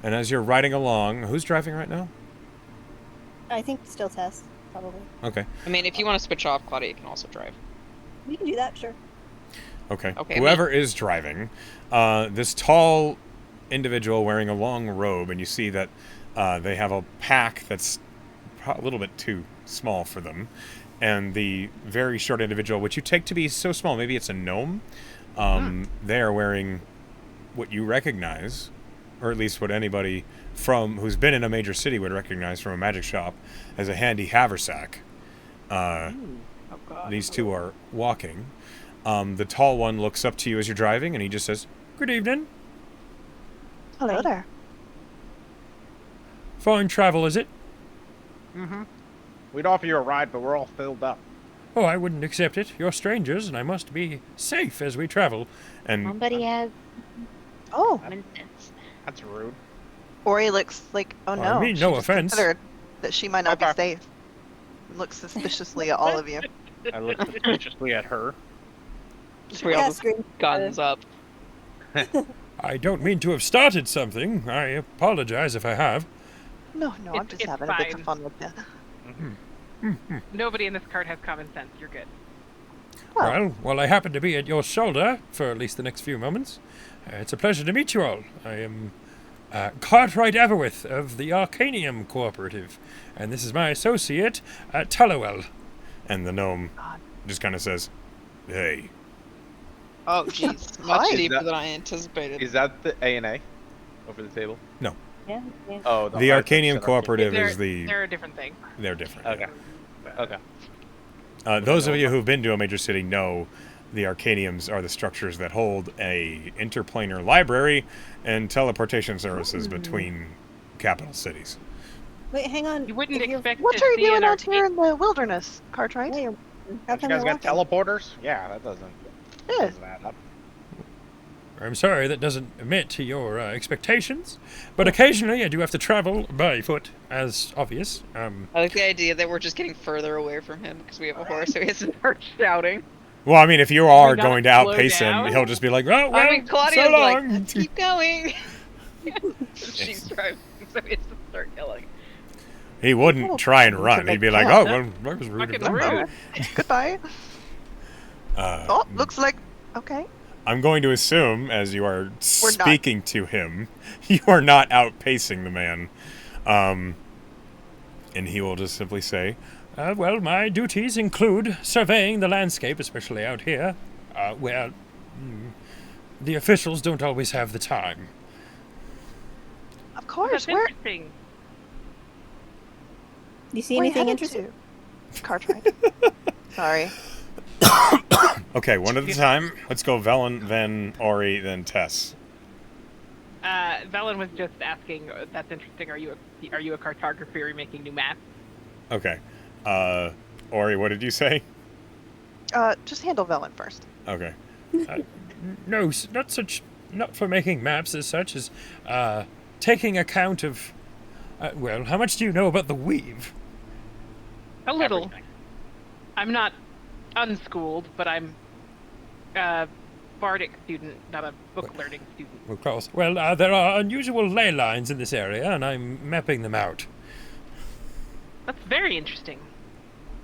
And as you're riding along, who's driving right now? I think still Tess, probably. Okay. I mean, if you want to switch off, Claudia can also drive. We can do that, sure. Okay. Okay, Whoever is driving, this tall individual wearing a long robe, and you see that they have a pack that's a little bit too small for them. And the very short individual, which you take to be so small, maybe it's a gnome, they are wearing what you recognize, or at least what anybody from who's been in a major city would recognize from a magic shop, as a handy haversack. Oh god. These two are walking. The tall one looks up to you as you're driving, and he just says, "Good evening. Hello there. Fine travel, is it?" We'd offer you a ride, but we're all filled up. Oh, I wouldn't accept it. You're strangers, and I must be safe as we travel. And Somebody has Oh, common sense. That's rude. Ori looks like, oh I no. mean, she no just offense. considered that she might not be Okay. safe. Looks suspiciously at all of you. I look suspiciously at her. We all Yeah, just scream. guns up. I don't mean to have started something. I apologize if I have. No, I'm It's- just it's having a bit of fine. fun with you. Nobody in this cart has common sense. You're good. Well, Well, I happen to be at your shoulder for at least the next few moments. It's a pleasure to meet you all. I am Cartwright Everwith of the Arcanium Cooperative, and this is my associate, Tullowell. And the gnome God. just kind of says, "Hey." Oh, jeez. Hi. Much Is deeper that- than I anticipated. Is that the A&A over the table? Yeah, yeah. Oh, The hard Arcanium percent Cooperative They're, is the... they're a different thing. They're different. Okay. Okay. Those of you who've been to a major city know the Arcaniums are the structures that hold a interplanar library and teleportation services between capital cities. Wait, hang on. You wouldn't If you're- expect what to are you see doing an out arcade- here in the wilderness, Cartwright? Yeah, you're- How You come guys you're got walking? teleporters? Yeah, that doesn't Yeah. add up. I'm sorry that doesn't meet to your expectations, but occasionally I do have to travel by foot, as obvious. I like the idea that we're just getting further away from him because we have a horse, so he has to start shouting. Well, I mean, if you are not going to slow outpace him, down? he'll just be like, "Oh, well, I mean, Claudia's so like, long." let's keep going. She's driving, so he has to start yelling. He wouldn't Oh, try and to run. He'd make be like, camp. "Oh, well, that was rude Fucking of me." rude. Goodbye. Oh, looks like okay. I'm going to assume, as you are We're not. speaking to him, you are not outpacing the man. And he will just simply say, well, my duties include surveying the landscape, especially out here, where the officials don't always have the time. Of course. That's Where interesting. You see where you anything headed interesting? to? Cartwright. Sorry. Okay, one at a time. Let's go Velen, then Ori, then Tess. Velen was just asking. That's interesting. Are you a cartographer? Are you making new maps? Okay. Ori, what did you say? Just handle Velen first. Okay. No, not for making maps as such as taking account of. Well, how much do you know about the weave? A little. Everything. I'm not unschooled, but I'm a bardic student, not a book learning student. Of course. Well, there are unusual ley lines in this area, and I'm mapping them out. That's very interesting.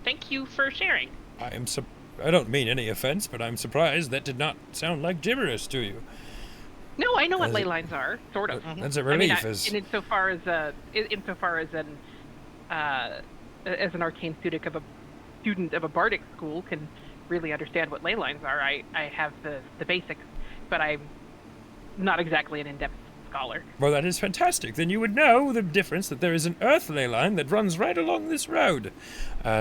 Thank you for sharing. I don't mean any offense, but I'm surprised that did not sound like gibberish to you. No, I know what As ley a- lines are, sort of. That's a I mean, relief. and insofar as an arcane student of a bardic school can really understand what ley lines are, I have the basics, but I'm not exactly an in-depth scholar. Well, that is fantastic. Then you would know the difference that there is an earth ley line that runs right along this road.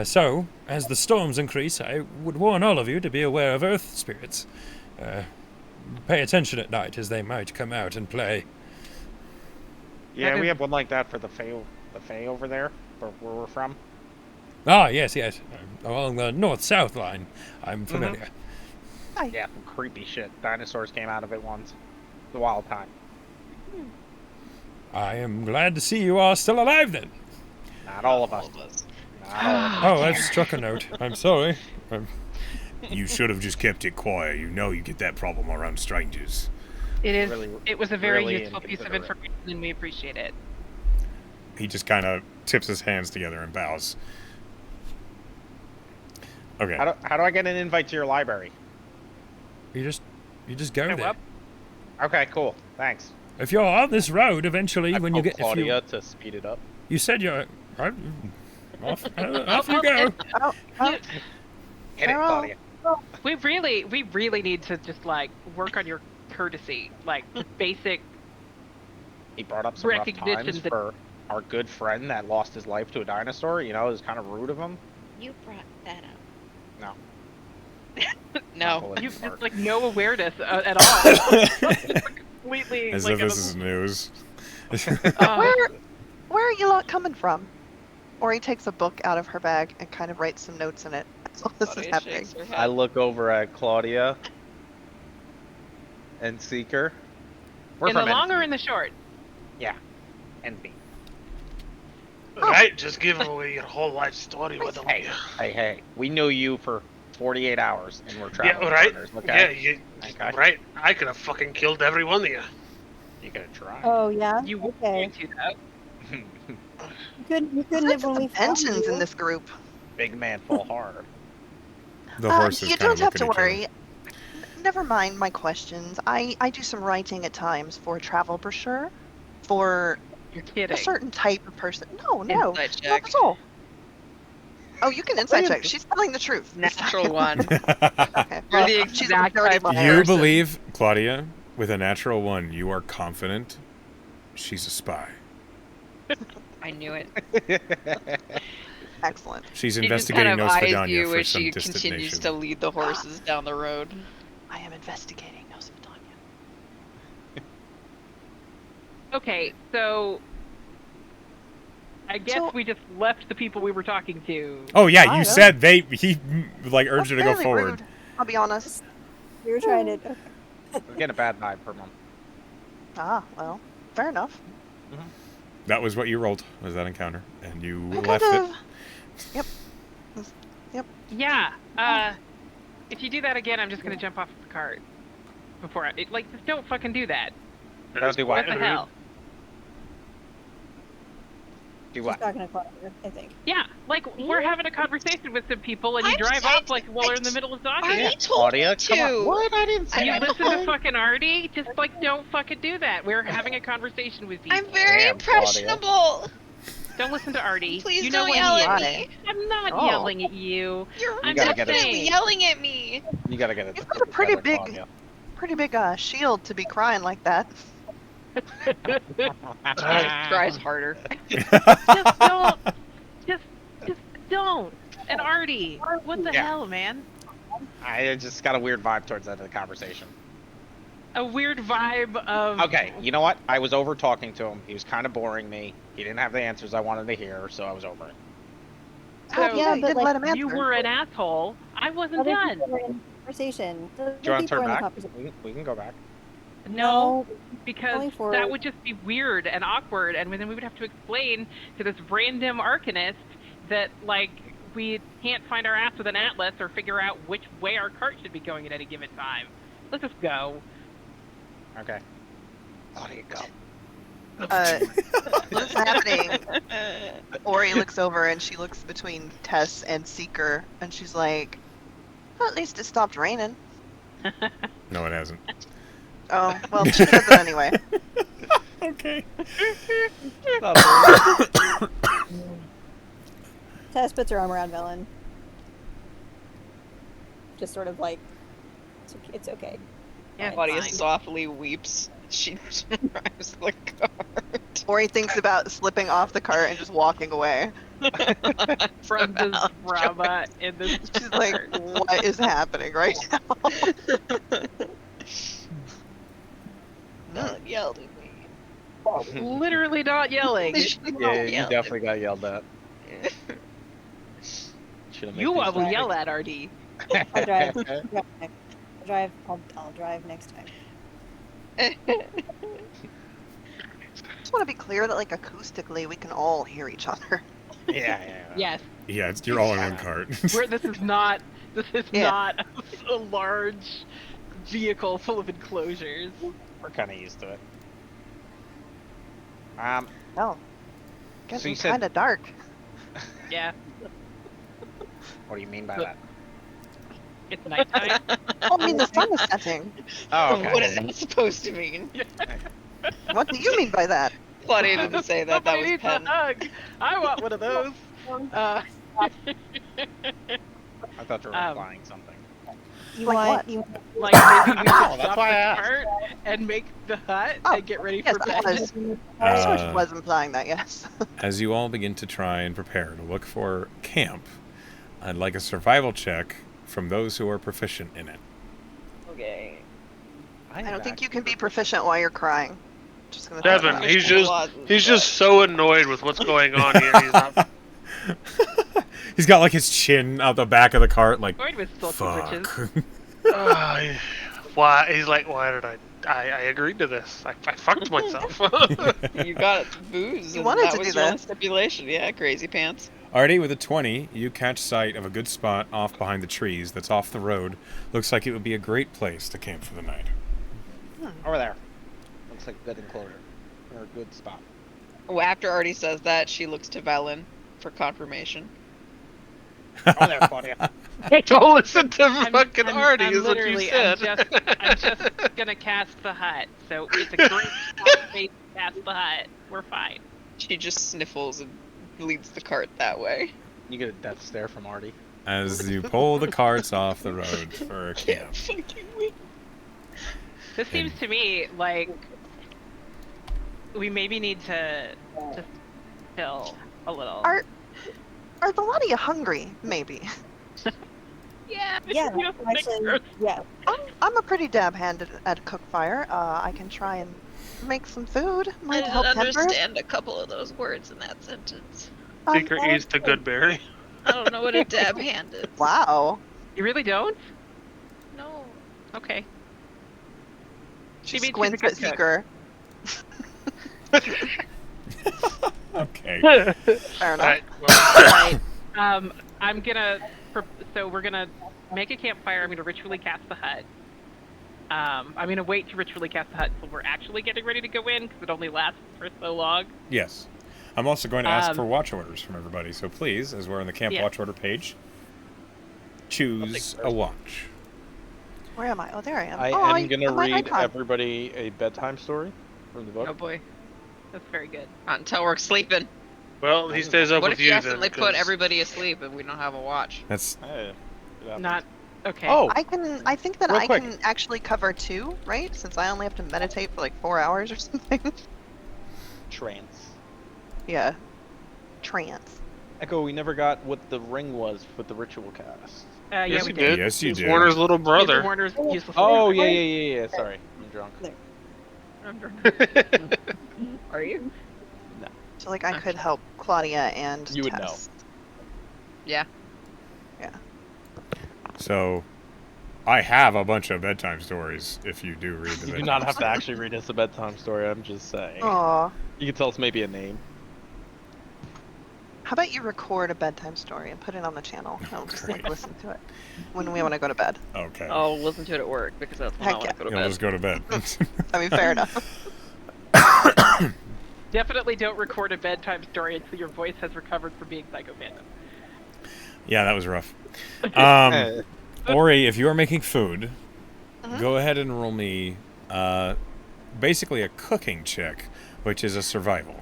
So, as the storms increase, I would warn all of you to be aware of earth spirits. Pay attention at night, as they might come out and play. Yeah, Okay. we have one like that for the Fae over there, where we're from. Ah, yes. Along the north-south line. I'm familiar. Yeah, some creepy shit. Dinosaurs came out of it once. The wild time. I am glad to see you are still alive, then. Not all of us. Not all of us. Oh, I've struck a note. I'm sorry. You should have just kept it quiet. You know you get that problem around strangers. It is. Really- It was a very really useful piece of inconsiderate. information, and we appreciate it. He just kind of tips his hands together and bows. Okay. How do I get an invite to your library? You just go Show there. up. Okay, cool. Thanks. If you're on this road, eventually, I when you told get, Claudia to speed it up. you said you're off you go. Oh, Hit it, Carol. Claudia. We really need to just like work on your courtesy, like basic. He brought up some rough Recognition times that- for our good friend that lost his life to a dinosaur. You know, it was kind of rude of him. You brought that up. No. No. Pull it You've apart. just like no awareness at all. Completely. As like, if this is news. where are you lot coming from? Ori takes a book out of her bag and kind of writes some notes in it. That's all this is Claudia happening. shakes her I head. look over at Claudia and Seeker. We're In the from long or Endsmeet. in the short? Endsmeet. Right? Just give away your whole life story. What don't Hey, you? hey, we knew you for 48 hours, and we're Yeah, traveling right. partners, Yeah, okay? you. Okay. Right. I could have fucking killed every one of you. You gotta try. Oh yeah. You were Okay. going to that. You couldn't Such have when we found tensions in you. this group. Big man fall hard. The horses You kind of don't have look to at each worry. Never mind my questions. I do some writing at times for a travel brochure for You're a kidding. certain type of person. No, Insight not check. at all. Oh, you can insight check. She's telling the truth. this Natural time. one. other. Okay. You're well, the she's a exact dirty type of liar, You so- believe, Claudia, with a natural 1, you are confident she's a spy. I knew it. Excellent. She's She just investigating kind of eyes Nosfidania you for as some she distant continues nation. to lead the horses down the road. I am investigating Nosfidania. Okay, so I guess So- we just left the people we were talking to. Oh yeah, I you know. said he like urged That's her to go fairly forward. rude, I'll be honest. We were trying to. We're getting a bad vibe from him. Ah, well, fair enough. That was what you rolled, was that encounter, and you I left kind it. of. Yep. Yeah. If you do that again, I'm just gonna jump off the cart. Before just don't fucking do that. Don't do What what? the hell? Do She's what? talking to Claudia, I think. Yeah, we're having a conversation with some people, and you I'm drive trying off to- while we're in the middle of talking. Artie Yeah, told Claudia, me come on. to. What? I didn't say You that. listen to fucking Artie? Just don't fucking do that. We're having a conversation with people. I'm very Damn, Claudia. impressionable. Don't listen to Artie. Please you know don't what yell he at is. me. I'm not Oh. yelling at you. You're I'm gotta just get it. definitely saying. yelling at me. You gotta get it. You've got a pretty together, big- Claudia. Pretty big shield to be crying like that. Tries harder. Just don't. Just don't. And Artie, what the Yeah. hell, man? I just got a weird vibe towards the end of the conversation. A weird vibe of. Okay, you know what? I was over talking to him. He was kind of boring me. He didn't have the answers I wanted to hear, so I was over it. So Oh, yeah, you but, didn't like, let him answer. you were an asshole. I wasn't Other done. people are in the conversation. The Do you want to people are turn in the back? conversation. We can go back. No, Going because forward. that would just be weird and awkward, and then we would have to explain to this random arcanist that we can't find our ass with an atlas or figure out which way our cart should be going at any given time. Let's just go. Okay. Claudia, go. What's happening? Ori looks over and she looks between Tess and Seeker, and she's like, well, at least it stopped raining. No, it hasn't. Oh, well, she says it anyway. Okay. Tess puts her arm around Velen. Just sort of it's okay. Yeah, Claudia fine. softly weeps. She drives the cart. Ori thinks about slipping off the cart and just walking away. From this drama in this. She's like, what is happening right now? Not yelled at me. Literally not yelling. Yeah, you definitely got yelled at. Should've made You these will right. yell at Artie. I'll drive. I'll drive next time. Just want to be clear that, acoustically, we can all hear each other. Yeah. Yes. Yeah, you're all in one cart. This is not Yeah. not a large vehicle full of enclosures. We're kind of used to it. Oh. So Getting you said- kind of dark. Yeah, What do you mean by Look. that? it's nighttime. Well, I mean, the sun is setting. Oh, okay. What is that supposed to mean? What do you mean by that? Claudia didn't say that. That Somebody was needs Penn. a hug. I want one of those. I thought you were Um, implying something. You Like want what? you Like maybe we should Oh, that's stop why I the asked. cart and make the hut Oh, and get ready yes, for I bed. was. Uh, George was implying that, yes. As you all begin to try and prepare to look for camp, I'd like a survival check from those who are proficient in it. Okay. I don't think you can be proficient while you're crying. Just gonna throw Devin, that out. he's just so annoyed with what's going on here. He's not. He's got like his chin out the back of the cart, like, Going with sulky witches. fuck. Why? He's like, why did I agreed to this. I fucked myself. You got booze. You and wanted that to was do your only this. stipulation. Yeah, crazy pants. Artie, with a 20, you catch sight of a good spot off behind the trees that's off the road. Looks like it would be a great place to camp for the night. Over there. Looks like a good enclosure. Or a good spot. Well, after Artie says that, she looks to Velen for confirmation. Over there, Claudia. Don't listen to fucking Artie, I'm is what you literally, said. I'm just gonna cast the hut. So it's a great spot to cast the hut. We're fine. She just sniffles and leads the cart that way. You get a death stare from Artie. As you pull the carts off the road for a camp. Fucking wait. This seems to me like we maybe need to just chill a little. Are the lot of you hungry? Maybe. Yeah. Yeah, you actually, yeah. I'm a pretty dab hand at a cook fire. I can try and make some food. I Might didn't help tempers. understand a couple of those words in that sentence. Secret eats the good berry. I don't know what a dab hand is. Wow. You really don't? No. Okay. She means she's a squints good at cook. Seeker. Okay. Fair enough. Alright, well, I'm gonna. So we're gonna make a campfire. I'm gonna ritually cast the hut. I'm gonna wait to ritually cast the hut until we're actually getting ready to go in because it only lasts for so long. Yes. I'm also going to ask for watch orders from everybody. So please, as we're on the camp Yeah. watch order page, choose a watch. Where am I? Oh, there I am. I am going to my read icon. everybody a bedtime story from the book. Oh boy, that's very good. Not until we're sleeping. well, he stays up What with if you you then. accidentally put 'cause- everybody asleep and we don't have a watch? That's Hey, it happens. Not okay. Oh, I think that Real I quick. can actually cover 2, right? Since I only have to meditate for like 4 hours or something. trance. Yeah. Trance. Echo, we never got what the ring was with the ritual cast. Yeah, Yes, we you did. did. Yes, you He's did. Warner's little brother. Warner's useless. Oh, yeah. Sorry, I'm drunk. Are you? So like I could help Claudia and You would know. Tess. Yeah. so. I have a bunch of bedtime stories. If you do read the You do bedtime not have to stories. actually read us a bedtime story, I'm just saying. Aw. You can tell us maybe a name. How about you record a bedtime story and put it on the channel? I'll just like Great. listen to it when we want to go to bed. Okay. I'll listen to it at work because that's when I Heck want to go to You'll bed. just go to bed. I mean, fair enough. Definitely don't record a bedtime story until your voice has recovered from being psychophantom. Yeah, that was rough. Eh, Ori, if you are making food, Mhm. go ahead and roll me basically a cooking check, which is a survival.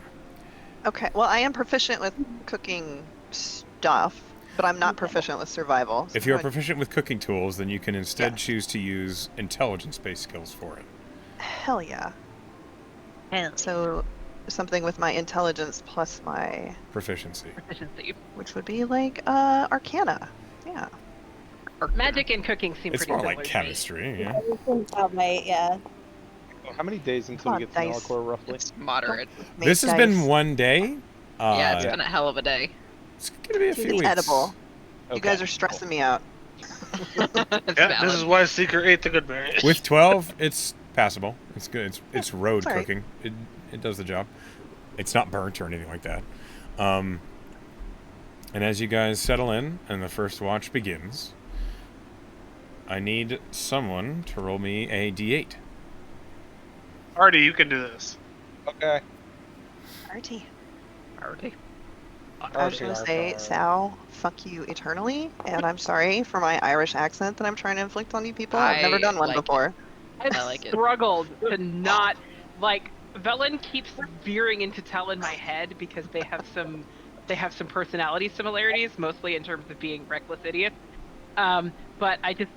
Okay. Well, I am proficient with cooking stuff, but I'm not proficient with survival. If you are so proficient with cooking tools, then you can instead Yeah. choose to use intelligence-based skills for it. hell yeah. So something with my intelligence plus my, Proficiency. Proficiency. which would be like Arcana. Yeah. Magic and cooking seem It's pretty more similar like to me. chemistry, yeah. About my, yeah. How many days until we get to Dice. Malikor, roughly? It's moderate. Make This has dice. been one day. Yeah, it's yeah. been a hell of a day. It's gonna be a few It's weeks. edible. You Okay, guys are stressing me out. It's Yeah, this valid. is why Seeker ate the good berry. With 12, it's passable. It's good. It's road Sorry. cooking. It does the job. It's not burnt or anything like that. And as you guys settle in and the first watch begins, I need someone to roll me a d8. Artie, you can do this. Okay. Artie. Already. I was gonna say, Sal, fuck you eternally, and I'm sorry for my Irish accent that I'm trying to inflict on you people. I've never I done one like it. before. I've I like it. struggled to not like Velen keeps veering into Tell in my head because they have some personality similarities, mostly in terms of being reckless idiots. But I just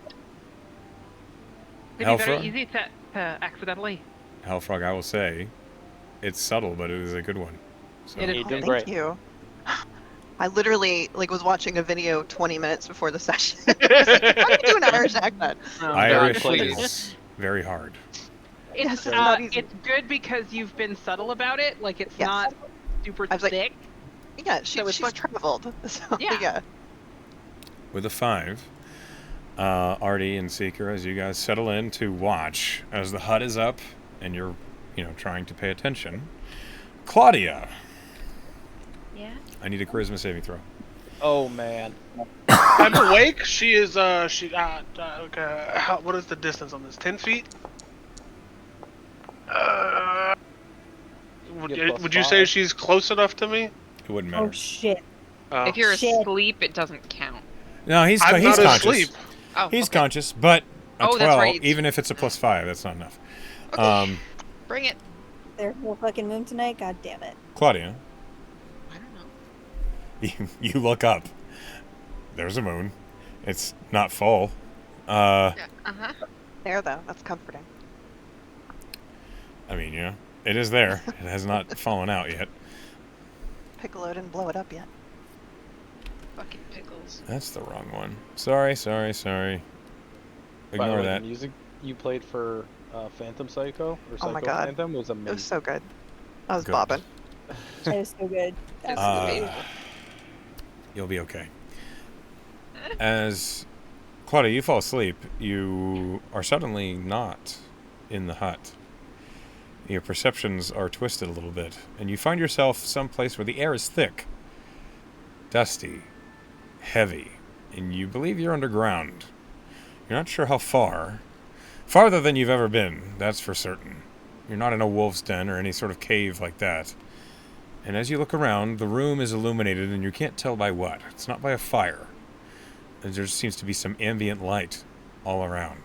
it'd be very Alpha? easy to accidentally. Hellfrog, I will say, it's subtle, but it is a good one. So, It is- You're Oh, doing thank great. you. I literally was watching a video 20 minutes before the session. I was like, how do you do an Irish accent? Irish please. is very hard. Yes, it's not easy. It's good because you've been subtle about it. Like it's Yes. not super I was like- thick. Yeah, So it's she's like- traveled. So, Yeah. yeah. With a 5, Artie and Seeker, as you guys settle in to watch as the hut is up and you're, trying to pay attention. Claudia, Yeah. I need a charisma saving throw. Oh man. I'm awake. She is. What is the distance on this? 10 feet. Get Would you say +5. she's close enough to me? It wouldn't matter. Oh shit. If you're Shit. asleep, it doesn't count. No, he's I'm he's not conscious. asleep. Oh, He's okay. conscious, but a Oh, 12, that's right. even if it's a +5, that's not enough. Okay. Bring it. There's no fucking moon tonight. God damn it. Claudia, I don't know. you look up. There's a moon. It's not full. Yeah. Uh-huh. There, though. That's comforting. I mean, it is there. It has not fallen out yet. Piccolo didn't blow it up yet. Fucking pickles. That's the wrong one. Sorry. By the Ignore way, that. The music you played for Phantom Psycho or Psycho Oh my God. Phantom was It amazing. was so good. I was Good. bobbing. That is so good. It's Uh, You'll be okay. As Claudia, you fall asleep, you are suddenly not in the hut. Your perceptions are twisted a little bit, and you find yourself someplace where the air is thick, dusty, heavy, and you believe you're underground. You're not sure how far. Farther than you've ever been, that's for certain. You're not in a wolf's den or any sort of cave like that. And as you look around, the room is illuminated, and you can't tell by what. It's not by a fire. There just seems to be some ambient light all around.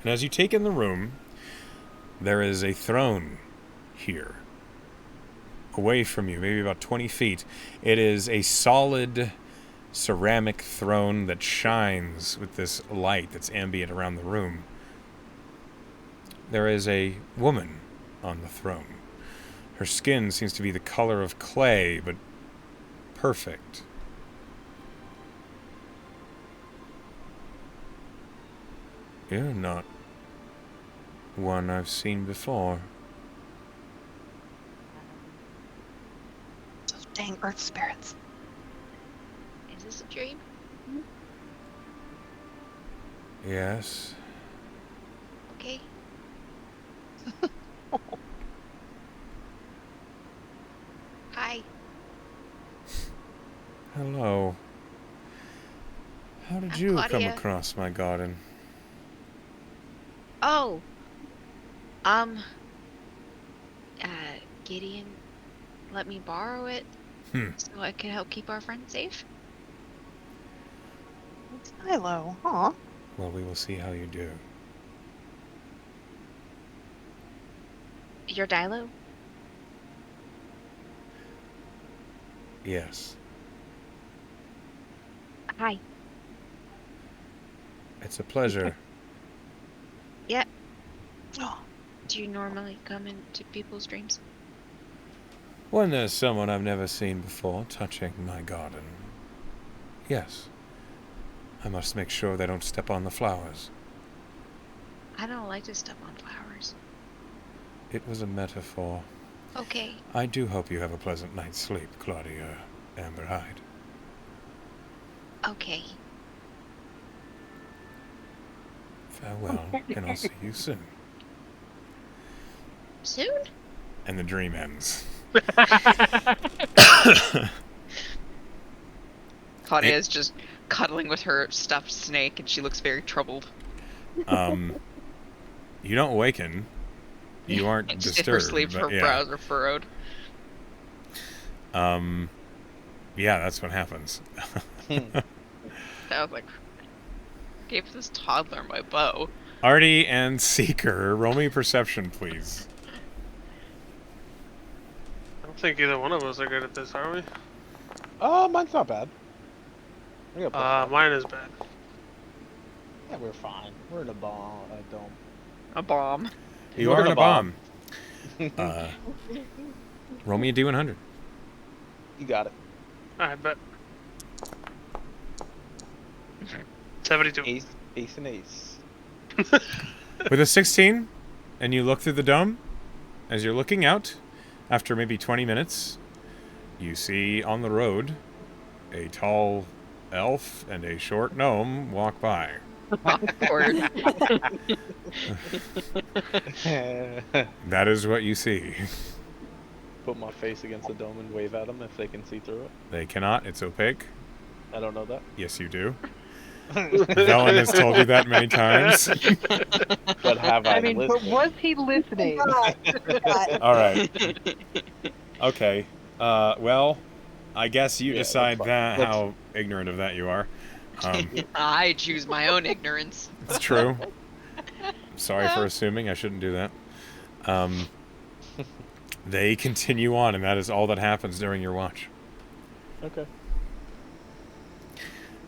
And as you take in the room, there is a throne here, away from you, maybe about 20 feet. It is a solid ceramic throne that shines with this light that's ambient around the room. There is a woman on the throne. Her skin seems to be the color of clay, but perfect. You're not one I've seen before. Those dang earth spirits. Is this a dream? Yes. Okay. Hi. Hello. How did I'm you come Claudia. across my garden? Oh. Gideon let me borrow it so I could help keep our friends safe. It's Milo. Aw. Well, we will see how you do. You're Dilo? Yes. Hi. It's a pleasure. Yeah. Oh, Do you normally come into people's dreams? When there's someone I've never seen before touching my garden, yes. I must make sure they don't step on the flowers. I don't like to step on flowers. It was a metaphor. Okay. I do hope you have a pleasant night's sleep, Claudia Amberhide. Okay. Farewell, and I'll see you soon. Soon? And the dream ends. Claudia is just cuddling with her stuffed snake, and she looks very troubled. You don't awaken. You aren't And just disturbed. in her sleep, but her yeah. brows are furrowed. Yeah, that's what happens. I was like, gave this toddler my bow. Artie and Seeker, roll me perception, please. I don't think either one of us are good at this, are we? Mine's not bad. I got Mine is bad. yeah, we're fine. We're in a bomb. I don't. A bomb. You We're are in in a a bomb. bomb. Roll me a D100. You got it. I bet. 72. Ace and ace. With a 16, and you look through the dome, as you're looking out, after maybe 20 minutes, you see on the road a tall elf and a short gnome walk by. Awkward. That is what you see. Put my face against the dome and wave at them if they can see through it. They cannot. It's opaque. I don't know that. Yes, you do. Velen has told you that many times. But have I, I mean, but listened? was he listening? All right. Okay. Well, I guess you Yeah, decide that's that fine. how ignorant of that you are. I choose my own ignorance. It's true. Sorry for assuming. I shouldn't do that. They continue on, and that is all that happens during your watch. Okay.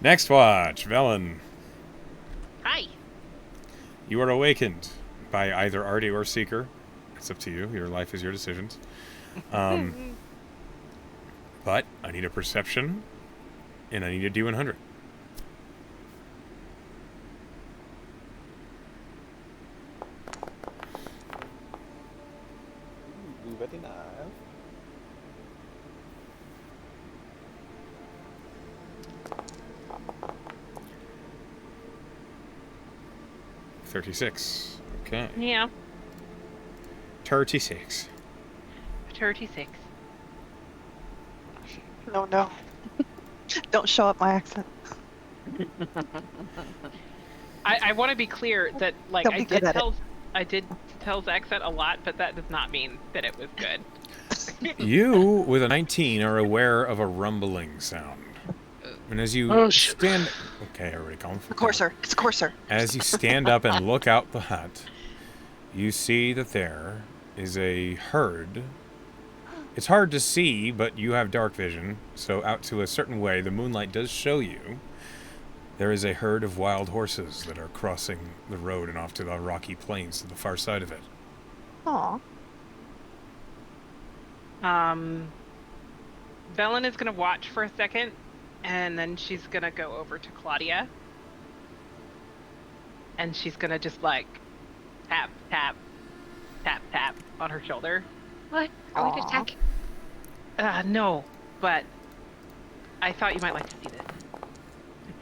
Next watch, Velen. Hi. You are awakened by either Artie or Seeker. It's up to you. Your life is your decisions. But I need a perception, and I need a D100. Ooh, very nice. $36. Okay. Yeah. 36. 36. No. Don't show up my accent. I want to be clear that, like, Don't be good at it. I did tell Zach that a lot, but that does not mean that it was good. You, with a 19, are aware of a rumbling sound. And as you Oh, shit. stand... Okay, everybody calm. It's a courser. It's a courser. As you stand up and look out the hut, you see that there is a herd. It's hard to see, but you have dark vision, so out to a certain way, the moonlight does show you. There is a herd of wild horses that are crossing the road and off to the rocky plains to the far side of it. Aw. Velen is gonna watch for a second, and then she's gonna go over to Claudia, and she's gonna just like tap, tap, tap, tap on her shoulder. What? Are we Aw. gonna attack? No, but I thought you might like to see this.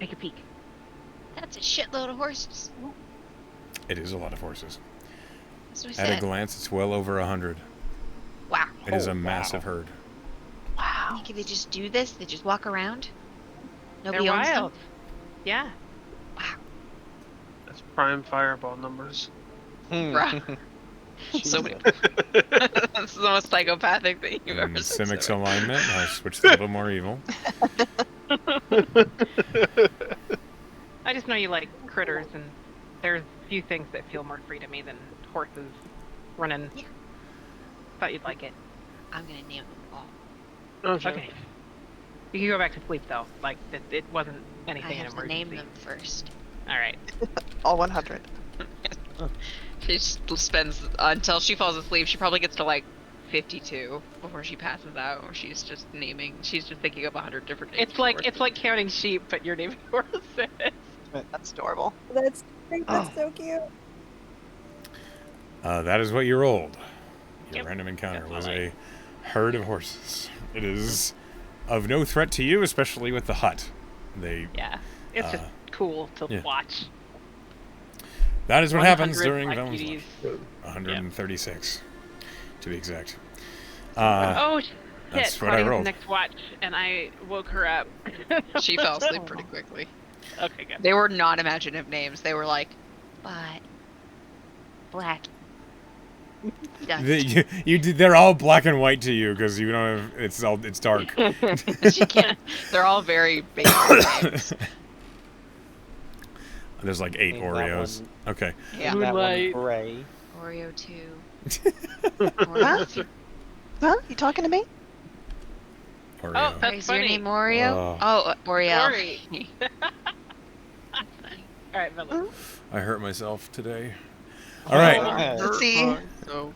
Take a peek. That's a shitload of horses. It is a lot of horses. That's what we At a said. glance, it's well over 100. Wow. It is Oh, a massive wow. herd. Wow. Can they just do this? They just walk around? They're Nobody owns wild. them? Yeah. That's prime fireball numbers. Bruh. So many. That's the most psychopathic thing you've ever In said. Simic's alignment, I switched a little more evil. I just know you like critters, and there's few things that feel more free to me than horses running. Yeah. Thought you'd like it. I'm gonna name them all. Okay. You can go back to sleep though. Like it wasn't I anything an have to emergency. name them first. All right. All 100. She just spends until she falls asleep. She probably gets to like 52 before she passes out. Or she's just naming. She's just thinking of 100 different names. It's like counting sheep, but you're naming horses. That's adorable. That's so cute. That is what you rolled. Your Yep, random encounter was definitely. a herd of horses. It is of no threat to you, especially with the hut. Yeah. It's just cool to yeah. watch. That is what happens 100 during black Velen's beauties. watch. 136, to be exact. Oh shit! that's what I Claudia's rolled. next watch, and I woke her up. She fell asleep pretty quickly. Okay, good. They were not imaginative names. They were like, But black. They're all black and white to you because you don't have. It's dark. she can't. They're all very basic names. There's like 8 Ain't that Oreos. one- Okay. Yeah. That one Moonlight. gray. Oreo 2. Huh? Oreo 3. Huh? You talking to me? Oreo. Oh, that's Is your funny. name Oreo? Oh. Oh, Oreo. Ori. All right, Velen. I hurt myself today. All right. Let's see. So,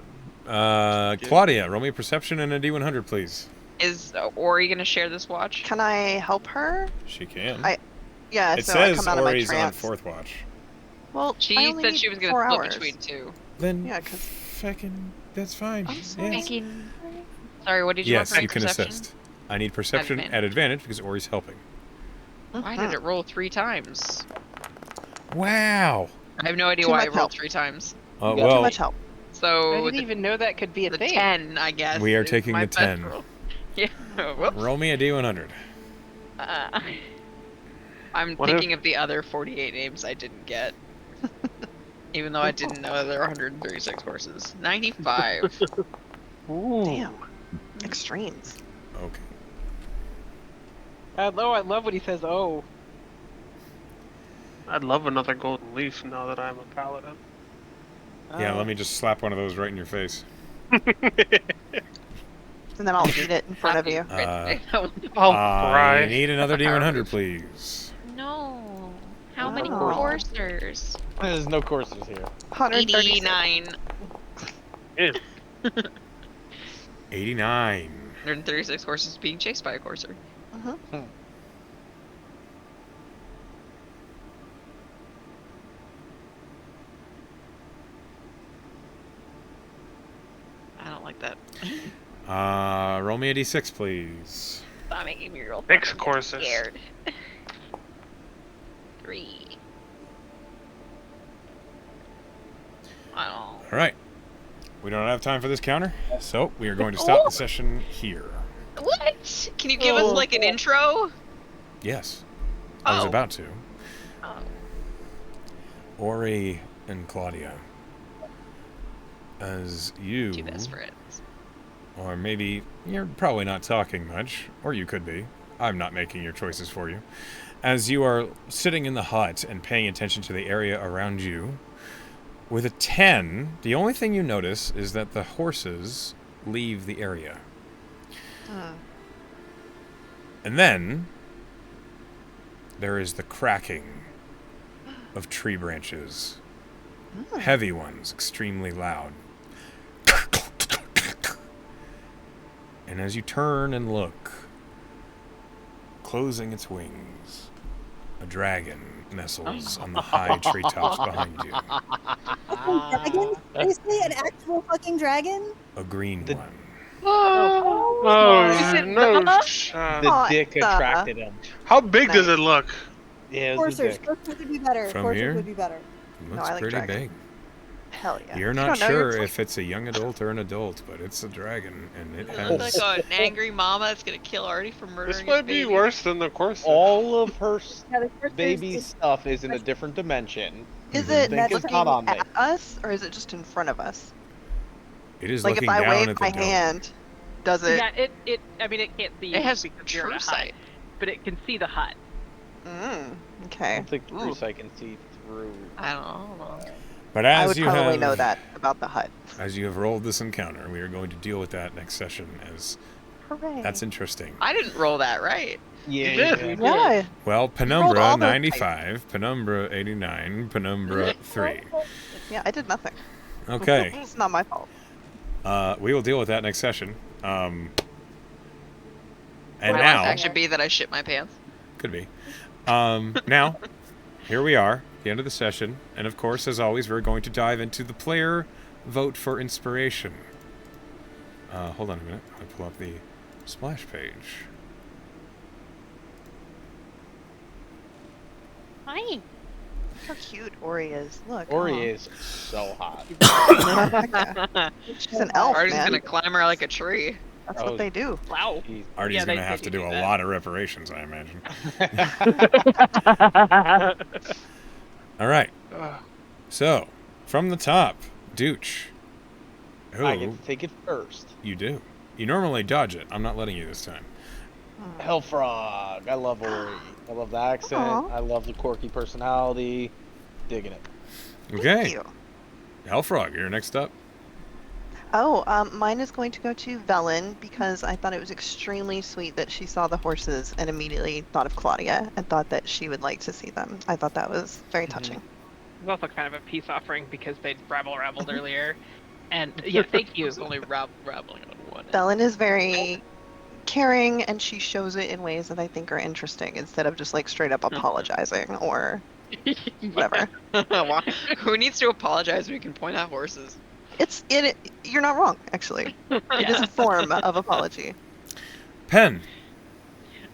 Claudia, roll me a perception and a D100, please. is Ori gonna share this watch? Can I help her? She can. Yeah, It so I says come out of my Ori's on trance. 4th watch. Well, She I only said need she was gonna 4 split hours. between 2. Then Yeah, 'cause- fucking that's fine. I'm sorry. Yes. Sorry, what did you want Yes, for my you can perception? assist. I need perception at advantage because Ori's helping. Why did it roll 3 times? Wow. I have no idea Too why much it rolled help. 3 times. You got Too Well, much help. I So didn't even know that could be a the thing. 10, I guess. We are is taking my the best 10. roll. Yeah. Whoops. roll me a D100. I'm What if- thinking of the other 48 names I didn't get. Even though I didn't know there were 136 horses. 95. Ooh. Damn. Extremes. Okay. I love when he says, "Oh." I'd love another golden leaf now that I'm a paladin. Yeah, let me just slap one of those right in your face. And then I'll eat it in front of you. I'll I cry. need another D100, please. No. How many Oh. coursers? There's no coursers here. 136. 89. Yeah. 89. 136 horses being chased by a courser. Mhm. I don't like that. Roll me a D6, please. Stop making me roll. 6 fucking courses. Scared. 3. I don't. All right. We don't have time for this counter, so we are going to stop the session here. What? Can you give us like an intro? Yes, I was Oh. about to. Oh. Ori and Claudia, as you, Two best friends. or maybe you're probably not talking much, or you could be. I'm not making your choices for you. As you are sitting in the hut and paying attention to the area around you, with a 10, the only thing you notice is that the horses leave the area. Hmm. And then there is the cracking of tree branches. Hmm. Heavy ones, extremely loud. And as you turn and look, closing its wings, a dragon nestles on the high treetops behind you. Dragon? Seriously, an actual fucking dragon? A green The- one. Oh, Is it no not? shot. The Oh, dick it's, attracted him. How big does it look? Yeah, it was the Coursers. dick. Coursers would be better. From Coursers here? would be better. It looks I like pretty dragon. big. Hell yeah. You're You not don't know you're sure if it's a young adult or an adult, but it's a dragon, and it It looks has... like an angry mama that's gonna kill Artie for murdering This might his be baby. worse than the course. All of her Yeah, the coursers baby is- stuff is in a different dimension. Is Mhm. it Think it's looking not on me. at us, or is it just in front of us? It is Like looking if I down wave at the my dome. hand, does it? Yeah, I mean, it can't see. It has because you're in true a hut, sight. but it can see the hut. Mm, I okay. don't think Ooh. Bruce I can see through. I don't know. But I as would you probably have know that about the hut. as you have rolled this encounter, we are going to deal with that next session. As Hooray. that's interesting. I didn't roll that right. Yeah, You did. yeah. Yeah. Well, rolled Penumbra all those 95, Penumbra 89, Penumbra 3. Yeah, I did nothing. Okay, It's not my fault. we will deal with that next session. And Might now actually be that I shit my pants. could be. Now, here we are, the end of the session, and of course, as always, we're going to dive into the player vote for inspiration. Hold on a minute. I pull up the splash page. Hi. How cute Ori is. Look. Ori aw. is so hot. Yeah. She's an elf, Artie's man. gonna climb her like a tree. That's Oh. what they do. Wow. Jeez. Artie's Yeah, they going to have said to you do do a that. lot of reparations, I imagine. All right. So, from the top, Dooch. I Who get to take it first. you do. You normally dodge it. I'm not letting you this time. Hellfrog. I love Ori. I love the accent. Aw. I love the quirky personality. Digging it. Thank Okay. you. Hellfrog, you're next up. Oh, mine is going to go to Velen because I thought it was extremely sweet that she saw the horses and immediately thought of Claudia and thought that she would like to see them. I thought that was very touching. It's also kind of a peace offering because they rabbled earlier. And yeah, thank you. It was only rabbling on one. Velen is very caring and she shows it in ways that I think are interesting instead of just like straight up apologizing or whatever. Why- Who needs to apologize when you can point out horses? You're not wrong, actually. It is a form of apology. Pen,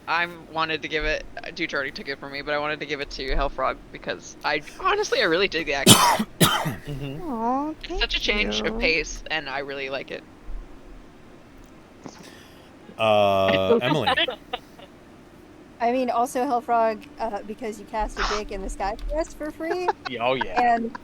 I wanted to give it. Dooch already took it from me, but I wanted to give it to Hellfrog because I really dig the action. Mm-hmm. Aw, It's thank such a change you. of pace, and I really like it. Emily. I mean, also Hellfrog, because you cast a dick in the sky quest for free, Oh yeah. and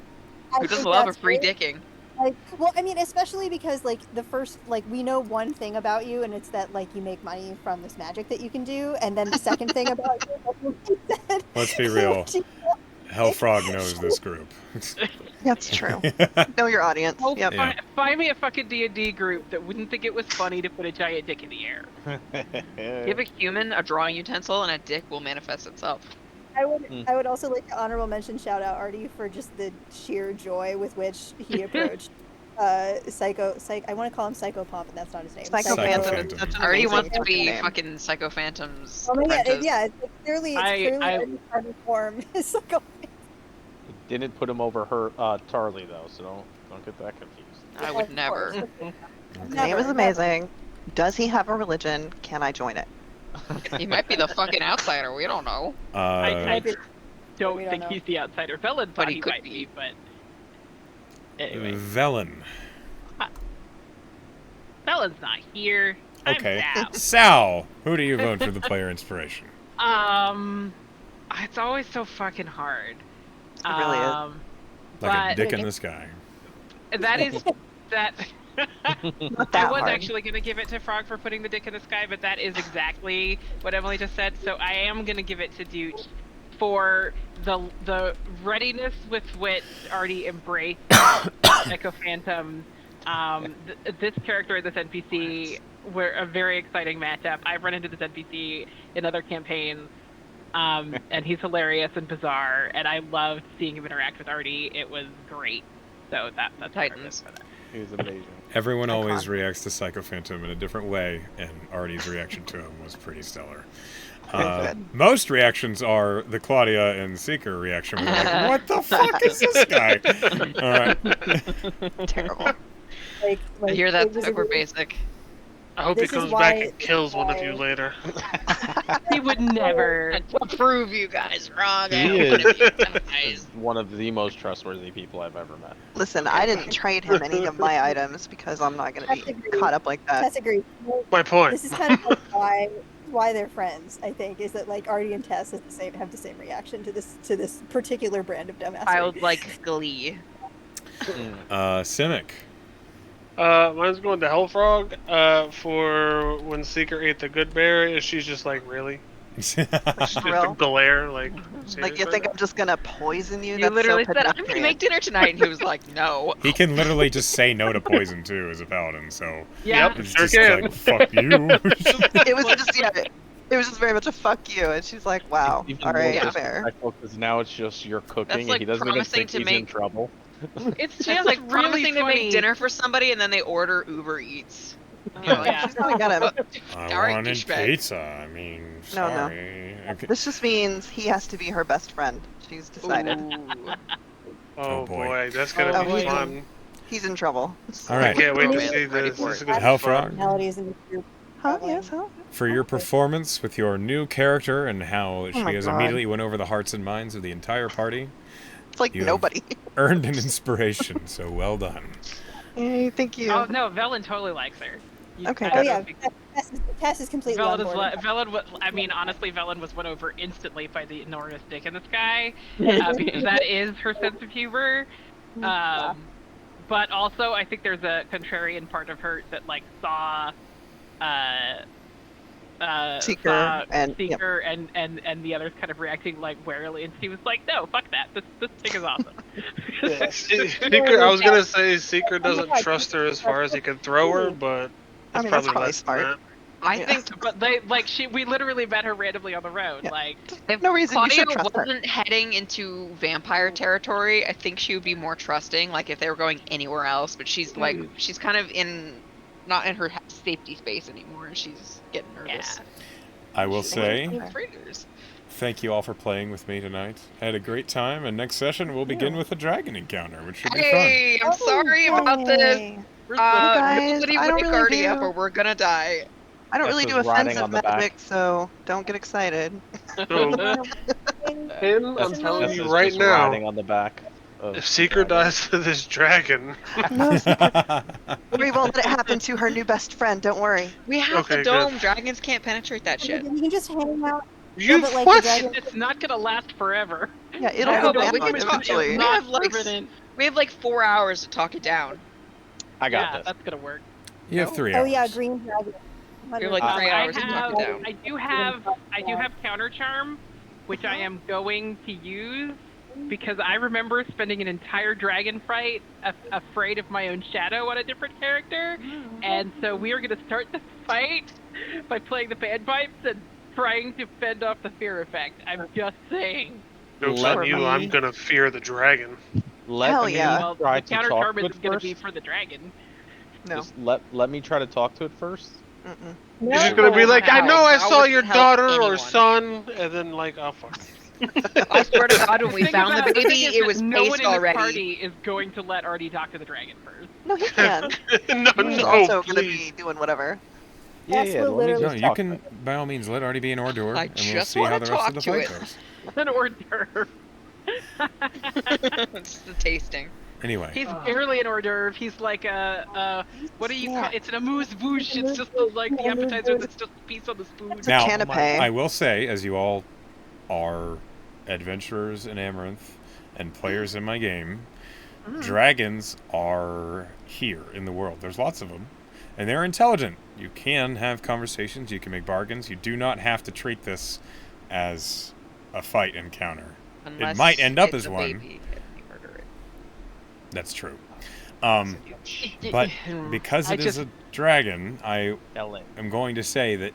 I Who doesn't think love a that's free great. dicking? Like, well, I mean, especially because like the first, like we know one thing about you, and it's that like you make money from this magic that you can do, and then the second thing about you, like, you said, Let's be real. which is- Hellfrog knows this group. That's true. Know your audience. Oh, Yep. Yeah. find me a fucking D&D group that wouldn't think it was funny to put a giant dick in the air. Give a human a drawing utensil, and a dick will manifest itself. I would also like to honorable mention shout out Artie for just the sheer joy with which he approached I want to call him Psycho Pump, and that's not his name. Psycho Psycho Phantom. Phantom. Such an I already amazing wants to fucking be name. fucking Psycho Phantom's Oh my god, apprentice. it's clearly Artie's kind of form. Psycho Didn't put him over her Tarly though, so don't get that confused. I would never. His name is amazing. Does he have a religion? Can I join it? He might be the fucking outsider. We don't know. I We don't don't think know. he's the outsider. Velen But thought he he could might be. be, but anyway, Velen. Velen's not here. Okay. I'm Sal. Sal, who do you vote for the player inspiration? It's always so fucking hard. It really is. Like a But- dick in the sky. That is that. Not I that was hard. actually going to give it to Frog for putting the dick in the sky, but that is exactly what Emily just said. So I am going to give it to Dooch for the readiness with which Artie embraced Echo Phantom. This character, this NPC, were a very exciting matchup. I've run into this NPC in other campaigns, and he's hilarious and bizarre, and I loved seeing him interact with Artie. It was great. So that's Titans. for that. He was amazing. Everyone always Icon. reacts to Psycho Phantom in a different way, and Artie's reaction to him was pretty stellar. Good. Most reactions are the Claudia and Seeker reaction. We're like, what the fuck is this guy? All right. Terrible. Like, I hear that it was super a- basic. I hope he This is comes why- back and kills one of you why- later. He would never. To prove you guys wrong. He I is. one of you guys. One of the most trustworthy people I've ever met. Listen, I didn't trade him any of my items because I'm not going to That's be agreed. caught up like that. Tess agrees. My point. This is kind of like why they're friends. I think is that like Artie and Tess have the same reaction to this particular brand of dumbassery. Childlike glee. Simic. Mine's going to Hellfrog for when Seeker ate the good berry, and she's just like, really? She's just Real? a glare, like, Like, you seriously? think I'm just going to poison you? You That's literally so said, "I'm gonna pedestrian. make dinner tonight," and he was like, "No." He can literally just say no to poison too as a paladin, so Yeah. Yep. it's Sure just can. like fuck you. It was just, yeah, it was just very much a fuck you. And she's like, wow, Even all right, more fair. Because now it's just you're cooking, That's and like he doesn't even promising think to he's in make- trouble. It's It's just like really promising to funny. make dinner for somebody, and then they order Uber Eats. You're like, Yeah. She's probably got him. I Sorry, wanted douchebag. pizza. I mean, No, no. sorry. Okay. This just means he has to be her best friend. She's decided. Ooh. Oh boy. boy, that's gonna Oh, be boy. fun. He's in trouble. All I right. can't wait to Romance see ready this. for This is it. gonna be Hellfrog? fun. Personalities in the group. Oh, yes, oh. For your performance with your new character and how she my has God. immediately won over the hearts and minds of the entire party, It's like You have- nobody. earned an inspiration. So well done. Yay, thank you. Oh no, Velen totally likes her. Okay, I Oh don't yeah, think- Tess is completely on board. I mean, honestly, Velen was won over instantly by the enormous dick in the sky, because that is her sense of humor. But also, I think there's a contrarian part of her that like saw Seeker saw and- Seeker and the others kind of reacting like warily, and she was like, "No, fuck that. This thing is awesome." Yeah, Seeker, I was gonna say Seeker doesn't trust her as far as he can throw her, but I it's mean, that's probably probably less than smart. I Yeah. think But we literally met her randomly on the road. Yeah. Like, if No reason you Claudia should trust her. wasn't heading into vampire territory, I think she would be more trusting. Like if they were going anywhere else, but she's like she's kind of not in her safety space anymore, and she's getting nervous. I will say Freakers. thank you all for playing with me tonight. I had a great time, and next session we'll begin with a dragon encounter, which should be fun. Hey, I'm sorry about this. Yay. Nobody guys, I wake don't really Artie do- up or we're gonna die. I don't really F do is riding offensive on the back. magic, so don't get excited. So, Pin, I'm F telling is you right just now, riding on the back. Of if the Seeker dragon. dies to this dragon, No, we won't let it happen to her new best friend. Don't worry. We have Okay, the good. dome. Dragons can't penetrate that shit. You can just hang out. you but, like, the what? dragon- It's not gonna last forever. Yeah, it'll No, go but down we can talk- eventually. We Not have like permanent. we have like 4 hours to talk it down. I got Yeah, this. that's gonna work. You have No. 3 Oh hours. yeah, green dragon. We have like 3 I hours to talk it down. I do have counter charm, which I am going to use because I remember spending an entire dragon fight afraid of my own shadow on a different character, and so we are going to start this fight by playing the bagpipes and trying to fend off the fear effect. I'm just saying. Joke's Let on you, me- I'm gonna fear the dragon. Let Hell me yeah. Well, try the to counter talk charm to it isn't going to be first. for the dragon. No. Just let me try to talk to it first. Mm-mm. He's just gonna be like, I know I How saw would your it help daughter or anyone? son, and then like, oh fuck. I swear to God, when we thing found is the that- thing baby, is it that was no one paced in this already. party is going to let Artie talk to the dragon first. No, he can. no, He's no, also going to please. be doing whatever. Yeah, That's yeah. what Let me literally- No, just you talk. can, by all means, let Artie be an hors d'oeuvre, I and we'll just see how wanna the rest of the talk to fight it. goes. An hors d'oeuvre. It's the tasting. Anyway, He's barely an hors d'oeuvre. He's like what do you call? It's an amuse-bouche. It's just like the appetizer that's just a piece on the spoon. It's a Now, canapé. I will say, as you all are adventurers in Amaranth and players in my game, dragons are here in the world. There's lots of them, and they're intelligent. You can have conversations. You can make bargains. You do not have to treat this as a fight encounter. Unless might end up it's as a one. baby and you murder it. That's true. But because it is a dragon, I Ellen. am going to say that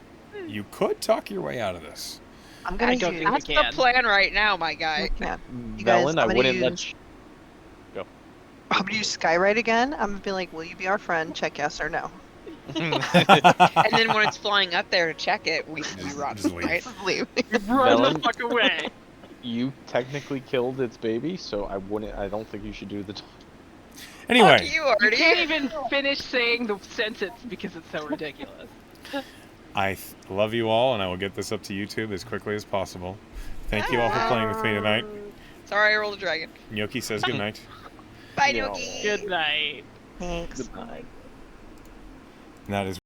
you could talk your way out of this. I'm I going to don't use. think That's we the can. plan right now, my guy. Yeah. You guys, Melon, I I'm gonna wouldn't use- let you. I'm going to use Skywrite again. I'm going to be like, will you be our friend? Check yes or no. And then when it's flying up there to check it, we run, just leave. right? Just leave. Run the Melon? fuck away. You technically killed its baby, so I wouldn't. I don't think you should do the. Anyway, Fuck you, You Artie. can't even finish saying the sentence because it's so ridiculous. I love you all, and I will get this up to YouTube as quickly as possible. Thank you all for playing with me tonight. Sorry, I rolled a dragon. Gnocchi says goodnight. Bye, Yeah. Noki. Good night. Thanks. Goodbye. And that is